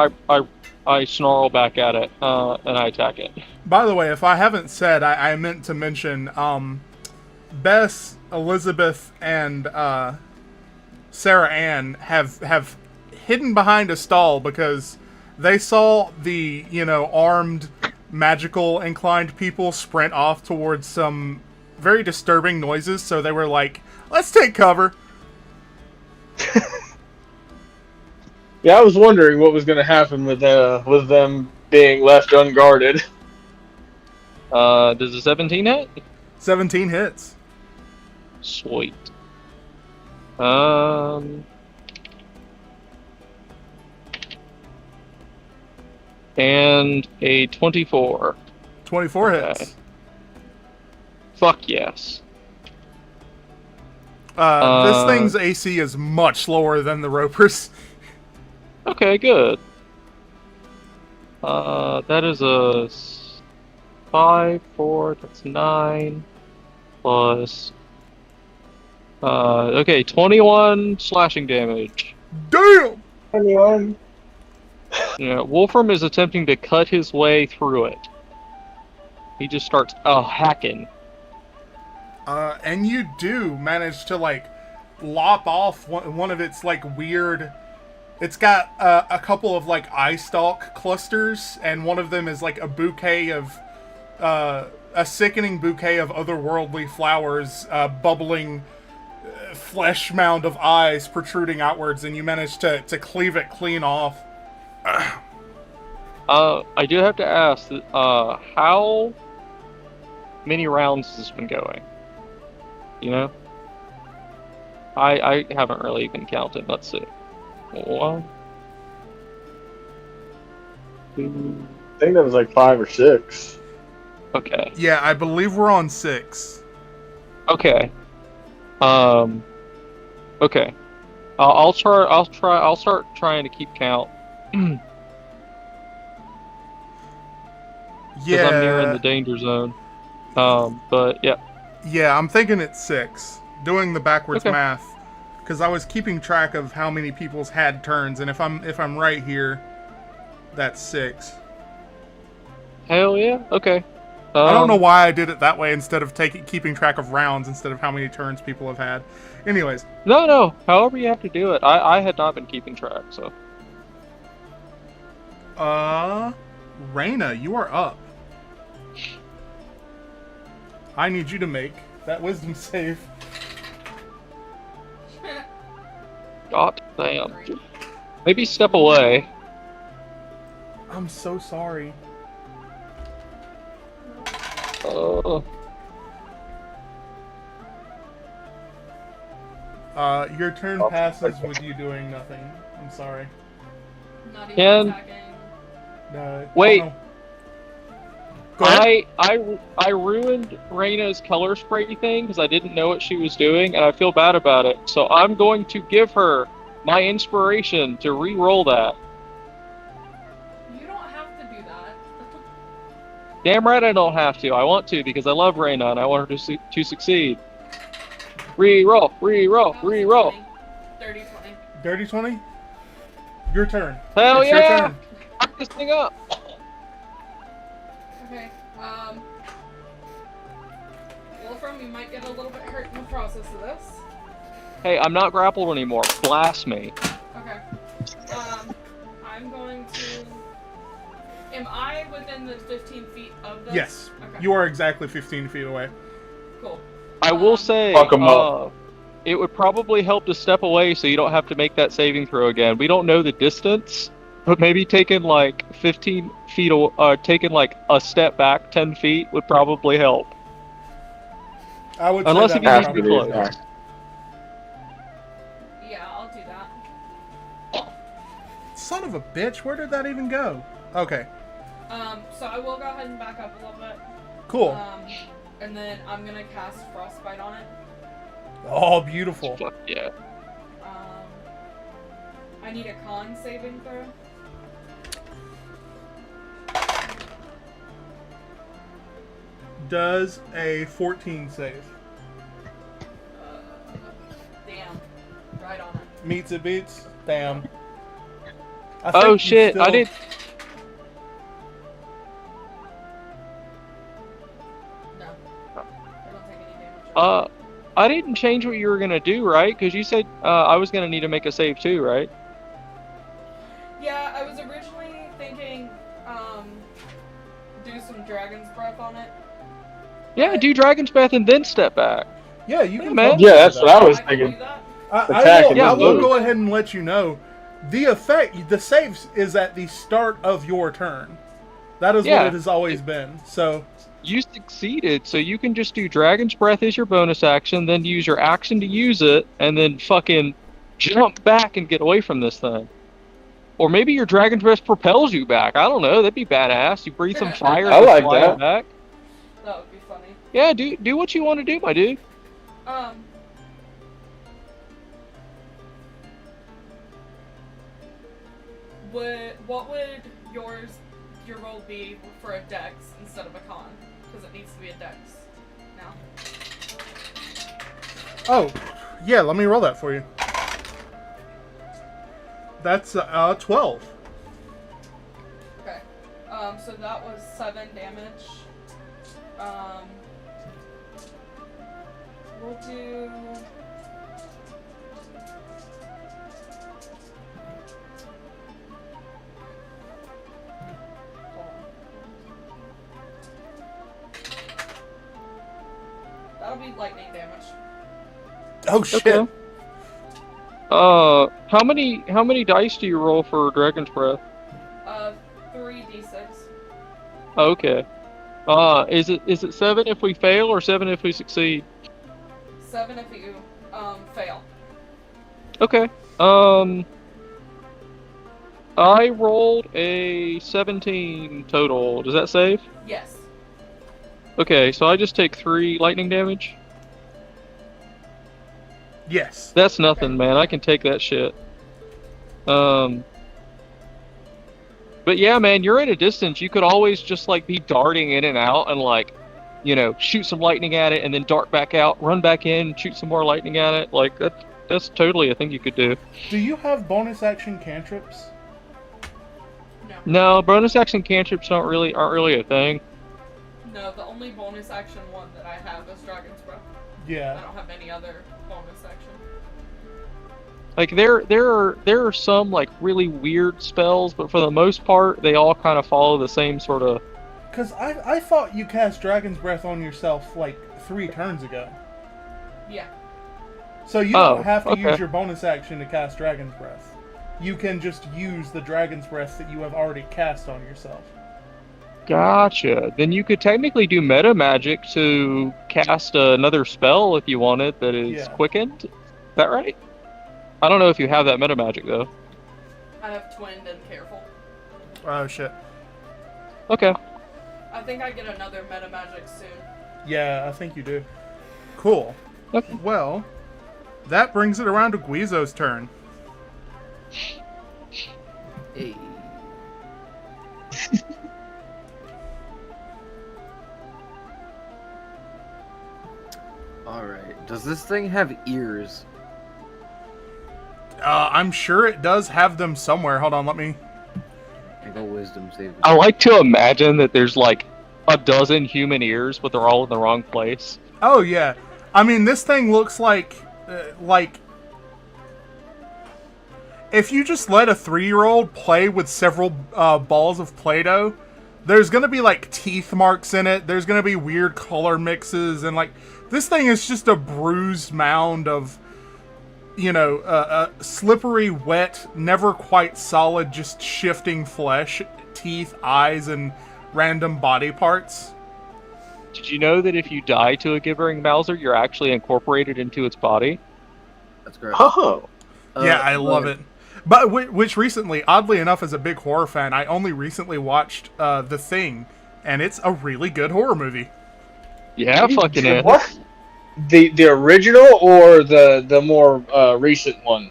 I snarl back at it, and I attack it. By the way, if I haven't said, I meant to mention, Bess, Elizabeth, and Sarah Ann have hidden behind a stall because they saw the, armed, magical inclined people sprint off towards some very disturbing noises, so they were like, let's take cover. Yeah, I was wondering what was going to happen with them being left unguarded. Does a 17 hit? 17 hits. Sweet. And a 24. 24 Okay. hits. Fuck yes. This thing's AC is much lower than the Roper's. Okay, good. That is a 5, 4, that's 9, plus... okay, 21 slashing damage. Damn! Anyone? Yeah, Wolfram is attempting to cut his way through it. He just starts, hacking. And you do manage to, like, lop off one of its, like, weird... It's got a couple of, like, eye stalk clusters, and one of them is, like, a bouquet of... a sickening bouquet of otherworldly flowers, bubbling flesh mound of eyes protruding outwards, and you manage to cleave it clean off. I do have to ask, how many rounds has this been going? You know? I haven't really been counting. Let's see. 1, 2... I think that was like 5 or 6. Okay. Yeah, I believe we're on 6. Okay. Okay. I'll start trying to keep count. Because Yeah. I'm nearing the danger zone. But yeah. Yeah, I'm thinking it's 6. Doing the backwards Okay. math, because I was keeping track of how many people's had turns, and if I'm right here, that's 6. Hell yeah. Okay. I don't know why I did it that way instead of keeping track of rounds instead of how many turns people have had. Anyways, No. However you have to do it. I had not been keeping track, so. Reyna, you are up. I need you to make that wisdom save. God damn. Maybe step away. I'm so sorry. Your turn passes with you doing nothing. I'm sorry. Not even Ken? attacking. Wait. Oh, no. Go ahead. I ruined Reyna's color spray thing because I didn't know what she was doing, and I feel bad about it. So I'm going to give her my inspiration to re-roll that. You don't have to do that. Damn right I don't have to. I want to because I love Reyna and I want her to succeed. Re-roll, re-roll, That was a re-roll. 20. Dirty 20. Dirty 20? Your turn. Hell It's your yeah! turn. Fuck this thing up. Okay. Wolfram, you might get a little bit hurt in the process of this. Hey, I'm not grappled anymore. Blast me. Okay. I'm going to. Am I within the 15 feet of this? Yes. Okay. You are exactly 15 feet away. Cool. I will say, Fuck 'em up. it would probably help to step away so you don't have to make that saving throw again. We don't know the distance, but maybe taking like 15 feet, taking like a step back 10 feet would probably help. I would Unless say if that you would need to probably- be close. Yeah, I'll do that. Son of a bitch, where did that even go? Okay, So I will go ahead and back up a little bit. cool. And then I'm gonna cast Frostbite on it. Oh, beautiful. Fuck yeah. I need a con saving throw. Does a 14 save. Damn. Right on it. Meets it beats? Damn. I Oh think you shit, I still- did. No. I don't take any damage. I didn't change what you were gonna do, right? Because you said I was gonna need to make a save too, right? Yeah, I was originally thinking, do some Dragon's Breath on it. Yeah, do Dragon's Breath and then step back. Yeah, you can. man. totally Yeah, do that's that. what I was can thinking. do that. Attack and I then will move. go ahead and let you know. The effect, the saves is at the start of your turn. That is Yeah. what it has always been. So, You succeeded, so you can just do Dragon's Breath as your bonus action, then use your action to use it, and then fucking jump back and get away from this thing. Or maybe your Dragon's Breath propels you back. I don't know. That'd be badass. You breathe some fire I and like fly that. back. That would be funny. Yeah, do what you want to do, my dude. what would your roll be for a dex instead of a con? Because it needs to be a dex now. Oh, yeah, let me roll that for you. That's 12. Okay. So that was 7 damage. We'll do. That'll be lightning damage. Oh shit. Okay. How many dice do you roll for Dragon's Breath? 3d6. Okay. Is it 7 if we fail or 7 if we succeed? 7 if you fail. Okay. I rolled a 17 total. Does that save? Yes. Okay, so I just take 3 lightning damage. Yes. That's nothing, man. I can take that shit. But yeah, man, you're at a distance. You could always just like be darting in and out and like, you know, shoot some lightning at it and then dart back out, run back in, shoot some more lightning at it. Like that's totally a thing you could do. Do you have bonus action cantrips? No. No, bonus action cantrips aren't really a thing. No, the only bonus action one that I have is Dragon's Breath. I Yeah. don't have any other bonus action. Like there are some like really weird spells, but for the most part, they all kind of follow the same sort of. Because I thought you cast Dragon's Breath on yourself like 3 turns ago. Yeah. So you don't Oh, have to okay. use your bonus action to cast Dragon's Breath. You can just use the Dragon's Breath that you have already cast on yourself. Gotcha. Then you could technically do meta magic to cast another spell if you wanted that is Yeah. quickened. Is that right? I don't know if you have that meta magic though. I have Twinned and Careful. Oh shit. Okay. I think I get another meta magic soon. Yeah, I think you do. Cool. Okay. Well, that brings it around to Guizo's turn. Hey. Alright. Does this thing have ears? I'm sure it does have them somewhere. Hold on, let me... Make a wisdom save. I like to imagine that there's like a dozen human ears, but they're all in the wrong place. Oh, yeah. I mean, this thing looks like... if you just let a 3-year-old play with several balls of Play-Doh, there's going to be, like, teeth marks in it. There's going to be weird color mixes. And, like, this thing is just a bruised mound of, you know, slippery, wet, never quite solid, just shifting flesh, teeth, eyes, and random body parts. Did you know that if you die to a Gibbering Mouser, you're actually incorporated into its body? That's correct. Oh, Yeah, I love it. But which recently, oddly enough, as a big horror fan, I only recently watched The Thing, and it's a really good horror movie. Yeah, fucking it. What? The original or the more recent one?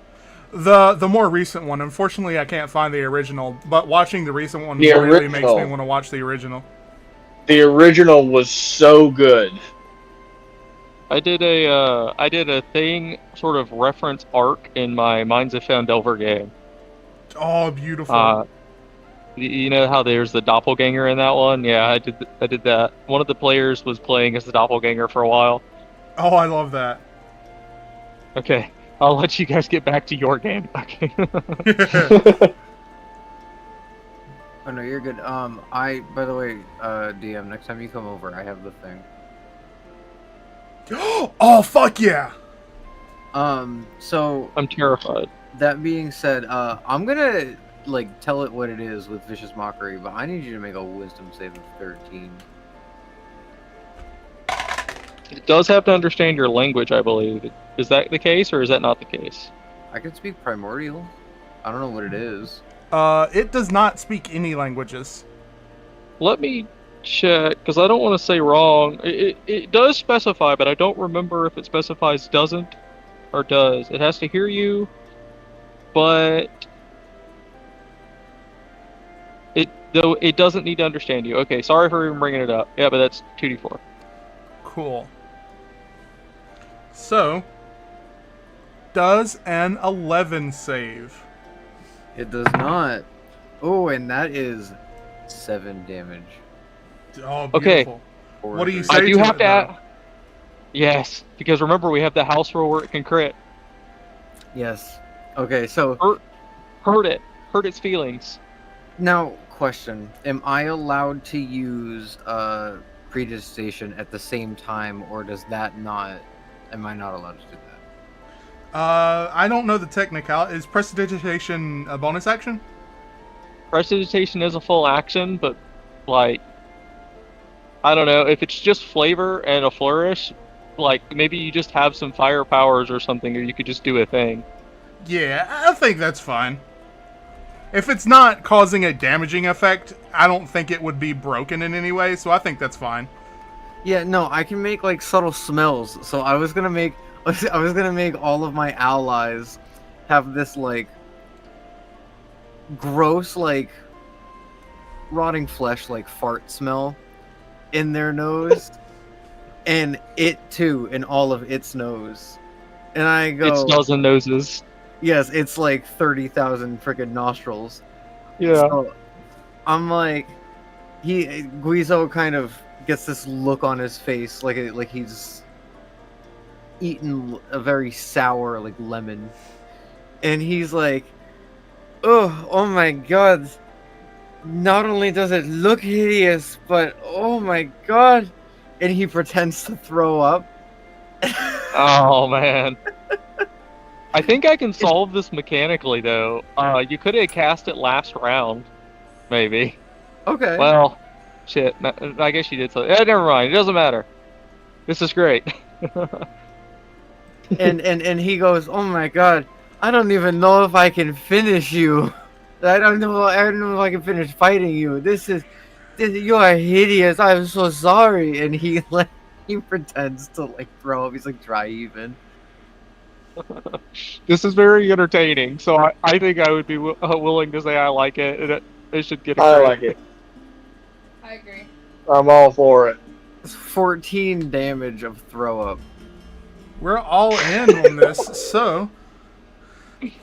The more recent one. Unfortunately, I can't find the original, but watching the recent one The really makes me original. want to watch the original. The original was so good. I did a Thing sort of reference arc in my Minds of Foundelver game. Oh, beautiful. You know how there's the doppelganger in that one? Yeah, I did that. One of the players was playing as the doppelganger for a while. Oh, I love that. Okay, I'll let you guys get back to your game. Okay. Oh no, you're good. By the way, DM, next time you come over, I have the thing. Oh, fuck yeah! So I'm terrified. that being said, I'm gonna like tell it what it is with Vicious Mockery, but I need you to make a Wisdom save of 13. It does have to understand your language, I believe. Is that the case, or is that not the case? I can speak Primordial. I don't know what it is. It does not speak any languages. Let me check, because I don't want to say wrong. It does specify, but I don't remember if it specifies doesn't or does. It has to hear you, but Though it doesn't need to understand you. Okay, sorry for even bringing it up. Yeah, but that's 2d4. Cool. So, does an 11 save? It does not. Oh, and that is 7 damage. Oh, Okay. beautiful. for What do you her. say? I do to have it, to. though? Yes, because remember we have the house rule where it can crit. Yes. Okay, so Hurt it. Hurt its feelings. now, question. Am I allowed to use predigitation at the same time, or does that not... Am I not allowed to do that? I don't know the technical. Is prestidigitation a bonus action? Prestidigitation is a full action, but like, I don't know if it's just flavor and a flourish. Like maybe you just have some fire powers or something, or you could just do a thing. Yeah, I think that's fine. If it's not causing a damaging effect, I don't think it would be broken in any way, so I think that's fine. Yeah, no, I can make like subtle smells. So I was gonna make all of my allies have this like gross like rotting flesh like fart smell in their nose, and it too in all of its nose. And I go, It's dozen noses. yes, it's like 30,000 freaking nostrils. Yeah. So I'm like, Guizo kind of gets this look on his face, like he's eaten a very sour like lemon, and he's like, oh my god! Not only does it look hideous, but oh my god! And he pretends to throw up. Oh man. I think I can solve this mechanically though. You could have cast it last round, maybe. Okay. Well, shit. I guess you did so. Never mind. It doesn't matter. This is great. and he goes, oh my god! I don't even know if I can finish you. I don't know if I can finish fighting you. You are hideous. I'm so sorry. And he like he pretends to like throw up. He's like dry even. This is very entertaining, so I think I would be willing to say I like it. And it should get a I crit. like it. I agree. I'm all for it. It's 14 damage of throw up. We're all in on this. So,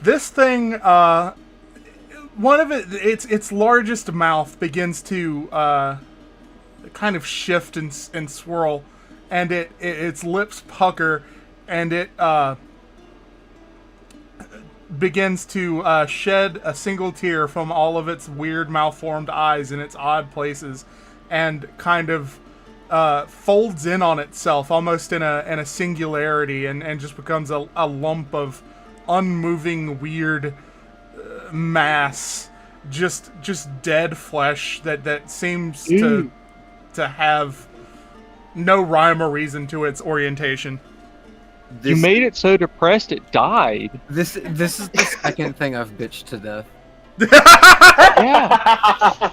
this thing, one of its largest mouth begins to kind of shift and swirl, and its lips pucker, and it begins to shed a single tear from all of its weird malformed eyes in its odd places, and kind of folds in on itself almost in a singularity, and just becomes a lump of unmoving weird mass, just dead flesh that seems to have no rhyme or reason to its orientation. You made it so depressed it died. This is the second thing I've bitched to death. Yeah.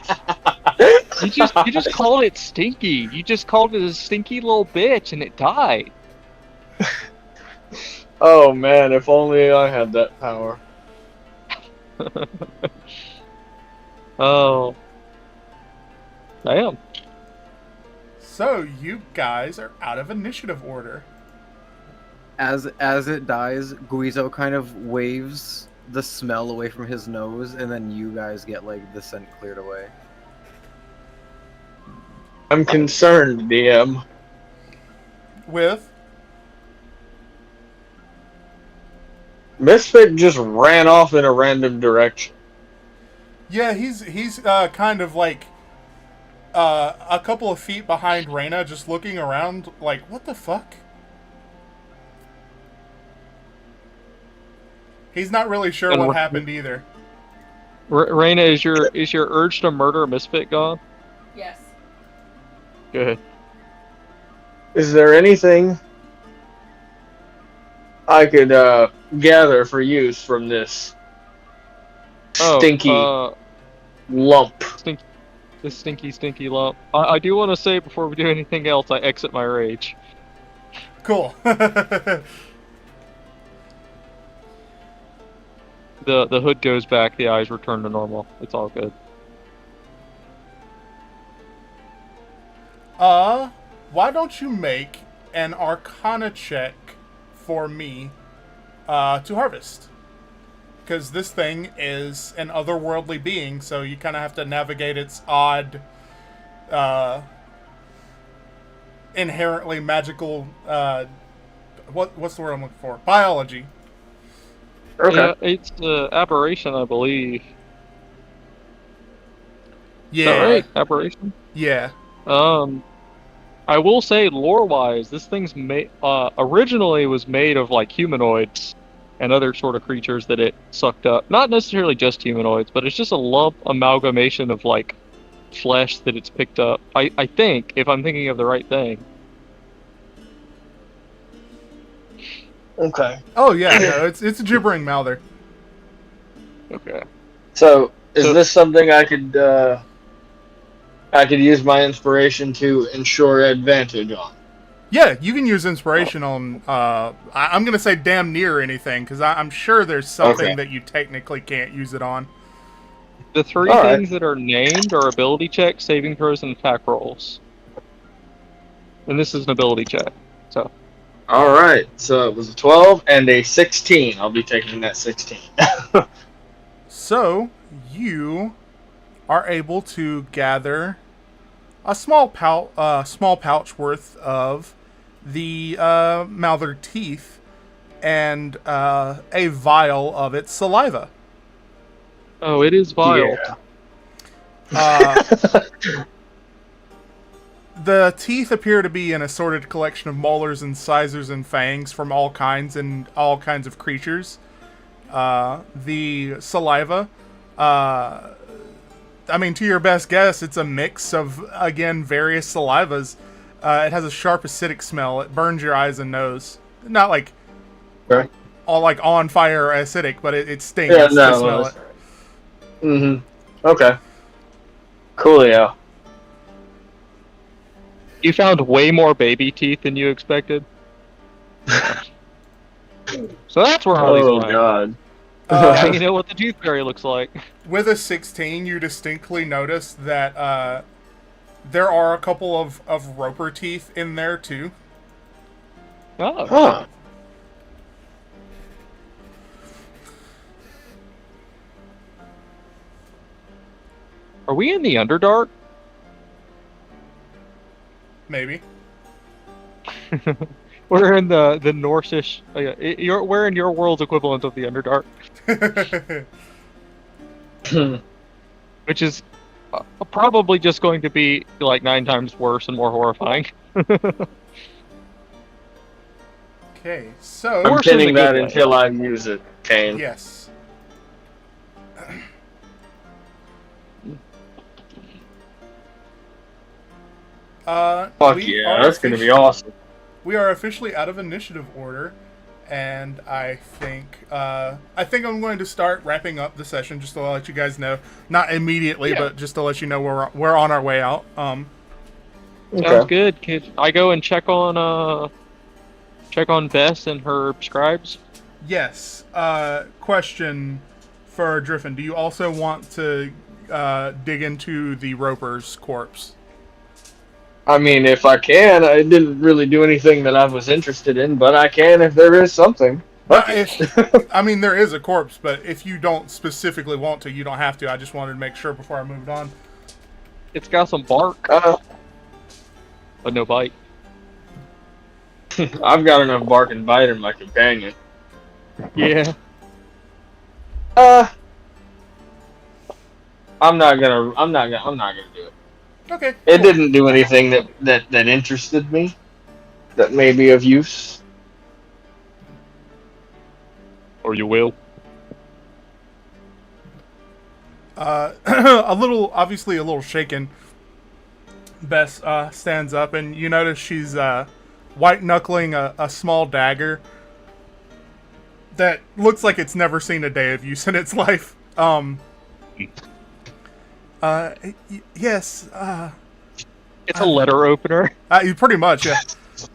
You just called it stinky. You just called it a stinky little bitch, and it died. Oh man, if only I had that power. Oh. Damn. So you guys are out of initiative order. As it dies, Guizo kind of waves the smell away from his nose, and then you guys get like the scent cleared away. I'm concerned, DM. With Misfit just ran off in a random direction. yeah, he's kind of like a couple of feet behind Reyna, just looking around like, what the fuck? He's not really sure And what we're- happened either. Reyna, is your urge to murder Misfit gone? Yes. Good. Is there anything I could gather for use from this stinky lump? This stinky lump. I do want to say before we do anything else, I exit my rage. Cool. The hood goes back, the eyes return to normal. It's all good. Why don't you make an Arcana check for me to harvest? Because this thing is an otherworldly being, so you kind of have to navigate its odd, inherently magical, what's the word I'm looking for? Biology. Okay. Yeah, it's aberration, I believe. Is that right? Aberration. Yeah. I will say, lore-wise, this thing's originally was made of like humanoids and other sort of creatures that it sucked up. Not necessarily just humanoids, but it's just a lump amalgamation of like flesh that it's picked up. I think, if I'm thinking of the right thing. Okay. Oh yeah, no, it's a gibbering mouther. Okay. So, is this something I could use my inspiration to ensure advantage on? Yeah, you can use inspiration on. I'm gonna say damn near anything because I'm sure there's something Okay. that you technically can't use it on. The three All right. things that are named are ability checks, saving throws, and attack rolls. And this is an ability check. So. All right. So it was a 12 and a 16. I'll be taking that 16. So you are able to gather a small pouch worth of the Mouther teeth and a vial of its saliva. Oh, it is vile. Yeah. The teeth appear to be an assorted collection of molars and incisors and fangs from all kinds of creatures. The saliva, I mean, to your best guess, it's a mix of, again, various salivas. It has a sharp acidic smell. It burns your eyes and nose. Not like Okay. all like on fire or acidic, but it stings Yeah, to no, smell it. Mm-hmm. Okay. Coolio. You found way more baby teeth than you expected. So that's where Harley's Oh lying. god. Now you know what the tooth fairy looks like. With a 16, you distinctly notice that there are a couple of roper teeth in there too. Oh. Huh. Are we in the Underdark? Maybe. We're in the Norsish. We're in your world's equivalent of the Underdark, which is probably just going to be like 9 times worse and more horrifying. Okay, so I'm Worse in pinning the that good way. until I use it, Kane. yes. Fuck We yeah, are that's gonna be offici- awesome. We are officially out of initiative order, and I think I'm going to start wrapping up the session just to let you guys know, not immediately, Yeah. but just to let you know we're on our way out. Sounds good, kid. I go and check on Bess and her scribes. Yes. Question for Driffin: do you also want to dig into the Roper's corpse? I mean, if I can, I didn't really do anything that I was interested in, but I can if there is something. Fuck it. I mean, there is a corpse, but if you don't specifically want to, you don't have to. I just wanted to make sure before I moved on. It's got some bark, but no bite. I've got enough bark and bite in my companion. Yeah. I'm not gonna do it. Okay. It cool. didn't do anything that interested me. That may be of use. Or you will. Obviously a little shaken. Bess stands up, and you notice she's white knuckling a small dagger that looks like it's never seen a day of use in its life. Yes. It's a letter opener. You pretty much, yeah.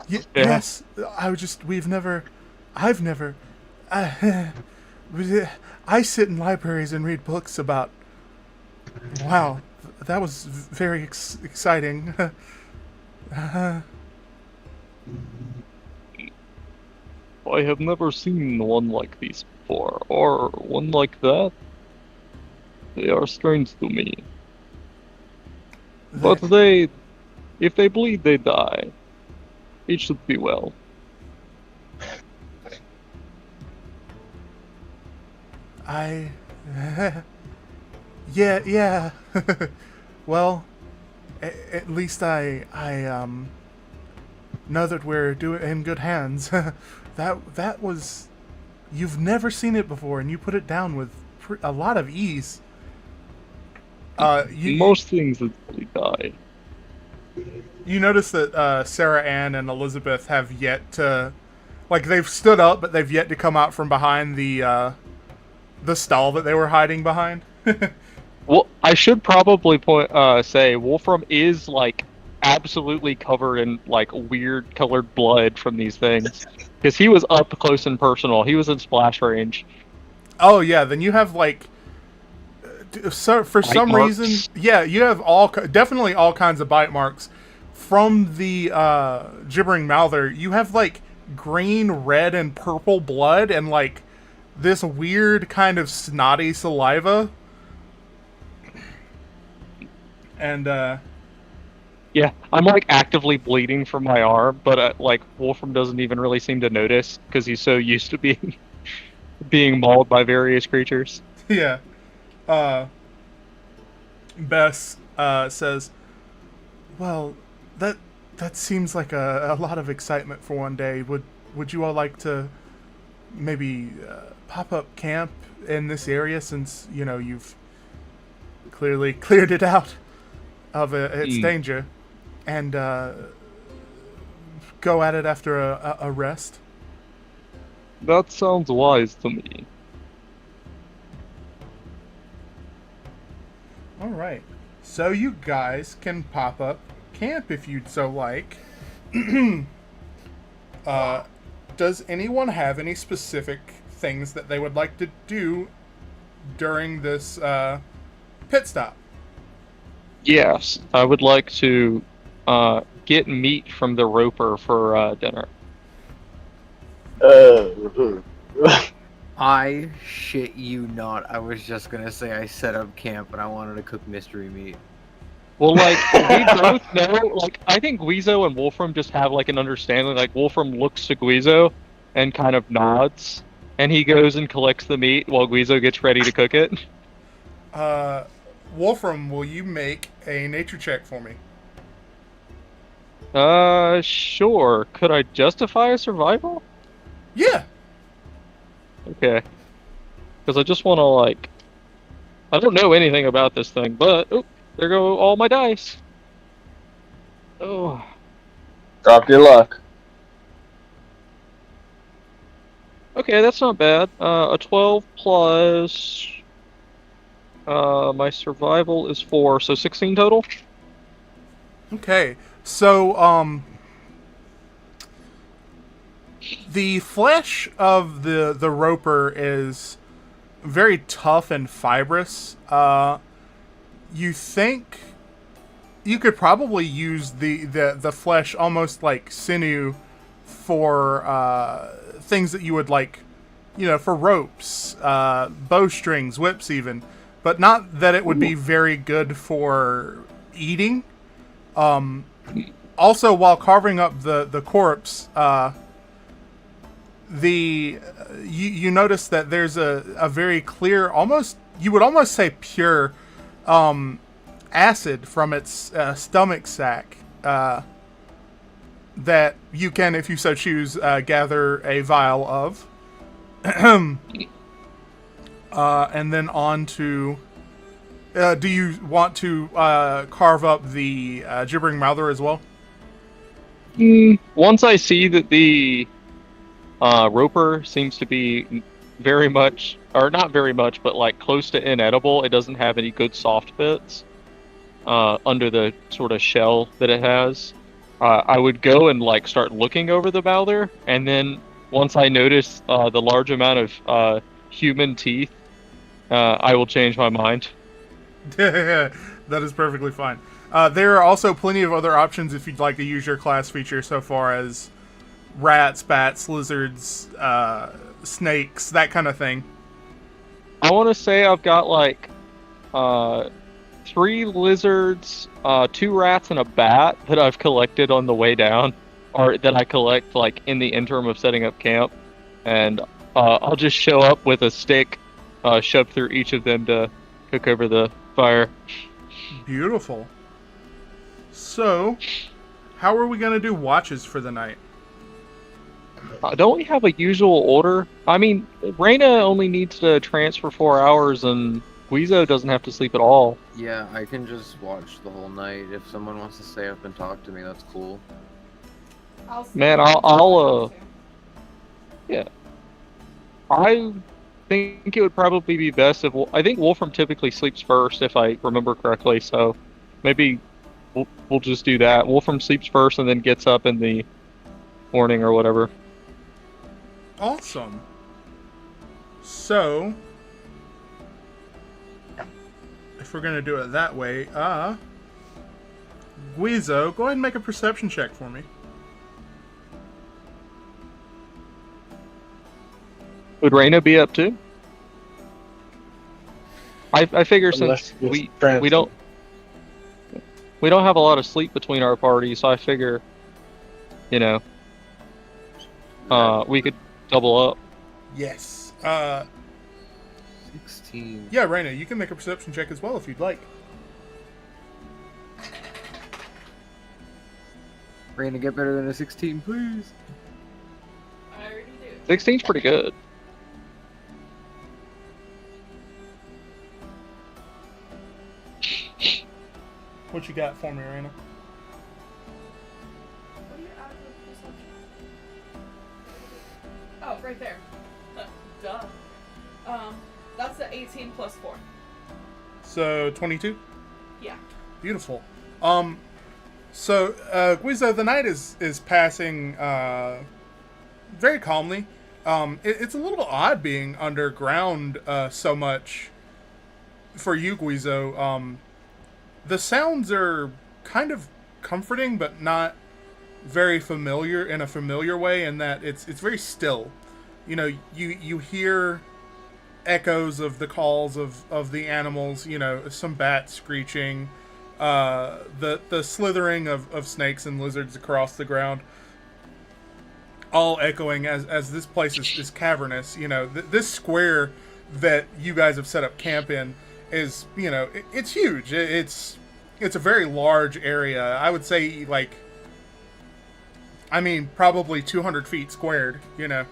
Yeah. Yes. I've never. I sit in libraries and read books about. Wow, that was very exciting. I have never seen one like these before, or one like that. They are strange to me. But if they bleed, they die. It should be well. I. Yeah. Well, at least I know that we're in good hands. That was. You've never seen it before, and you put it down with a lot of ease. Most things actually die. You notice that Sarah Ann and Elizabeth have yet to, like, they've stood up, but they've yet to come out from behind the stall that they were hiding behind. Well, I should probably say Wolfram is like absolutely covered in like weird colored blood from these things, because he was up close and personal. He was in splash range. Oh yeah, then you have like, so for some marks. reason, yeah, you have definitely all kinds of bite marks from the gibbering mouther. You have like green, red, and purple blood, and like this weird kind of snotty saliva. And Yeah, I'm like actively bleeding from my arm, but like Wolfram doesn't even really seem to notice because he's so used to being mauled by various creatures. yeah, Bess says, "Well, that seems like a lot of excitement for one day. Would you all like to maybe pop up camp in this area, since you've clearly cleared it out of its danger, and go at it after a rest?" That sounds wise to me. All right, so you guys can pop up camp if you'd so like. Does anyone have any specific things that they would like to do during this pit stop? Yes, I would like to get meat from the roper for dinner. I shit you not. I was just gonna say I set up camp and I wanted to cook mystery meat. Well, like, we both know, like, I think Guizo and Wolfram just have, like, an understanding. Like, Wolfram looks to Guizo and kind of nods, and he goes and collects the meat while Guizo gets ready to cook it. Wolfram, will you make a nature check for me? Sure. Could I justify a survival? Yeah. Okay. Because I just want to, like... I don't know anything about this thing, but... Oh, there go all my dice. Oh. Drop your luck. Okay, that's not bad. A 12 plus... my survival is 4, so 16 total? Okay. So, the flesh of the roper is very tough and fibrous. You think you could probably use the flesh almost like sinew for things that you would like, for ropes, bowstrings, whips even, but not that it would be very good for eating. Also, while carving up the corpse, you notice that there's a very clear, almost, you would almost say pure, acid from its stomach sac that you can, if you so choose, gather a vial of. And then on to... do you want to carve up the gibbering mouther as well? Once I see that the roper seems to be very much, or not very much, but like close to inedible, it doesn't have any good soft bits under the sort of shell that it has. I would go and like start looking over the mouther, and then once I notice the large amount of human teeth, I will change my mind. That is perfectly fine. There are also plenty of other options if you'd like to use your class feature, so far as rats, bats, lizards, snakes, that kind of thing. I want to say I've got like 3 lizards, 2 rats, and a bat that I've collected on the way down, or that I collect like in the interim of setting up camp, and I'll just show up with a stick, shoved through each of them to cook over the fire. Beautiful. So, how are we going to do watches for the night? Don't we have a usual order? I mean, Reyna only needs to transfer 4 hours, and Guizo doesn't have to sleep at all. Yeah, I can just watch the whole night. If someone wants to stay up and talk to me, that's cool. Man, I'll yeah. I think it would probably be best if I think Wolfram typically sleeps first, if I remember correctly. So maybe we'll just do that. Wolfram sleeps first and then gets up in the morning or whatever. Awesome. So, if we're going to do it that way, Guizo, go ahead and make a perception check for me. Would Reyna be up too? I figure Unless since it's we don't have a lot of sleep between our parties, so I figure, you know, we could double up. Yes. 16. Yeah, Reyna, you can make a perception check as well if you'd like. Reyna, get better than a 16, please. I already do. 16's pretty good. What you got for me, Reyna? What are your average perception? Oh, right there. Duh. That's the 18 plus 4. So, 22? Yeah. Beautiful. So, Guizo, the night is passing very calmly. It's a little odd being underground so much for you, Guizo. The sounds are kind of comforting, but not very familiar in a familiar way, in that it's very still. You know, you hear echoes of the calls of the animals, you know, some bats screeching, the slithering of snakes and lizards across the ground, all echoing as this place is cavernous. You know, this square that you guys have set up camp in is, you know, it's huge. It's a very large area. I would say, like, I mean, probably 200 feet squared, you know.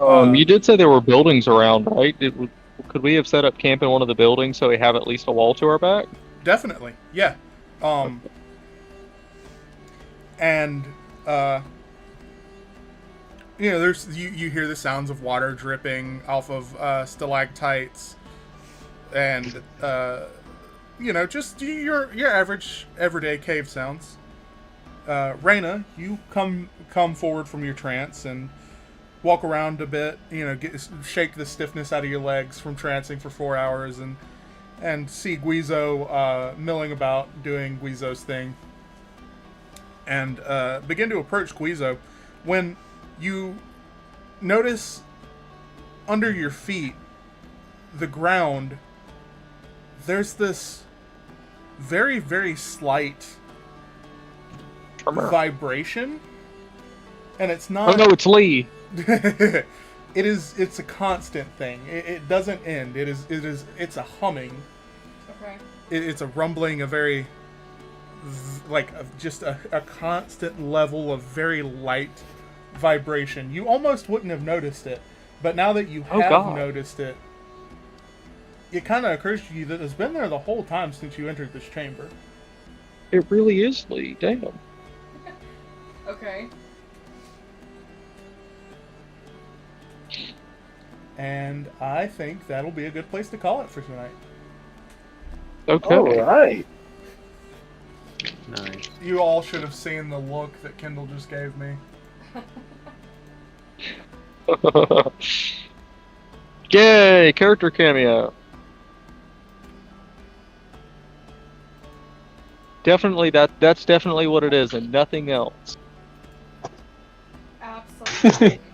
You did say there were buildings around, right? Could we have set up camp in one of the buildings so we have at least a wall to our back? Definitely, yeah. And you know, there's you hear the sounds of water dripping off of stalactites, and you know, just your average everyday cave sounds. Reyna, you come forward from your trance and walk around a bit, you know, shake the stiffness out of your legs from trancing for 4 hours, and see Guizo milling about, doing Guizo's thing, and begin to approach Guizo, when you notice under your feet, the ground, there's this very, very slight Tremor. vibration, and it's not... Oh no, it's Lee. It's a constant thing. It doesn't end. It's a humming. Okay. It's a rumbling, a very just a constant level of very light vibration. You almost wouldn't have noticed it, but now that you have noticed it, it kind of occurs to you that it's been there the whole time since you entered this chamber. It really is Lee. Damn. Okay. And I think that'll be a good place to call it for tonight. Okay. All right. Nice. You all should have seen the look that Kendall just gave me. Yay! Character cameo. Definitely that's definitely what it is, and nothing else. Absolutely.